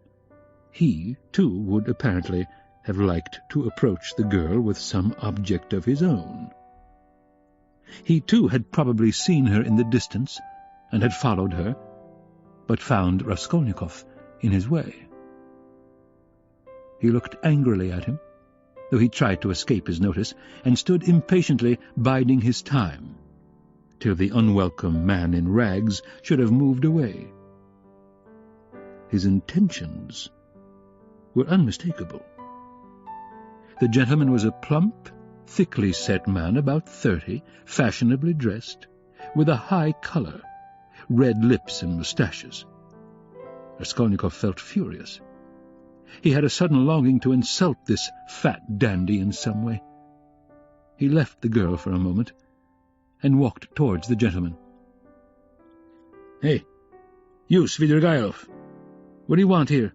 He, too, would apparently have liked to approach the girl with some object of his own. He, too, had probably seen her in the distance and had followed her, but found Raskolnikov in his way. He looked angrily at him, though he tried to escape his notice, and stood impatiently biding his time, till the unwelcome man in rags should have moved away. His intentions were unmistakable. The gentleman was a plump, thickly set man, about 30, fashionably dressed, with a high color, red lips and moustaches. Raskolnikov felt furious. He had a sudden longing to insult this fat dandy in some way. He left the girl for a moment and walked towards the gentleman. "Hey, you, Svidrigailov! What do you want here?"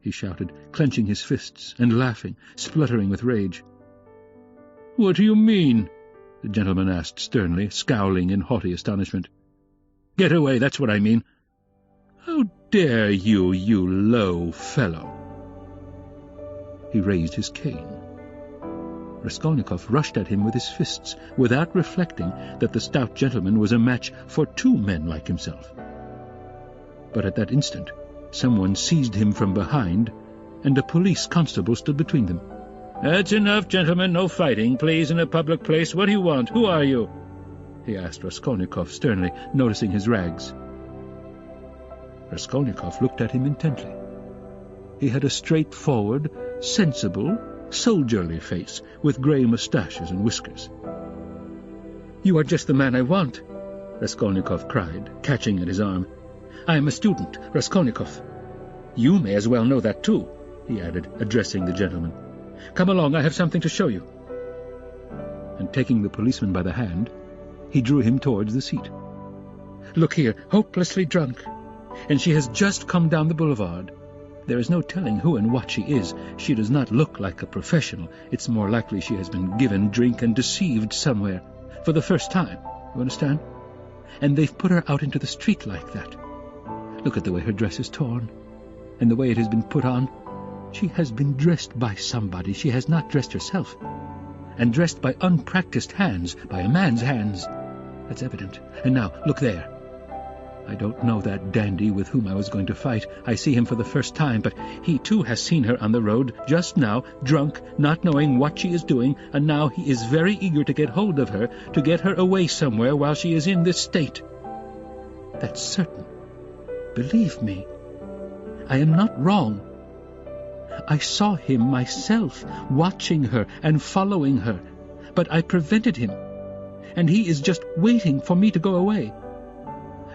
he shouted, clenching his fists and laughing, spluttering with rage. "What do you mean?" the gentleman asked sternly, scowling in haughty astonishment. "Get away, that's what I mean. How dare you, you low fellow!" He raised his cane. Raskolnikov rushed at him with his fists, without reflecting that the stout gentleman was a match for 2 men like himself. But at that instant, someone seized him from behind, and a police constable stood between them. "That's enough, gentlemen. No fighting, please, in a public place. What do you want? Who are you?" he asked Raskolnikov sternly, noticing his rags. Raskolnikov looked at him intently. He had a straightforward, sensible, soldierly face, with grey moustaches and whiskers. "You are just the man I want," Raskolnikov cried, catching at his arm. "I am a student, Raskolnikov. You may as well know that too," he added, addressing the gentleman. "Come along, I have something to show you." And taking the policeman by the hand, he drew him towards the seat. "Look here, hopelessly drunk, and she has just come down the boulevard. There is no telling who and what she is. She does not look like a professional. It's more likely she has been given drink and deceived somewhere, for the first time, you understand? And they've put her out into the street like that. Look at the way her dress is torn, and the way it has been put on. She has been dressed by somebody. She has not dressed herself. And dressed by unpracticed hands, by a man's hands. That's evident. And now, look there. I don't know that dandy with whom I was going to fight. I see him for the first time, but he too has seen her on the road, just now, drunk, not knowing what she is doing, and now he is very eager to get hold of her, to get her away somewhere while she is in this state. That's certain. Believe me, I am not wrong. I saw him myself, watching her and following her, but I prevented him, and he is just waiting for me to go away.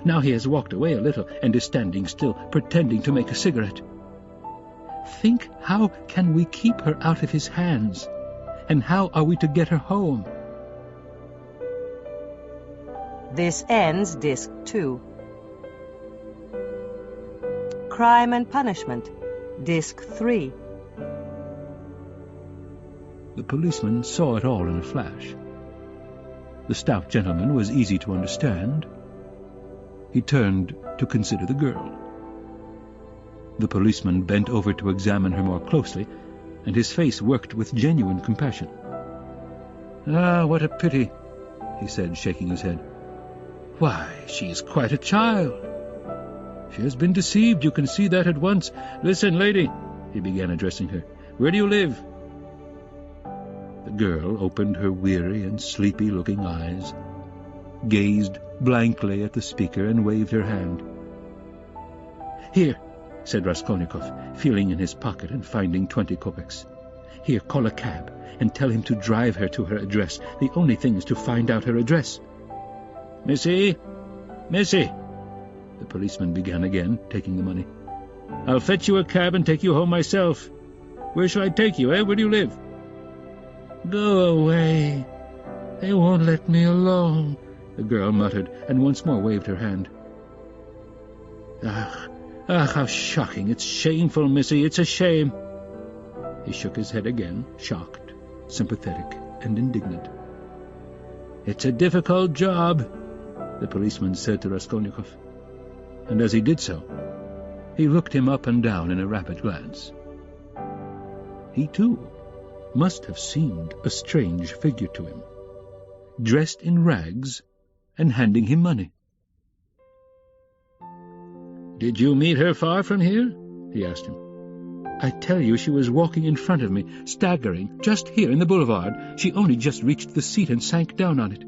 Now he has walked away a little and is standing still, pretending to make a cigarette. Think, how can we keep her out of his hands? And how are we to get her home? This ends Disc 2. Crime and Punishment, Disc 3. The policeman saw it all in a flash. The stout gentleman was easy to understand. He turned to consider the girl. The policeman bent over to examine her more closely, and his face worked with genuine compassion. "Ah, what a pity," he said, shaking his head. "Why, she is quite a child. She has been deceived, you can see that at once. Listen, lady," he began, addressing her. "Where do you live?" The girl opened her weary and sleepy-looking eyes, gazed blankly at the speaker, and waved her hand. "Here," said Raskolnikov, feeling in his pocket and finding 20 kopecks. "Here, call a cab, and tell him to drive her to her address. The only thing is to find out her address." "Missy! Missy!" The policeman began again, taking the money. "I'll fetch you a cab and take you home myself. Where shall I take you, eh? Where do you live?" "Go away. They won't let me alone," the girl muttered, and once more waved her hand. "Ah, how shocking! It's shameful, Missy, it's a shame." He shook his head again, shocked, sympathetic, and indignant. "It's a difficult job," the policeman said to Raskolnikov. And as he did so, he looked him up and down in a rapid glance. He, too, must have seemed a strange figure to him, dressed in rags and handing him money. "Did you meet her far from here?" he asked him. "I tell you, she was walking in front of me, staggering, just here in the boulevard. She only just reached the seat and sank down on it."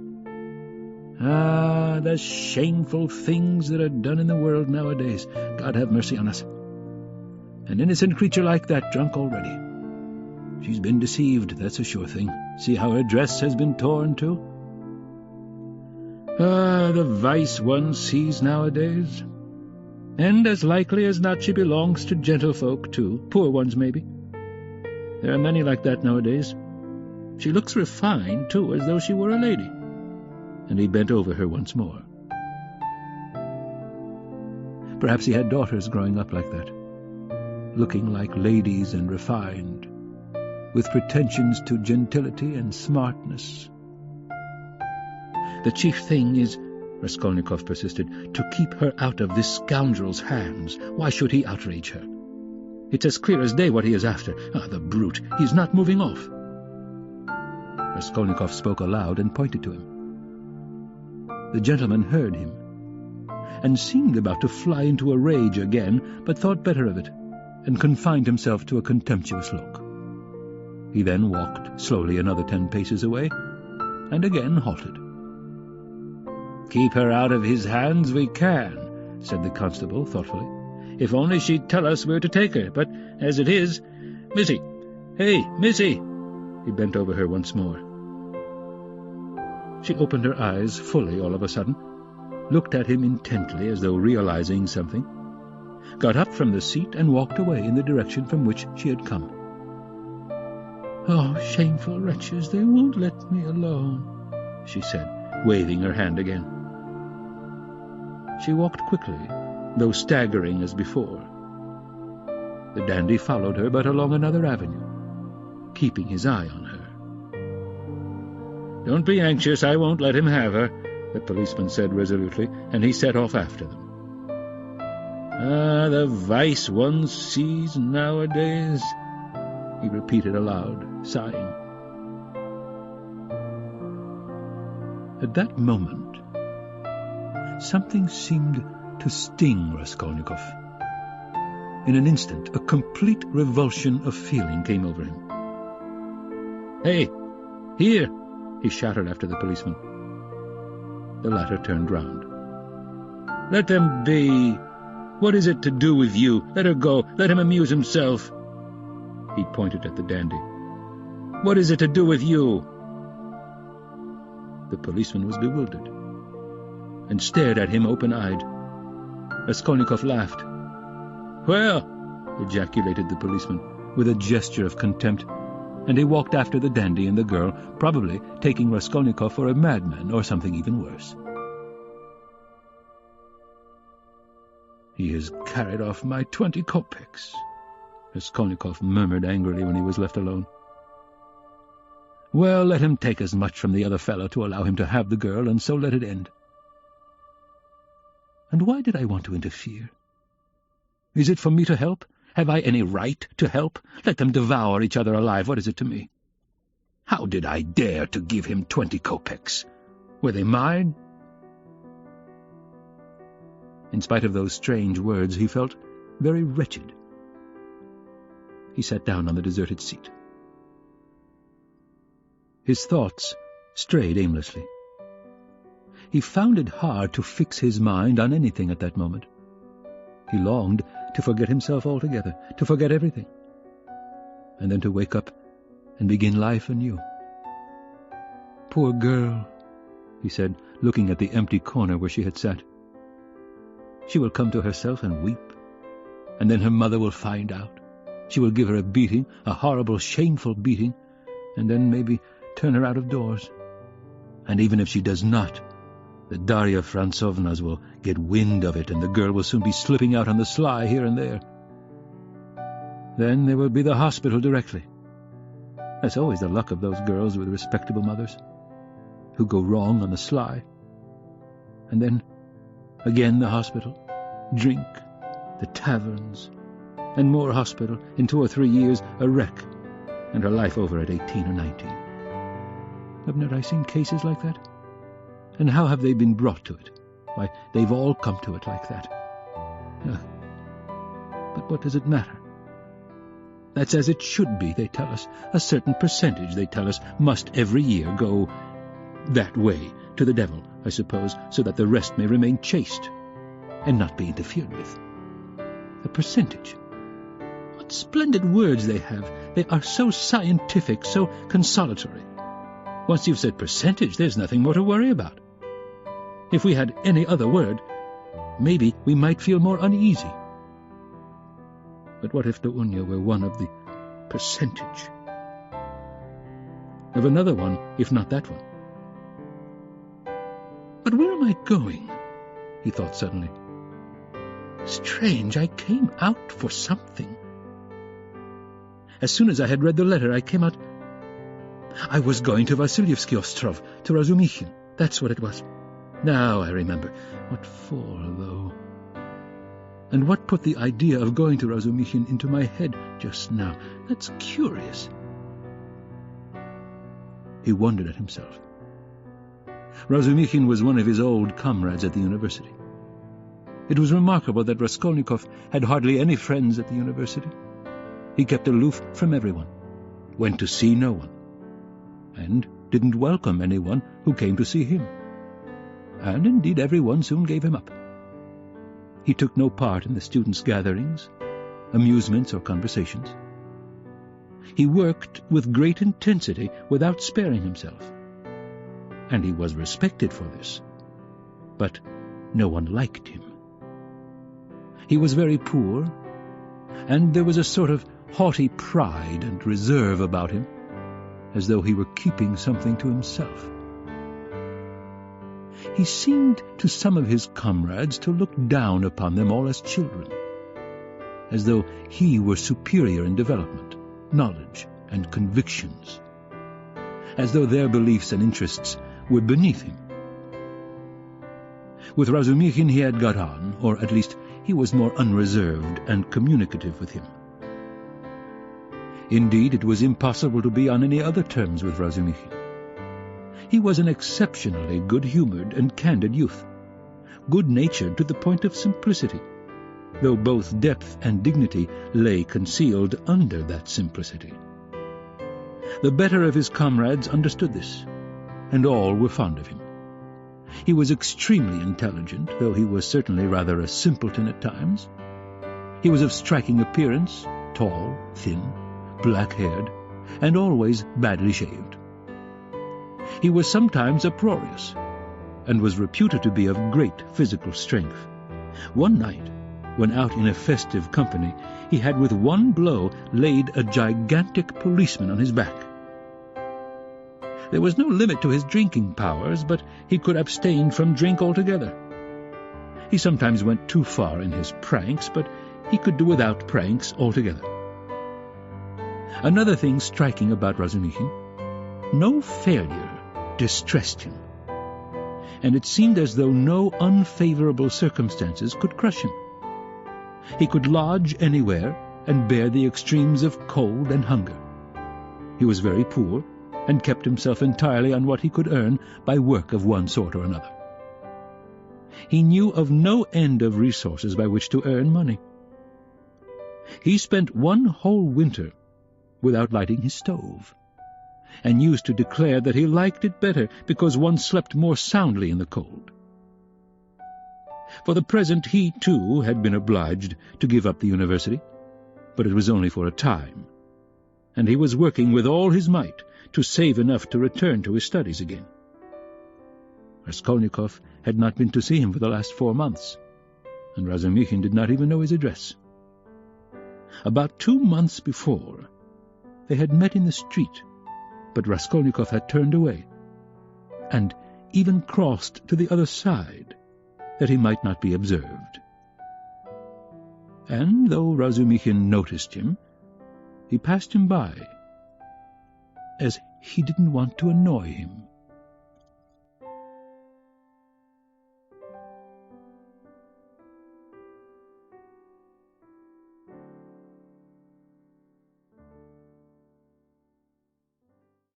Ah, the shameful things that are done in the world nowadays. God have mercy on us. An innocent creature like that drunk already. She's been deceived, that's a sure thing. See how her dress has been torn, too? Ah, the vice one sees nowadays. And as likely as not she belongs to gentlefolk, too. Poor ones, maybe. There are many like that nowadays. She looks refined, too, as though she were a lady. And he bent over her once more. Perhaps he had daughters growing up like that, looking like ladies and refined, with pretensions to gentility and smartness. "The chief thing is," Raskolnikov persisted, "to keep her out of this scoundrel's hands. Why should he outrage her? It's as clear as day what he is after. Ah, the brute! He's not moving off." Raskolnikov spoke aloud and pointed to him. The gentleman heard him, and seemed about to fly into a rage again, but thought better of it, and confined himself to a contemptuous look. He then walked slowly another 10 paces away, and again halted. "Keep her out of his hands we can," said the constable thoughtfully, "if only she'd tell us where to take her. But as it is... Missy! Hey, Missy!" He bent over her once more. She opened her eyes fully all of a sudden, looked at him intently as though realizing something, got up from the seat and walked away in the direction from which she had come. "Oh, shameful wretches, they won't let me alone," she said, waving her hand again. She walked quickly, though staggering as before. The dandy followed her, but along another avenue, keeping his eye on her. "Don't be anxious, I won't let him have her," the policeman said resolutely, and he set off after them. "Ah, the vice one sees nowadays," he repeated aloud, sighing. At that moment, something seemed to sting Raskolnikov. In an instant, a complete revulsion of feeling came over him. "Hey, here!" he shouted after the policeman. The latter turned round. "Let them be. What is it to do with you? Let her go. Let him amuse himself." He pointed at the dandy. "What is it to do with you?" The policeman was bewildered and stared at him open-eyed. Raskolnikov laughed. "Well," ejaculated the policeman, with a gesture of contempt, and he walked after the dandy and the girl, probably taking Raskolnikov for a madman or something even worse. "He has carried off my 20 kopecks," Raskolnikov murmured angrily when he was left alone. "Well, let him take as much from the other fellow to allow him to have the girl, and so let it end. And why did I want to interfere? Is it for me to help? Have I any right to help? Let them devour each other alive. What is it to me? How did I dare to give him 20 kopecks? Were they mine?" In spite of those strange words, he felt very wretched. He sat down on the deserted seat. His thoughts strayed aimlessly. He found it hard to fix his mind on anything at that moment. He longed to forget himself altogether, to forget everything, and then to wake up and begin life anew. "Poor girl," he said, looking at the empty corner where she had sat. "She will come to herself and weep, and then her mother will find out. She will give her a beating, a horrible, shameful beating, and then maybe turn her out of doors. And even if she does not, the Darya Frantsovnas will get wind of it, and the girl will soon be slipping out on the sly here and there. Then there will be the hospital directly. That's always the luck of those girls with respectable mothers, who go wrong on the sly. And then, again the hospital, drink, the taverns, and more hospital. In 2 or 3 years, a wreck, and her life over at 18 or 19. Haven't I seen cases like that? And how have they been brought to it? Why, they've all come to it like that. But what does it matter? That's as it should be, they tell us. A certain percentage, they tell us, must every year go that way, to the devil, I suppose, so that the rest may remain chaste and not be interfered with. A percentage. What splendid words they have. They are so scientific, so consolatory. Once you've said percentage, there's nothing more to worry about. If we had any other word, maybe we might feel more uneasy. But what if Dounia were one of the percentage? Of another one, if not that one. But where am I going? He thought suddenly. Strange, I came out for something. As soon as I had read the letter, I came out. I was going to Vasilyevsky Ostrov, to Razumikhin. That's what it was. Now I remember. What for, though? And what put the idea of going to Razumikhin into my head just now? That's curious. He wondered at himself. Razumikhin was one of his old comrades at the university. It was remarkable that Raskolnikov had hardly any friends at the university. He kept aloof from everyone, went to see no one, and didn't welcome anyone who came to see him. And indeed everyone soon gave him up. He took no part in the students' gatherings, amusements, or conversations. He worked with great intensity without sparing himself, and he was respected for this. But no one liked him. He was very poor, and there was a sort of haughty pride and reserve about him, as though he were keeping something to himself. He seemed to some of his comrades to look down upon them all as children, as though he were superior in development, knowledge, and convictions, as though their beliefs and interests were beneath him. With Razumikhin he had got on, or at least he was more unreserved and communicative with him. Indeed, it was impossible to be on any other terms with Razumikhin. He was an exceptionally good-humored and candid youth, good-natured to the point of simplicity, though both depth and dignity lay concealed under that simplicity. The better of his comrades understood this, and all were fond of him. He was extremely intelligent, though he was certainly rather a simpleton at times. He was of striking appearance, tall, thin, black-haired, and always badly shaved. He was sometimes uproarious, and was reputed to be of great physical strength. One night, when out in a festive company, he had with one blow laid a gigantic policeman on his back. There was no limit to his drinking powers, but he could abstain from drink altogether. He sometimes went too far in his pranks, but he could do without pranks altogether. Another thing striking about Razumikhin, no failure distressed him, and it seemed as though no unfavorable circumstances could crush him. He could lodge anywhere and bear the extremes of cold and hunger. He was very poor, and kept himself entirely on what he could earn by work of one sort or another. He knew of no end of resources by which to earn money. He spent one whole winter without lighting his stove, and used to declare that he liked it better because one slept more soundly in the cold. For the present he, too, had been obliged to give up the university, but it was only for a time, and he was working with all his might to save enough to return to his studies again. Raskolnikov had not been to see him for the last 4 months, and Razumikhin did not even know his address. About 2 months before, they had met in the street, but Raskolnikov had turned away, and even crossed to the other side, that he might not be observed. And though Razumikhin noticed him, he passed him by, as he didn't want to annoy him.